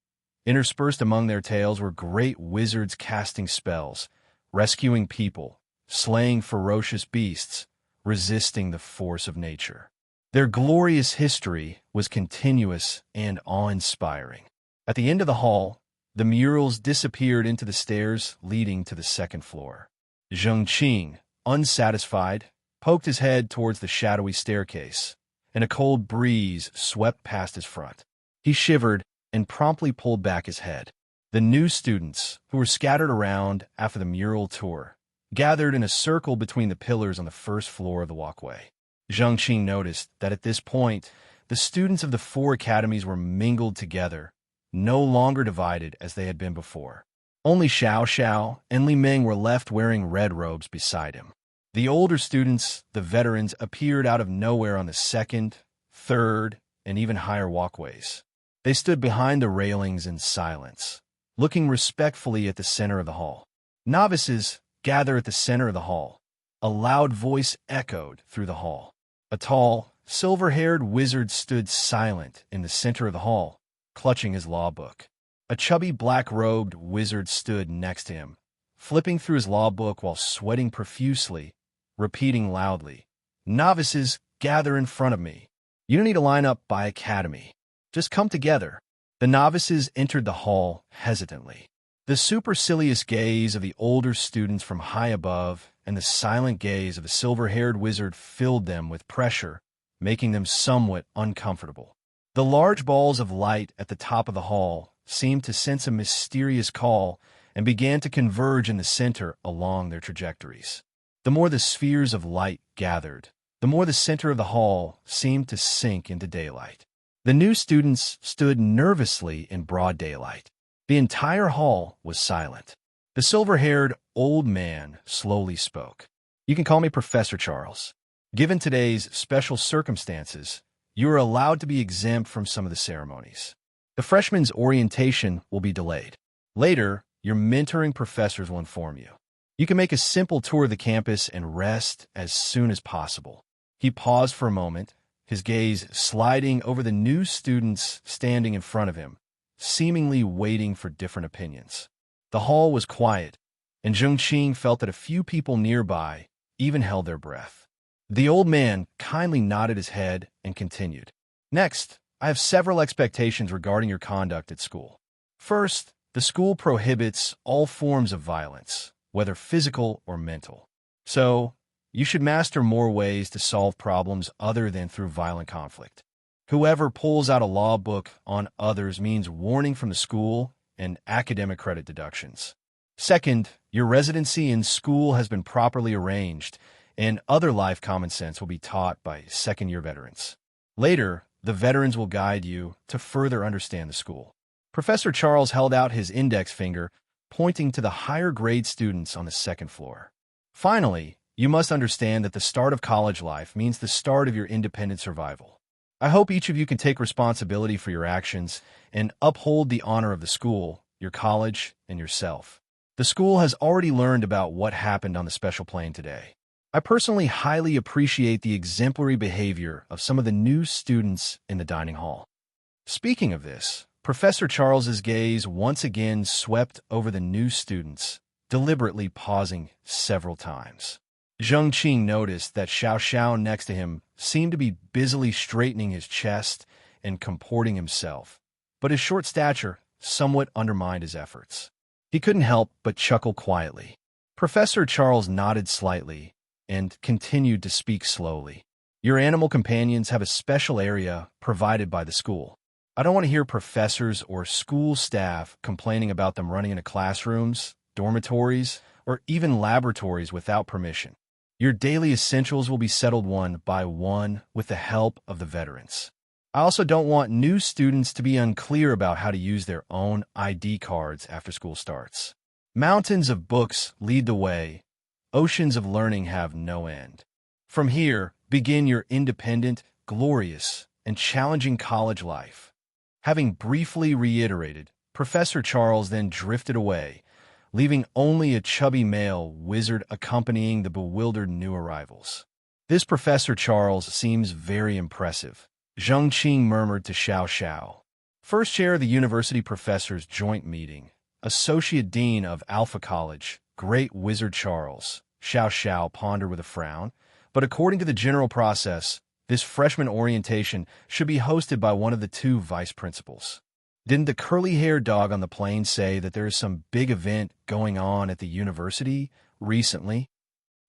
Interspersed among their tales were great wizards casting spells, rescuing people, slaying ferocious beasts, resisting the force of nature. Their glorious history was continuous and awe-inspiring. At the end of the hall, the murals disappeared into the stairs leading to the second floor. Zheng Qing, unsatisfied, poked his head towards the shadowy staircase, and a cold breeze swept past his front. He shivered and promptly pulled back his head. The new students, who were scattered around after the mural tour, gathered in a circle between the pillars on the first floor of the walkway. Zheng Qing noticed that at this point, the students of the four academies were mingled together, no longer divided as they had been before. Only Xiao Xiao and Li Ming were left wearing red robes beside him. The older students, the veterans, appeared out of nowhere on the second, third, and even higher walkways. They stood behind the railings in silence, looking respectfully at the center of the hall. Novices gather at the center of the hall. A loud voice echoed through the hall. A tall, silver-haired wizard stood silent in the center of the hall, clutching his law book. A chubby black-robed wizard stood next to him, flipping through his law book while sweating profusely, repeating loudly, "Novices, gather in front of me. You don't need to line up by academy. Just come together." The novices entered the hall hesitantly. The supercilious gaze of the older students from high above and the silent gaze of a silver-haired wizard filled them with pressure, making them somewhat uncomfortable. The large balls of light at the top of the hall seemed to sense a mysterious call and began to converge in the center along their trajectories. The more the spheres of light gathered, the more the center of the hall seemed to sink into daylight. The new students stood nervously in broad daylight. The entire hall was silent. The silver-haired old man slowly spoke. "You can call me Professor Charles. Given today's special circumstances, you are allowed to be exempt from some of the ceremonies. The freshman's orientation will be delayed. Later, your mentoring professors will inform you. You can make a simple tour of the campus and rest as soon as possible." He paused for a moment, his gaze sliding over the new students standing in front of him, seemingly waiting for different opinions. The hall was quiet, and Zheng Qing felt that a few people nearby even held their breath. The old man kindly nodded his head and continued. "Next, I have several expectations regarding your conduct at school. First, the school prohibits all forms of violence, whether physical or mental. So, you should master more ways to solve problems other than through violent conflict. Whoever pulls out a law book on others means warning from the school and academic credit deductions. Second, your residency in school has been properly arranged, and other life common sense will be taught by second-year veterans. Later, the veterans will guide you to further understand the school." Professor Charles held out his index finger, pointing to the higher-grade students on the second floor. "Finally, you must understand that the start of college life means the start of your independent survival. I hope each of you can take responsibility for your actions and uphold the honor of the school, your college, and yourself. The school has already learned about what happened on the special plane today. I personally highly appreciate the exemplary behavior of some of the new students in the dining hall." Speaking of this, Professor Charles's gaze once again swept over the new students, deliberately pausing several times. Zheng Qing noticed that Xiao Xiao next to him seemed to be busily straightening his chest and comporting himself, but his short stature somewhat undermined his efforts. He couldn't help but chuckle quietly. Professor Charles nodded slightly and continued to speak slowly. "Your animal companions have a special area provided by the school. I don't want to hear professors or school staff complaining about them running into classrooms, dormitories, or even laboratories without permission. Your daily essentials will be settled one by one with the help of the veterans. I also don't want new students to be unclear about how to use their own ID cards after school starts. Mountains of books lead the way. Oceans of learning have no end. From here, begin your independent, glorious, and challenging college life." Having briefly reiterated, Professor Charles then drifted away, leaving only a chubby male wizard accompanying the bewildered new arrivals. "This Professor Charles seems very impressive," Zheng Qing murmured to Xiao Xiao. First chair of the university professors' joint meeting, Associate Dean of Alpha College, Great Wizard Charles, Xiao Xiao pondered with a frown, but according to the general process, this freshman orientation should be hosted by one of the two vice principals. Didn't the curly-haired dog on the plane say that there is some big event going on at the university recently?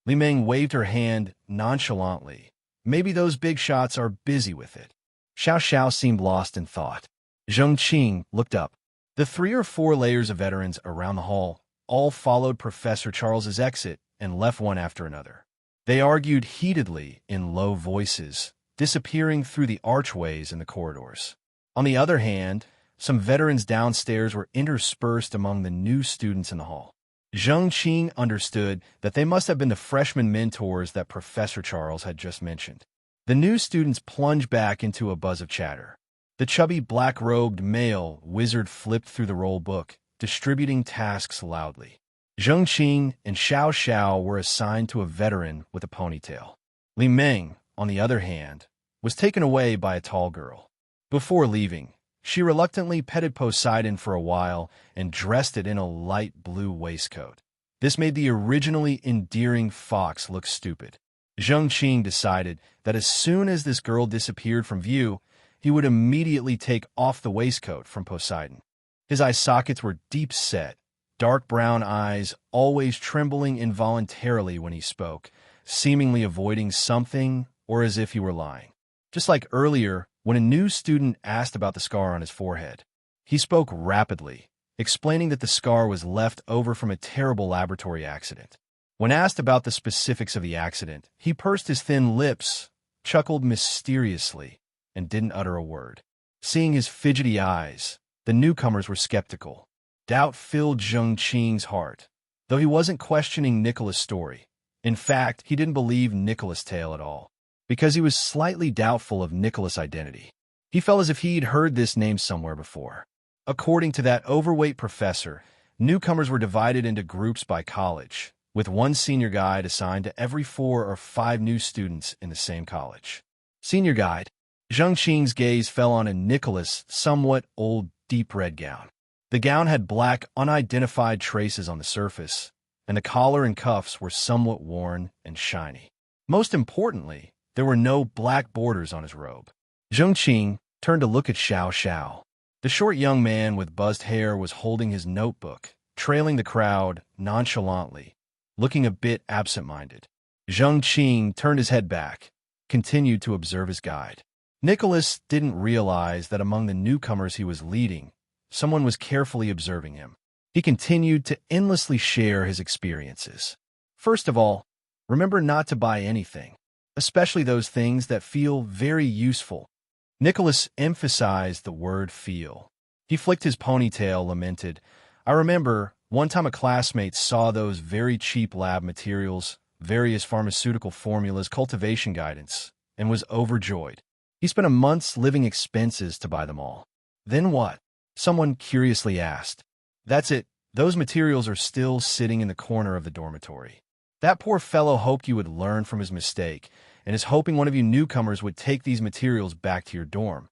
Li Meng waved her hand nonchalantly. Maybe those big shots are busy with it. Xiao Xiao seemed lost in thought. Zheng Qing looked up. The 3 or 4 layers of veterans around the hall all followed Professor Charles's exit and left one after another. They argued heatedly in low voices, disappearing through the archways and the corridors. On the other hand, some veterans downstairs were interspersed among the new students in the hall. Zheng Qing understood that they must have been the freshman mentors that Professor Charles had just mentioned. The new students plunged back into a buzz of chatter. The chubby black-robed male wizard flipped through the roll book, distributing tasks loudly. Zheng Qing and Xiao Xiao were assigned to a veteran with a ponytail. Li Meng, on the other hand, was taken away by a tall girl. Before leaving, she reluctantly petted Poseidon for a while and dressed it in a light blue waistcoat. This made the originally endearing fox look stupid. Zheng Qing decided that as soon as this girl disappeared from view, he would immediately take off the waistcoat from Poseidon. His eye sockets were deep-set, dark brown eyes always trembling involuntarily when he spoke, seemingly avoiding something or as if he were lying. Just like earlier, when a new student asked about the scar on his forehead, he spoke rapidly, explaining that the scar was left over from a terrible laboratory accident. When asked about the specifics of the accident, he pursed his thin lips, chuckled mysteriously, and didn't utter a word. Seeing his fidgety eyes, the newcomers were skeptical. Doubt filled Zheng Qing's heart, though he wasn't questioning Nicholas' story. In fact, he didn't believe Nicholas' tale at all, because he was slightly doubtful of Nicholas' identity. He felt as if he'd heard this name somewhere before. According to that overweight professor, newcomers were divided into groups by college, with one senior guide assigned to every 4 or 5 new students in the same college. Senior guide. Zheng Qing's gaze fell on a Nicholas' somewhat old deep red gown. The gown had black, unidentified traces on the surface, and the collar and cuffs were somewhat worn and shiny. Most importantly, there were no black borders on his robe. Zheng Qing turned to look at Xiao Xiao. The short young man with buzzed hair was holding his notebook, trailing the crowd nonchalantly, looking a bit absent-minded. Zheng Qing turned his head back, continued to observe his guide. Nicholas didn't realize that among the newcomers he was leading, someone was carefully observing him. He continued to endlessly share his experiences. First of all, remember not to buy anything, especially those things that feel very useful. Nicholas emphasized the word feel. He flicked his ponytail, lamented, I remember one time a classmate saw those very cheap lab materials, various pharmaceutical formulas, cultivation guidance, and was overjoyed. He spent a month's living expenses to buy them all. Then what? Someone curiously asked. That's it. Those materials are still sitting in the corner of the dormitory. That poor fellow hoped you would learn from his mistake, and is hoping one of you newcomers would take these materials back to your dorm.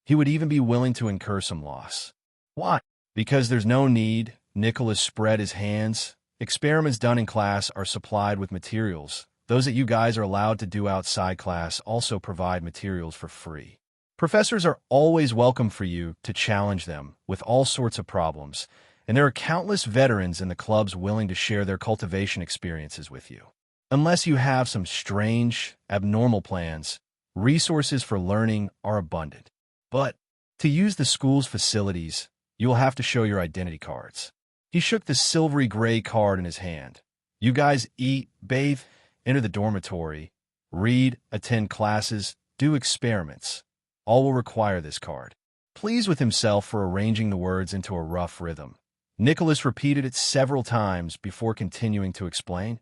He would even be willing to incur some loss. Why? Because there's no need. Nicholas spread his hands. Experiments done in class are supplied with materials. Those that you guys are allowed to do outside class also provide materials for free. Professors are always welcome for you to challenge them with all sorts of problems, and there are countless veterans in the clubs willing to share their cultivation experiences with you. Unless you have some strange, abnormal plans, resources for learning are abundant. But to use the school's facilities, you will have to show your identity cards. He shook the silvery gray card in his hand. You guys eat, bathe, enter the dormitory, read, attend classes, do experiments. All will require this card. Pleased with himself for arranging the words into a rough rhythm, Nicholas repeated it several times before continuing to explain.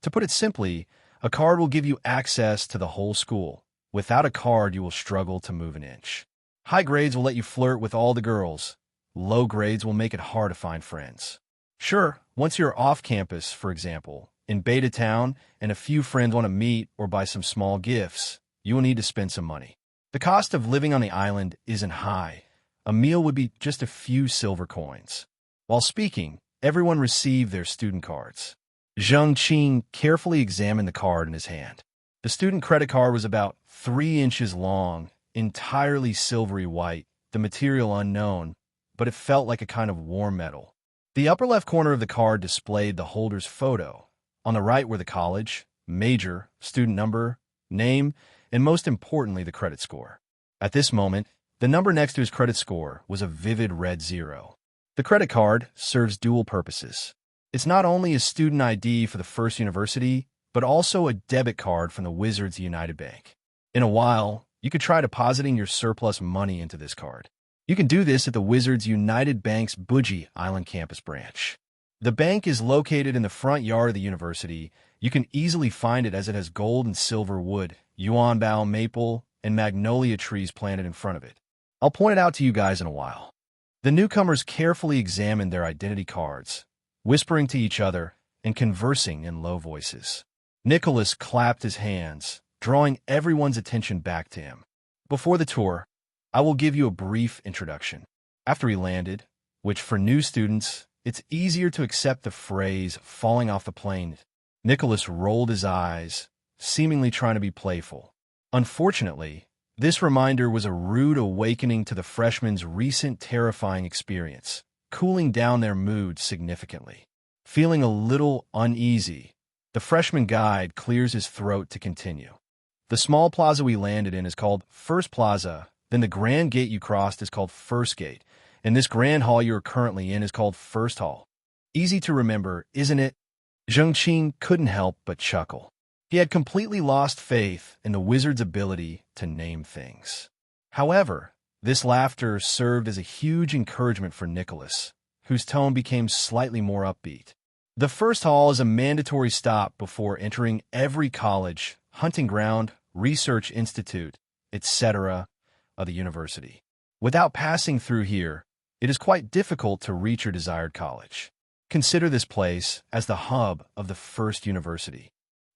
To put it simply, a card will give you access to the whole school. Without a card, you will struggle to move an inch. High grades will let you flirt with all the girls. Low grades will make it hard to find friends. Sure, once you're off campus, for example, in Beta Town, and a few friends want to meet or buy some small gifts, you will need to spend some money. The cost of living on the island isn't high. A meal would be just a few silver coins. While speaking, everyone received their student cards. Zheng Qing carefully examined the card in his hand. The student credit card was about 3 inches long, entirely silvery white, the material unknown, but it felt like a kind of warm metal. The upper left corner of the card displayed the holder's photo. On the right were the college, major, student number, name, and most importantly, the credit score. At this moment, the number next to his credit score was a vivid red 0. The credit card serves dual purposes. It's not only a student ID for the first university, but also a debit card from the Wizards United Bank. In a while, you could try depositing your surplus money into this card. You can do this at the Wizards United Bank's Buji Island campus branch. The bank is located in the front yard of the university. You can easily find it as it has gold and silver wood, yuanbao maple, and magnolia trees planted in front of it. I'll point it out to you guys in a while. The newcomers carefully examined their identity cards, whispering to each other and conversing in low voices. Nicholas clapped his hands, drawing everyone's attention back to him. Before the tour, I will give you a brief introduction. After he landed, which for new students, it's easier to accept the phrase falling off the plane, Nicholas rolled his eyes, seemingly trying to be playful. Unfortunately, this reminder was a rude awakening to the freshmen's recent terrifying experience, cooling down their mood significantly. Feeling a little uneasy, the freshman guide clears his throat to continue. The small plaza we landed in is called First Plaza, then the grand gate you crossed is called First Gate, and this grand hall you are currently in is called First Hall. Easy to remember, isn't it? Zheng Qing couldn't help but chuckle. He had completely lost faith in the wizard's ability to name things. However, this laughter served as a huge encouragement for Nicholas, whose tone became slightly more upbeat. The first hall is a mandatory stop before entering every college, hunting ground, research institute, etc. of the university. Without passing through here, it is quite difficult to reach your desired college. Consider this place as the hub of the first university.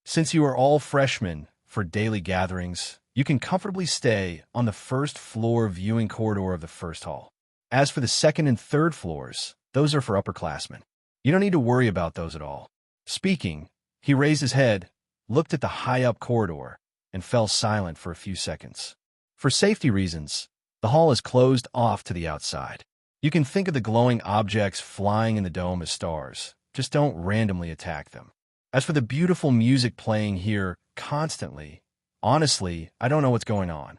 Since you are all freshmen, for daily gatherings, you can comfortably stay on the first floor viewing corridor of the first hall. As for the second and third floors, those are for upperclassmen. You don't need to worry about those at all. Speaking, he raised his head, looked at the high-up corridor, and fell silent for a few seconds. For safety reasons, the hall is closed off to the outside. You can think of the glowing objects flying in the dome as stars. Just don't randomly attack them. As for the beautiful music playing here constantly, honestly, I don't know what's going on.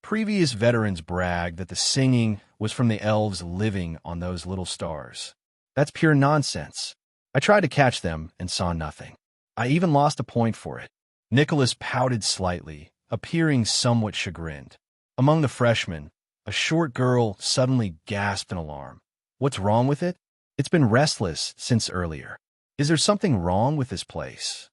Previous veterans bragged that the singing was from the elves living on those little stars. That's pure nonsense. I tried to catch them and saw nothing. I even lost a point for it. Nicholas pouted slightly, appearing somewhat chagrined. Among the freshmen, a short girl suddenly gasped in alarm. What's wrong with it? It's been restless since earlier. Is there something wrong with this place?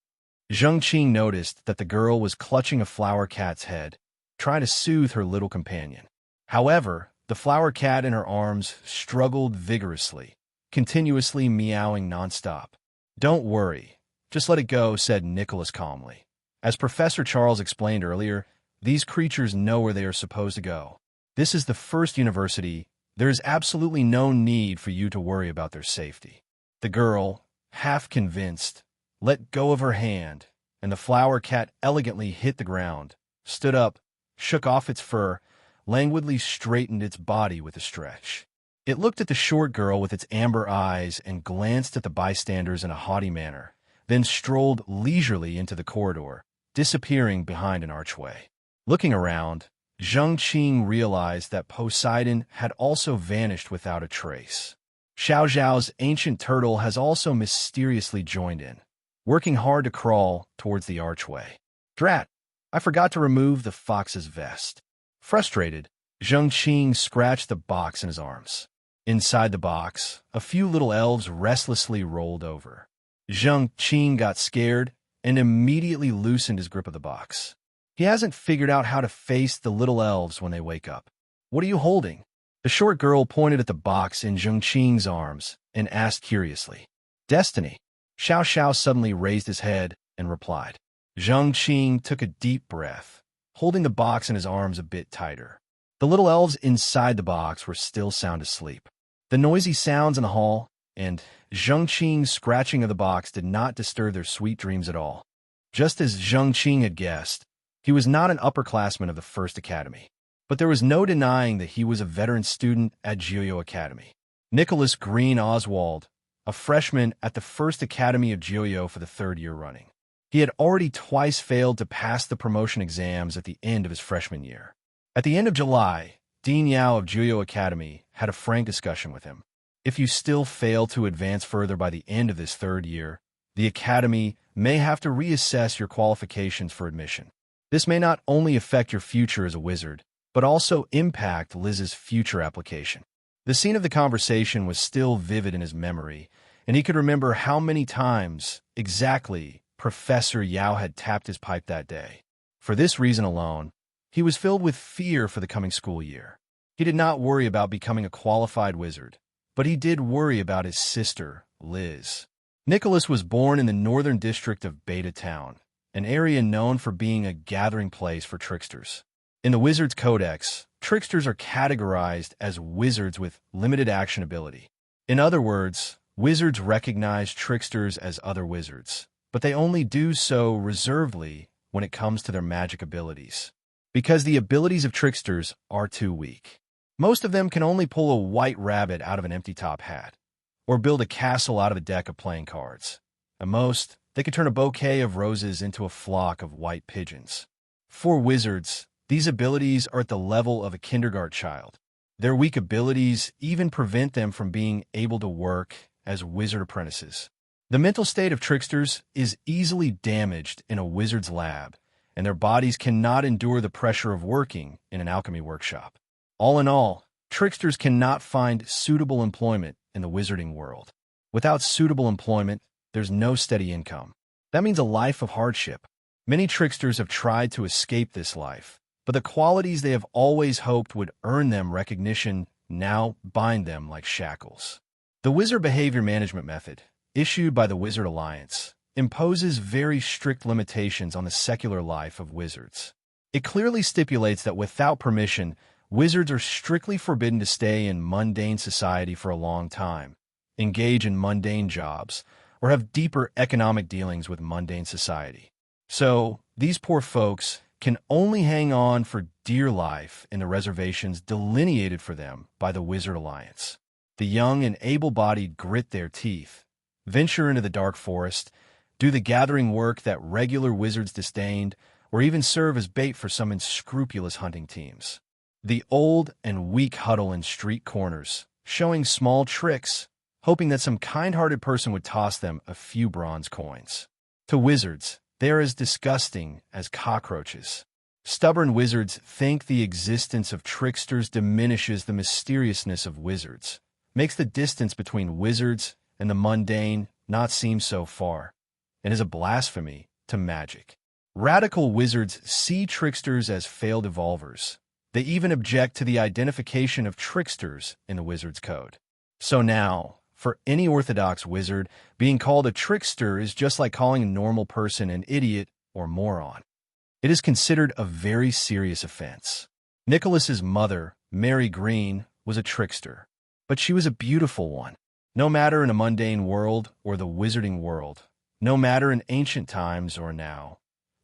Zheng Qing noticed that the girl was clutching a flower cat's head, trying to soothe her little companion. However, the flower cat in her arms struggled vigorously, continuously meowing nonstop. Don't worry. Just let it go, said Nicholas calmly. As Professor Charles explained earlier, these creatures know where they are supposed to go. This is the first university. There is absolutely no need for you to worry about their safety. The girl, half convinced, let go of her hand, and the flower cat elegantly hit the ground, stood up, shook off its fur, languidly straightened its body with a stretch. It looked at the short girl with its amber eyes and glanced at the bystanders in a haughty manner, then strolled leisurely into the corridor, disappearing behind an archway. Looking around, Zheng Qing realized that Poseidon had also vanished without a trace. Xiao Zhao's ancient turtle has also mysteriously joined in, working hard to crawl towards the archway. Drat! I forgot to remove the fox's vest. Frustrated, Zheng Qing scratched the box in his arms. Inside the box, a few little elves restlessly rolled over. Zheng Qing got scared and immediately loosened his grip of the box. He hasn't figured out how to face the little elves when they wake up. What are you holding? The short girl pointed at the box in Zheng Qing's arms and asked curiously. Destiny. Xiao Xiao suddenly raised his head and replied. Zheng Qing took a deep breath, holding the box in his arms a bit tighter. The little elves inside the box were still sound asleep. The noisy sounds in the hall and Zheng Qing's scratching of the box did not disturb their sweet dreams at all. Just as Zheng Qing had guessed, he was not an upperclassman of the First Academy, but there was no denying that he was a veteran student at Jiuyo Academy. Nicholas Green Oswald, a freshman at the First Academy of Jiuyo for the third year running. He had already twice failed to pass the promotion exams at the end of his freshman year. At the end of July, Dean Yao of Juyo Academy had a frank discussion with him. If you still fail to advance further by the end of this third year, the Academy may have to reassess your qualifications for admission. This may not only affect your future as a wizard, but also impact Liz's future application. The scene of the conversation was still vivid in his memory, and he could remember how many times exactly Professor Yao had tapped his pipe that day. For this reason alone, he was filled with fear for the coming school year. He did not worry about becoming a qualified wizard, but he did worry about his sister, Liz. Nicholas was born in the northern district of Beta Town, an area known for being a gathering place for tricksters. In the Wizard's Codex, tricksters are categorized as wizards with limited action ability. In other words, wizards recognize tricksters as other wizards, but they only do so reservedly when it comes to their magic abilities, because the abilities of tricksters are too weak. Most of them can only pull a white rabbit out of an empty top hat, or build a castle out of a deck of playing cards. At most, they could turn a bouquet of roses into a flock of white pigeons. For wizards, these abilities are at the level of a kindergarten child. Their weak abilities even prevent them from being able to work as wizard apprentices. The mental state of tricksters is easily damaged in a wizard's lab, and their bodies cannot endure the pressure of working in an alchemy workshop. All in all, tricksters cannot find suitable employment in the wizarding world. Without suitable employment, there's no steady income. That means a life of hardship. Many tricksters have tried to escape this life, but the qualities they have always hoped would earn them recognition now bind them like shackles. The Wizard Behavior Management Method, issued by the Wizard Alliance, imposes very strict limitations on the secular life of wizards. It clearly stipulates that without permission, wizards are strictly forbidden to stay in mundane society for a long time, engage in mundane jobs, or have deeper economic dealings with mundane society. So, these poor folks can only hang on for dear life in the reservations delineated for them by the Wizard Alliance. The young and able-bodied grit their teeth, venture into the dark forest, do the gathering work that regular wizards disdained, or even serve as bait for some unscrupulous hunting teams. The old and weak huddle in street corners, showing small tricks, hoping that some kind-hearted person would toss them a few bronze coins. To wizards, they are as disgusting as cockroaches. Stubborn wizards think the existence of tricksters diminishes the mysteriousness of wizards, makes the distance between wizards and the mundane not seem so far, and is a blasphemy to magic. Radical wizards see tricksters as failed evolvers. They even object to the identification of tricksters in the Wizard's Code. So now, for any orthodox wizard, being called a trickster is just like calling a normal person an idiot or moron. It is considered a very serious offense. Nicholas's mother, Mary Green, was a trickster, but she was a beautiful one. No matter in a mundane world or the wizarding world, no matter in ancient times or now,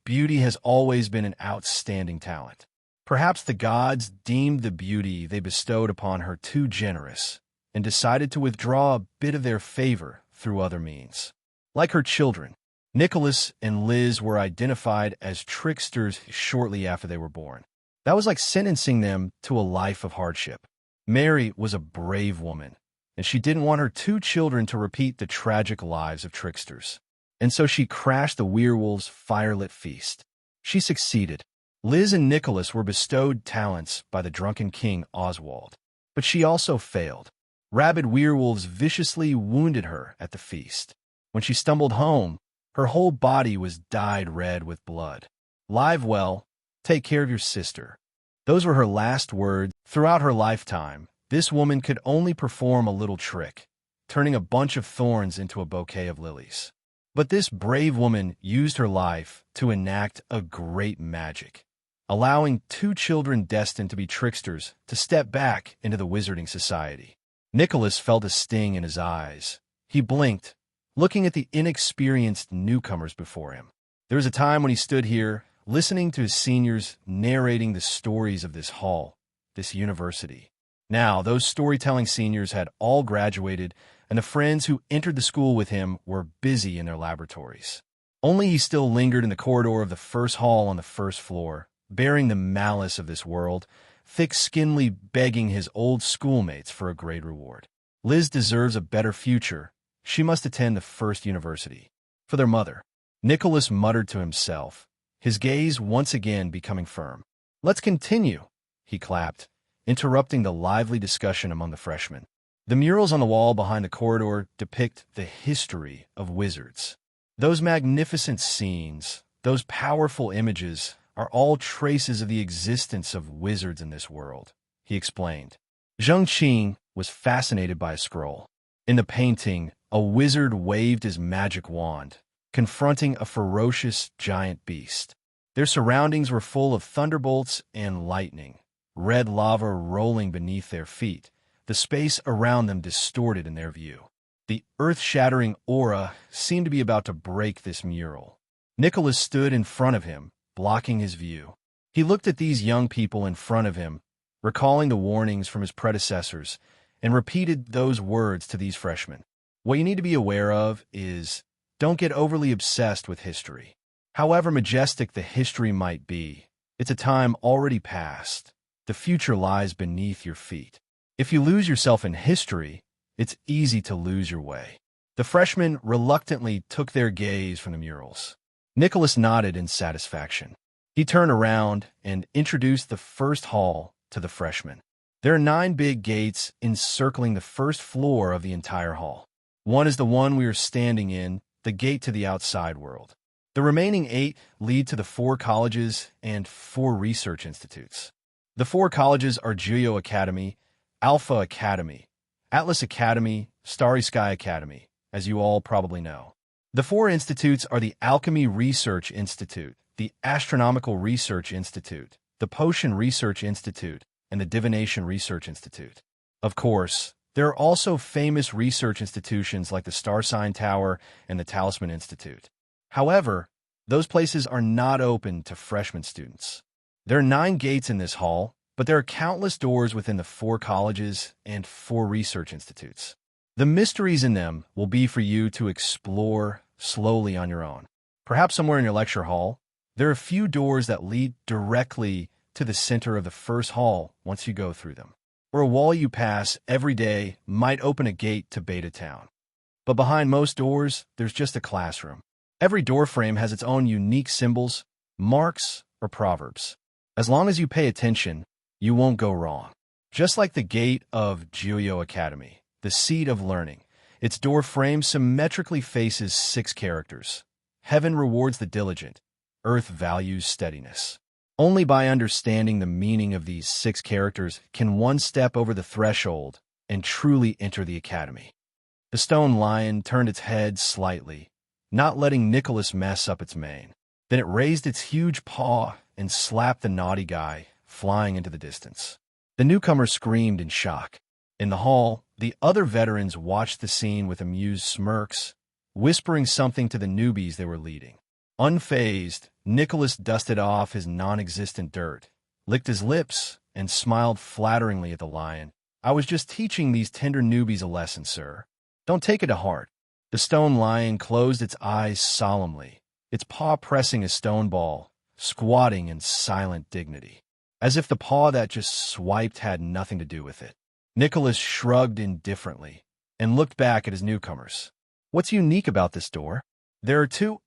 beauty has always been an outstanding talent. Perhaps the gods deemed the beauty they bestowed upon her too generous, and decided to withdraw a bit of their favor through other means. Like her children, Nicholas and Liz were identified as tricksters shortly after they were born. That was like sentencing them to a life of hardship. Mary was a brave woman, and she didn't want her two children to repeat the tragic lives of tricksters. And so she crashed the werewolves' firelit feast. She succeeded. Liz and Nicholas were bestowed talents by the drunken king Oswald, but she also failed. Rabid werewolves viciously wounded her at the feast. When she stumbled home, her whole body was dyed red with blood. "Live well, take care of your sister." Those were her last words. Throughout her lifetime, this woman could only perform a little trick, turning a bunch of thorns into a bouquet of lilies. But this brave woman used her life to enact a great magic, allowing two children destined to be tricksters to step back into the wizarding society. Nicholas felt a sting in his eyes. He blinked, looking at the inexperienced newcomers before him. There was a time when he stood here, listening to his seniors narrating the stories of this hall, this university. Now, those storytelling seniors had all graduated, and the friends who entered the school with him were busy in their laboratories. Only he still lingered in the corridor of the first hall on the first floor, bearing the malice of this world, thick-skinnedly begging his old schoolmates for a great reward. Liz deserves a better future. She must attend the first university. For their mother. Nicholas muttered to himself, his gaze once again becoming firm. Let's continue, he clapped, interrupting the lively discussion among the freshmen. The murals on the wall behind the corridor depict the history of wizards. Those magnificent scenes, those powerful images, are all traces of the existence of wizards in this world, he explained. Zheng Qing was fascinated by a scroll. In the painting, a wizard waved his magic wand, confronting a ferocious giant beast. Their surroundings were full of thunderbolts and lightning, red lava rolling beneath their feet, the space around them distorted in their view. The earth-shattering aura seemed to be about to break this mural. Nicholas stood in front of him, blocking his view. He looked at these young people in front of him, recalling the warnings from his predecessors, and repeated those words to these freshmen. What you need to be aware of is, don't get overly obsessed with history. However majestic the history might be, it's a time already past. The future lies beneath your feet. If you lose yourself in history, it's easy to lose your way. The freshmen reluctantly took their gaze from the murals. Nicholas nodded in satisfaction. He turned around and introduced the first hall to the freshmen. There are 9 big gates encircling the first floor of the entire hall. One is the one we are standing in, the gate to the outside world. The remaining 8 lead to the 4 colleges and 4 research institutes. The 4 colleges are Juyo Academy, Alpha Academy, Atlas Academy, Starry Sky Academy, as you all probably know. The 4 institutes are the Alchemy Research Institute, the Astronomical Research Institute, the Potion Research Institute, and the Divination Research Institute. Of course, there are also famous research institutions like the Star Sign Tower and the Talisman Institute. However, those places are not open to freshman students. There are 9 gates in this hall, but there are countless doors within the 4 colleges and 4 research institutes. The mysteries in them will be for you to explore slowly on your own. Perhaps somewhere in your lecture hall, there are a few doors that lead directly to the center of the first hall once you go through them. Or a wall you pass every day might open a gate to Beta Town. But behind most doors, there's just a classroom. Every door frame has its own unique symbols, marks, or proverbs. As long as you pay attention, you won't go wrong. Just like the gate of Juyo Academy, the seat of learning, its door frame symmetrically faces 6 characters. Heaven rewards the diligent. Earth values steadiness. Only by understanding the meaning of these 6 characters can one step over the threshold and truly enter the academy. The stone lion turned its head slightly, not letting Nicholas mess up its mane. Then it raised its huge paw and slapped the naughty guy, flying into the distance. The newcomer screamed in shock. In the hall, the other veterans watched the scene with amused smirks, whispering something to the newbies they were leading. Unfazed, Nicholas dusted off his non-existent dirt, licked his lips, and smiled flatteringly at the lion. I was just teaching these tender newbies a lesson, sir. Don't take it to heart. The stone lion closed its eyes solemnly, its paw pressing a stone ball, squatting in silent dignity, as if the paw that just swiped had nothing to do with it. Nicholas shrugged indifferently and looked back at his newcomers. What's unique about this door? There are 2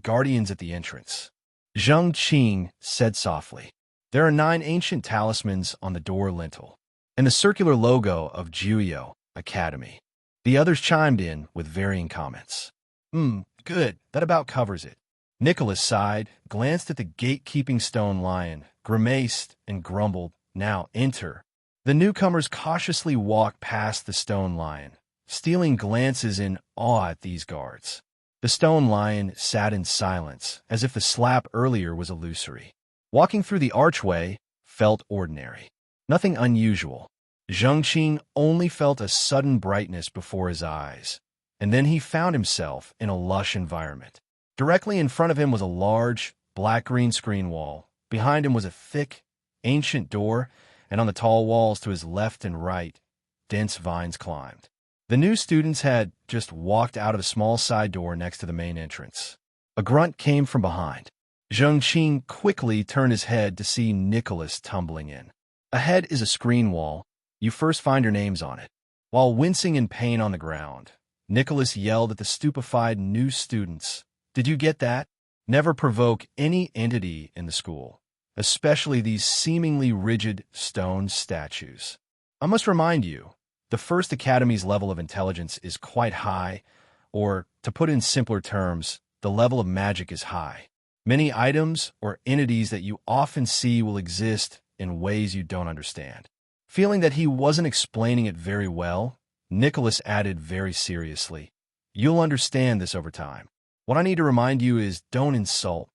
guardians at the entrance. Zheng Qing said softly. There are 9 ancient talismans on the door lintel, and the circular logo of Juyo Academy. The others chimed in with varying comments. Good, that about covers it. Nicholas sighed, glanced at the gatekeeping stone lion, grimaced, and grumbled, now enter. The newcomers cautiously walked past the stone lion, stealing glances in awe at these guards. The stone lion sat in silence, as if the slap earlier was illusory. Walking through the archway felt ordinary. Nothing unusual. Zheng Qing only felt a sudden brightness before his eyes, and then he found himself in a lush environment. Directly in front of him was a large, black-green screen wall. Behind him was a thick, ancient door, and on the tall walls to his left and right, dense vines climbed. The new students had just walked out of a small side door next to the main entrance. A grunt came from behind. Zheng Qing quickly turned his head to see Nicholas tumbling in. Ahead is a screen wall. You first find your names on it. While wincing in pain on the ground, Nicholas yelled at the stupefied new students. Did you get that? Never provoke any entity in the school, especially these seemingly rigid stone statues. I must remind you, the First Academy's level of intelligence is quite high, or, to put in simpler terms, the level of magic is high. Many items or entities that you often see will exist in ways you don't understand. Feeling that he wasn't explaining it very well, Nicholas added very seriously, "You'll understand this over time. What I need to remind you is don't insult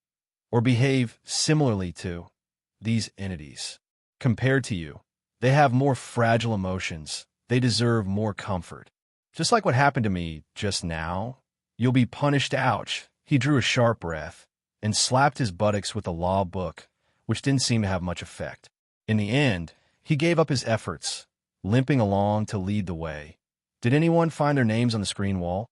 or behave similarly to these entities. Compared to you, they have more fragile emotions. They deserve more comfort. Just like what happened to me just now, you'll be punished." Ouch. He drew a sharp breath and slapped his buttocks with the law book, which didn't seem to have much effect. In the end, he gave up his efforts, limping along to lead the way. Did anyone find their names on the screen wall?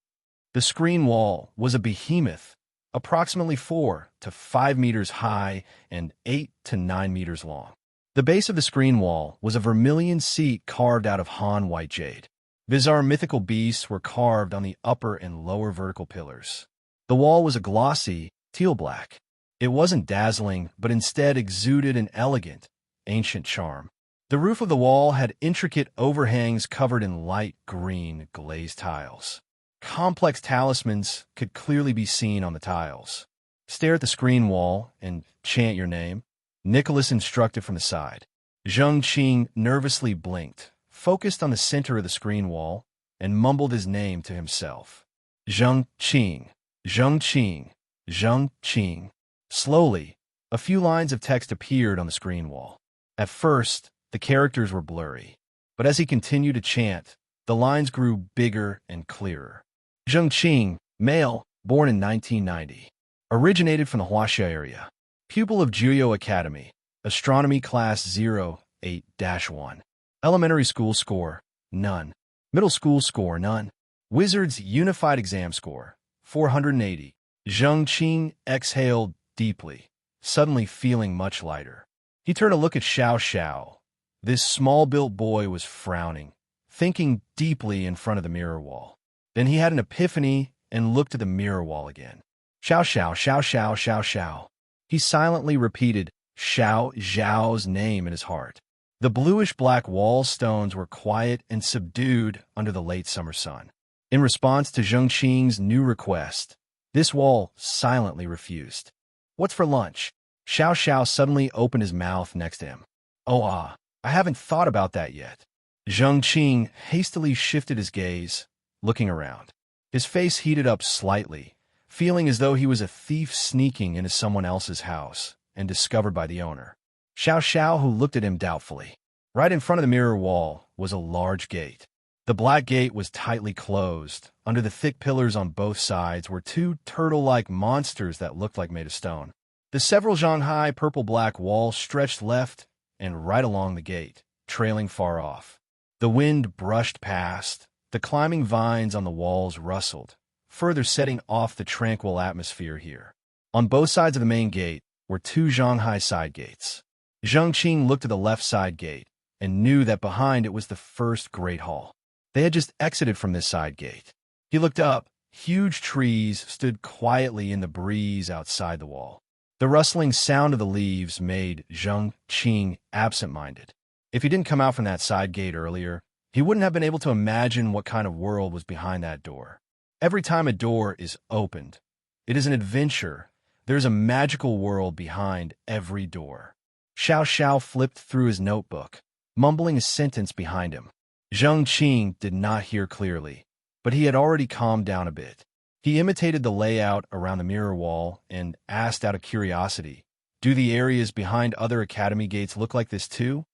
The screen wall was a behemoth, approximately 4 to 5 meters high and 8 to 9 meters long. The base of the screen wall was a vermilion seat carved out of Han white jade. Bizarre mythical beasts were carved on the upper and lower vertical pillars. The wall was a glossy, teal-black. It wasn't dazzling, but instead exuded an elegant, ancient charm. The roof of the wall had intricate overhangs covered in light green glazed tiles. Complex talismans could clearly be seen on the tiles. Stare at the screen wall and chant your name, Nicholas instructed from the side. Zheng Qing nervously blinked, focused on the center of the screen wall, and mumbled his name to himself. Zheng Qing, Zheng Qing, Zheng Qing. Slowly, a few lines of text appeared on the screen wall. At first, the characters were blurry, but as he continued to chant, the lines grew bigger and clearer. Zheng Qing, male, born in 1990. Originated from the Huaxia area. Pupil of Jiuyou Academy. Astronomy Class 08-1. Elementary school score, none. Middle school score, none. Wizards Unified Exam score, 480. Zheng Qing exhaled deeply, suddenly feeling much lighter. He turned to look at Xiao Xiao. This small-built boy was frowning, thinking deeply in front of the mirror wall. Then he had an epiphany and looked at the mirror wall again. Xiao Xiao, Xiao Xiao, Xiao Xiao. He silently repeated Xiao Zhao's name in his heart. The bluish-black wall stones were quiet and subdued under the late summer sun. In response to Zheng Qing's new request, this wall silently refused. "What's for lunch?" Xiao Xiao suddenly opened his mouth next to him. I haven't thought about that yet." Zheng Qing hastily shifted his gaze, looking around. His face heated up slightly, feeling as though he was a thief sneaking into someone else's house and discovered by the owner. Xiao Xiao, who looked at him doubtfully. Right in front of the mirror wall was a large gate. The black gate was tightly closed. Under the thick pillars on both sides were two turtle-like monsters that looked like made of stone. The several Shanghai purple-black wall stretched left and right along the gate, trailing far off. The wind brushed past. The climbing vines on the walls rustled, further setting off the tranquil atmosphere here. On both sides of the main gate were two Shanghai side gates. Zheng Qing looked at the left side gate and knew that behind it was the first Great Hall. They had just exited from this side gate. He looked up. Huge trees stood quietly in the breeze outside the wall. The rustling sound of the leaves made Zheng Qing absent-minded. If he didn't come out from that side gate earlier, he wouldn't have been able to imagine what kind of world was behind that door. Every time a door is opened, it is an adventure. There's a magical world behind every door. Xiao Xiao flipped through his notebook, mumbling a sentence behind him. Zheng Qing did not hear clearly, but he had already calmed down a bit. He imitated the layout around the mirror wall and asked out of curiosity, "Do the areas behind other academy gates look like this too?"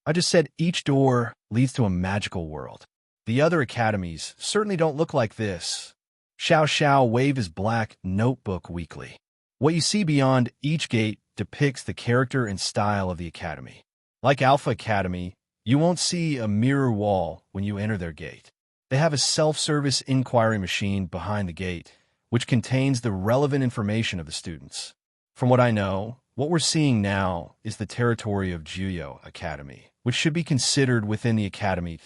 "I just said each door leads to a magical world. The other academies certainly don't look like this." Xiao Xiao waved his black notebook weakly. "What you see beyond each gate depicts the character and style of the academy. Like Alpha Academy, you won't see a mirror wall when you enter their gate. They have a self-service inquiry machine behind the gate, which contains the relevant information of the students. From what I know, what we're seeing now is the territory of Jiuyou Academy, which should be considered within the academy.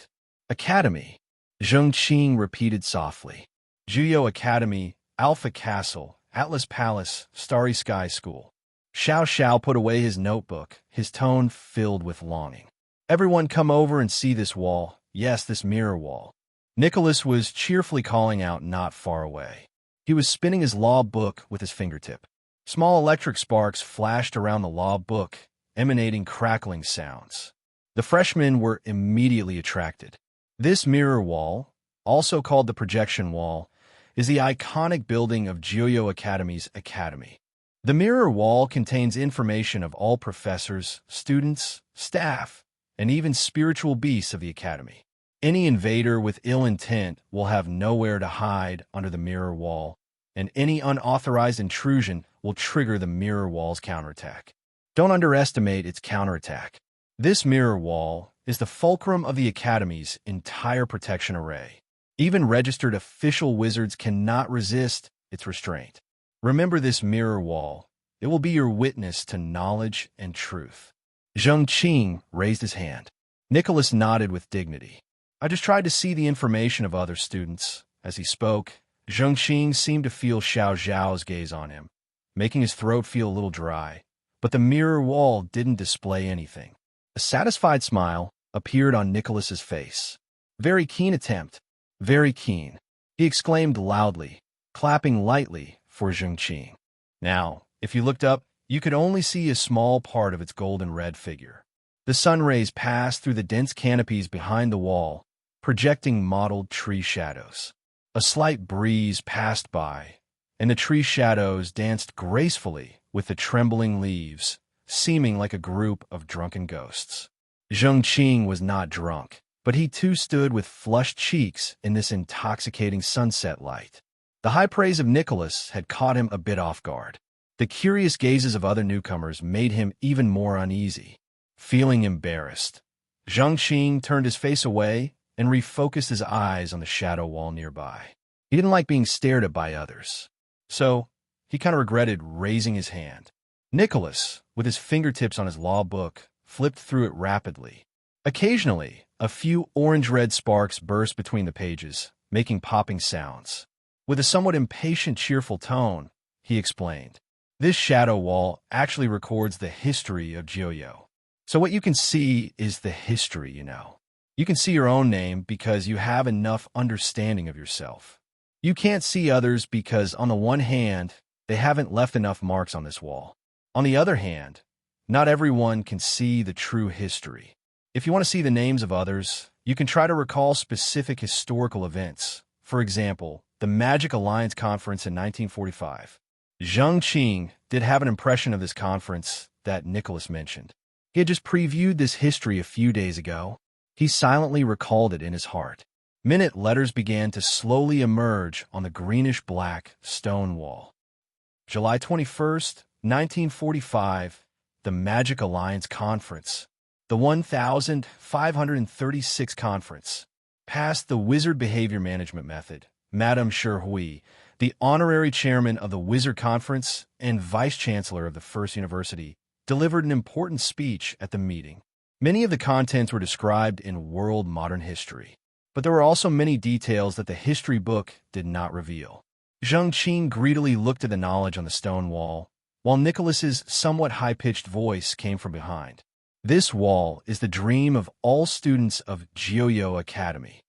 Academy, Zheng Qing repeated softly. Jiuyou Academy, Alpha Castle, Atlas Palace, Starry Sky School. Xiao Xiao put away his notebook, his tone filled with longing. Everyone come over and see this wall. Yes, this mirror wall. Nicholas was cheerfully calling out not far away. He was spinning his law book with his fingertip. Small electric sparks flashed around the law book, emanating crackling sounds. The freshmen were immediately attracted. This mirror wall, also called the projection wall, is the iconic building of Jiuyou Academy's academy. The mirror wall contains information of all professors, students, staff, and even spiritual beasts of the academy. Any invader with ill intent will have nowhere to hide under the mirror wall, and any unauthorized intrusion will trigger the mirror wall's counterattack. Don't underestimate its counterattack. This mirror wall is the fulcrum of the academy's entire protection array. Even registered official wizards cannot resist its restraint. Remember this mirror wall. It will be your witness to knowledge and truth. Zheng Qing raised his hand. Nicholas nodded with dignity. I just tried to see the information of other students. As he spoke, Zheng Qing seemed to feel Xiao Zhao's gaze on him, making his throat feel a little dry. But the mirror wall didn't display anything. A satisfied smile appeared on Nicholas's face. Very keen attempt. Very keen. He exclaimed loudly, clapping lightly for Zheng Qing. Now, if you looked up, you could only see a small part of its golden red figure. The sun rays passed through the dense canopies behind the wall, projecting mottled tree shadows. A slight breeze passed by, and the tree shadows danced gracefully with the trembling leaves, seeming like a group of drunken ghosts. Zheng Qing was not drunk, but he too stood with flushed cheeks in this intoxicating sunset light. The high praise of Nicholas had caught him a bit off guard. The curious gazes of other newcomers made him even more uneasy. Feeling embarrassed, Zheng Qing turned his face away and refocused his eyes on the shadow wall nearby. He didn't like being stared at by others, so he kind of regretted raising his hand. Nicholas, with his fingertips on his law book, flipped through it rapidly. Occasionally, a few orange-red sparks burst between the pages, making popping sounds. With a somewhat impatient, cheerful tone, he explained, "This shadow wall actually records the history of Jiuyou. So what you can see is the history, you know. You can see your own name because you have enough understanding of yourself. You can't see others because, on the one hand, they haven't left enough marks on this wall. On the other hand, not everyone can see the true history. If you want to see the names of others, you can try to recall specific historical events. For example, the Magic Alliance Conference in 1945. Zheng Qing did have an impression of this conference that Nicholas mentioned. He had just previewed this history a few days ago. He silently recalled it in his heart. Minute letters began to slowly emerge on the greenish-black stone wall. July 21st, 1945, the Magic Alliance Conference. The 1536 Conference. Passed the Wizard Behavior Management Method. Madame Hui, the honorary chairman of the Wizard Conference and vice-chancellor of the First University, delivered an important speech at the meeting. Many of the contents were described in world modern history, but there were also many details that the history book did not reveal. Zheng Qing greedily looked at the knowledge on the stone wall, while Nicholas's somewhat high-pitched voice came from behind. This wall is the dream of all students of Jiuyou Academy.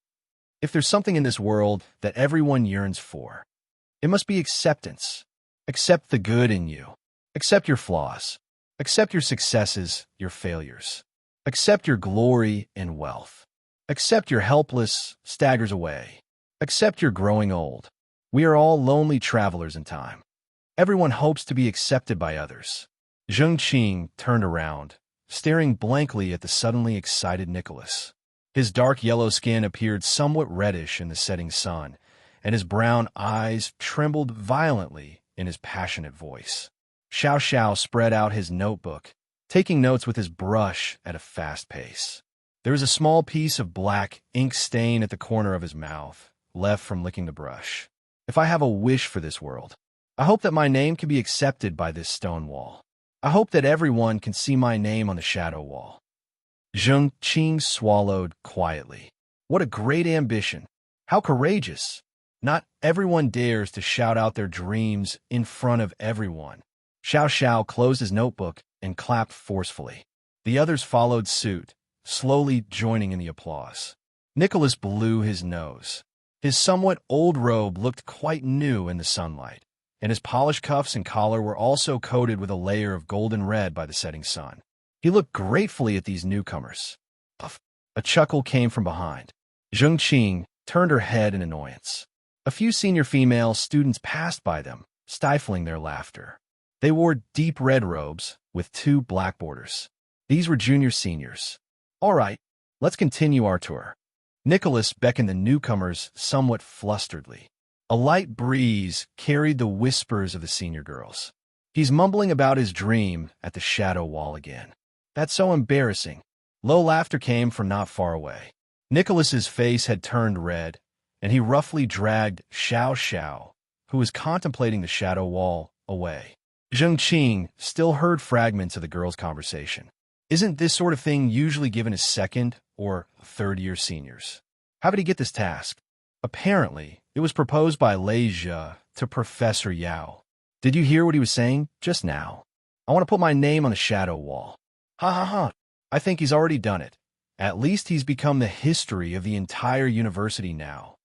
If there's something in this world that everyone yearns for, it must be acceptance. Accept the good in you. Accept your flaws. Accept your successes, your failures. Accept your glory and wealth. Accept your helpless staggers away. Accept your growing old. We are all lonely travelers in time. Everyone hopes to be accepted by others. Zheng Qing turned around, staring blankly at the suddenly excited Nicholas. His dark yellow skin appeared somewhat reddish in the setting sun, and his brown eyes trembled violently in his passionate voice. Xiao Xiao spread out his notebook, taking notes with his brush at a fast pace. There was a small piece of black ink stain at the corner of his mouth, left from licking the brush. if I have a wish for this world, I hope that my name can be accepted by this stone wall. I hope that everyone can see my name on the shadow wall. Zheng Qing swallowed quietly. What a great ambition. How courageous. Not everyone dares to shout out their dreams in front of everyone. Xiao Xiao closed his notebook and clapped forcefully. The others followed suit, slowly joining in the applause. Nicholas blew his nose. His somewhat old robe looked quite new in the sunlight, and his polished cuffs and collar were also coated with a layer of golden red by the setting sun. He looked gratefully at these newcomers. Puff! A chuckle came from behind. Zheng Qing turned her head in annoyance. A few senior female students passed by them, stifling their laughter. They wore deep red robes with 2 black borders. These were junior seniors. All right, let's continue our tour. Nicholas beckoned the newcomers somewhat flusteredly. A light breeze carried the whispers of the senior girls. He's mumbling about his dream at the shadow wall again. That's so embarrassing. Low laughter came from not far away. Nicholas's face had turned red, and he roughly dragged Xiao Xiao, who was contemplating the shadow wall, away. Zheng Qing still heard fragments of the girls' conversation. Isn't this sort of thing usually given to second or third-year seniors? How did he get this task? Apparently, it was proposed by Lei Zhe to Professor Yao. Did you hear what he was saying just now? I want to put my name on the shadow wall. Ha ha ha. I think he's already done it. At least he's become the history of the entire university now.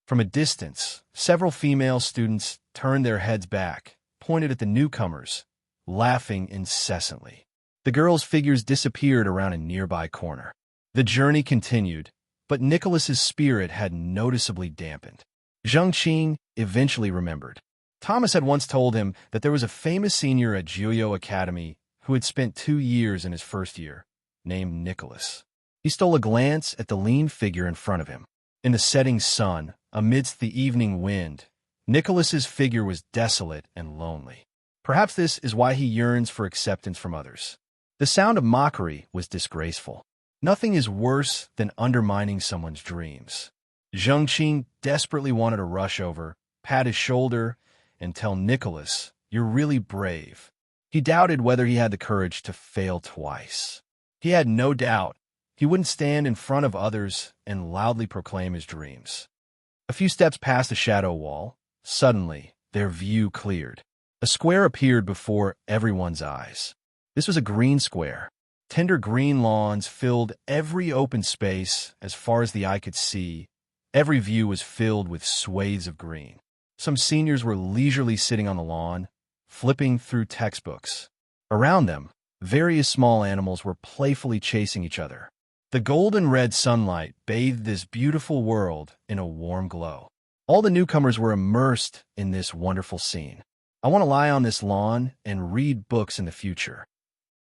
From a distance, several female students turned their heads back, pointed at the newcomers, laughing incessantly. The girls' figures disappeared around a nearby corner. The journey continued, but Nicholas's spirit had noticeably dampened. Zheng Qing eventually remembered. Thomas had once told him that there was a famous senior at Jiuyou Academy who had spent 2 years in his first year, named Nicholas. He stole a glance at the lean figure in front of him. In the setting sun, amidst the evening wind, Nicholas's figure was desolate and lonely. Perhaps this is why he yearns for acceptance from others. The sound of mockery was disgraceful. Nothing is worse than undermining someone's dreams. Zheng Qing desperately wanted to rush over, pat his shoulder, and tell Nicholas, "You're really brave." He doubted whether he had the courage to fail twice. He had no doubt he wouldn't stand in front of others and loudly proclaim his dreams. A few steps past the shadow wall, suddenly their view cleared. A square appeared before everyone's eyes. This was a green square. Tender green lawns filled every open space as far as the eye could see. Every view was filled with swathes of green. Some seniors were leisurely sitting on the lawn, flipping through textbooks. Around them, various small animals were playfully chasing each other. The golden red sunlight bathed this beautiful world in a warm glow. All the newcomers were immersed in this wonderful scene. I want to lie on this lawn and read books in the future.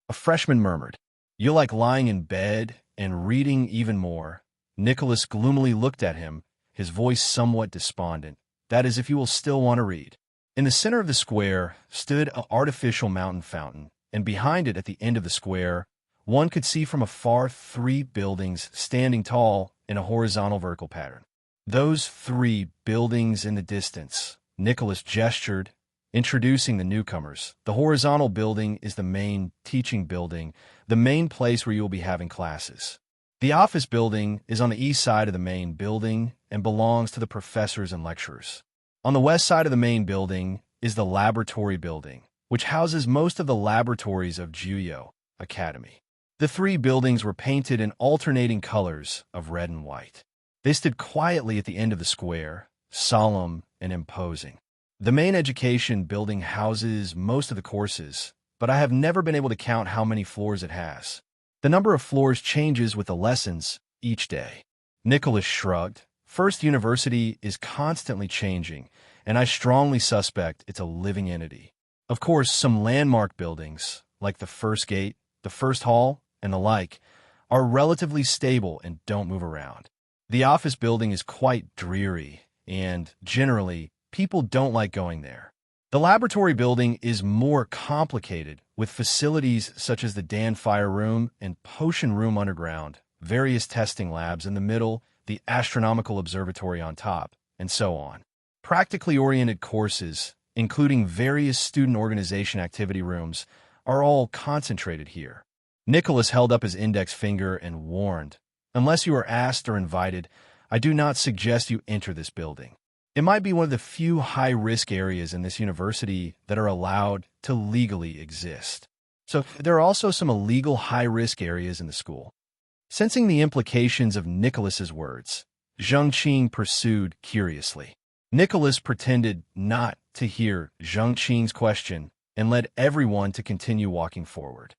A freshman murmured. You like lying in bed and reading even more. Nicholas gloomily looked at him, his voice somewhat despondent. That is, if you will still want to read. In the center of the square stood an artificial mountain fountain, and behind it at the end of the square, one could see from afar 3 buildings standing tall in a horizontal vertical pattern. Those 3 buildings in the distance, Nicholas gestured, introducing the newcomers. The horizontal building is the main teaching building, the main place where you will be having classes. The office building is on the east side of the main building and belongs to the professors and lecturers. On the west side of the main building is the laboratory building, which houses most of the laboratories of Jiuyou Academy. The 3 buildings were painted in alternating colors of red and white. They stood quietly at the end of the square, solemn and imposing. The main education building houses most of the courses, but I have never been able to count how many floors it has. The number of floors changes with the lessons each day. Nicholas shrugged. First University is constantly changing, and I strongly suspect it's a living entity. Of course, some landmark buildings, like the first gate, the first hall, and the like, are relatively stable and don't move around. The office building is quite dreary, and generally, people don't like going there. The laboratory building is more complicated, with facilities such as the Dan Fire Room and Potion Room underground, various testing labs in the middle, the astronomical observatory on top, and so on. Practically oriented courses, including various student organization activity rooms, are all concentrated here. Nicholas held up his index finger and warned, "Unless you are asked or invited, I do not suggest you enter this building. It might be one of the few high-risk areas in this university that are allowed to legally exist. So there are also some illegal high-risk areas in the school." Sensing the implications of Nicholas's words, Zheng Qing pursued curiously. Nicholas pretended not to hear Zheng Qing's question and led everyone to continue walking forward.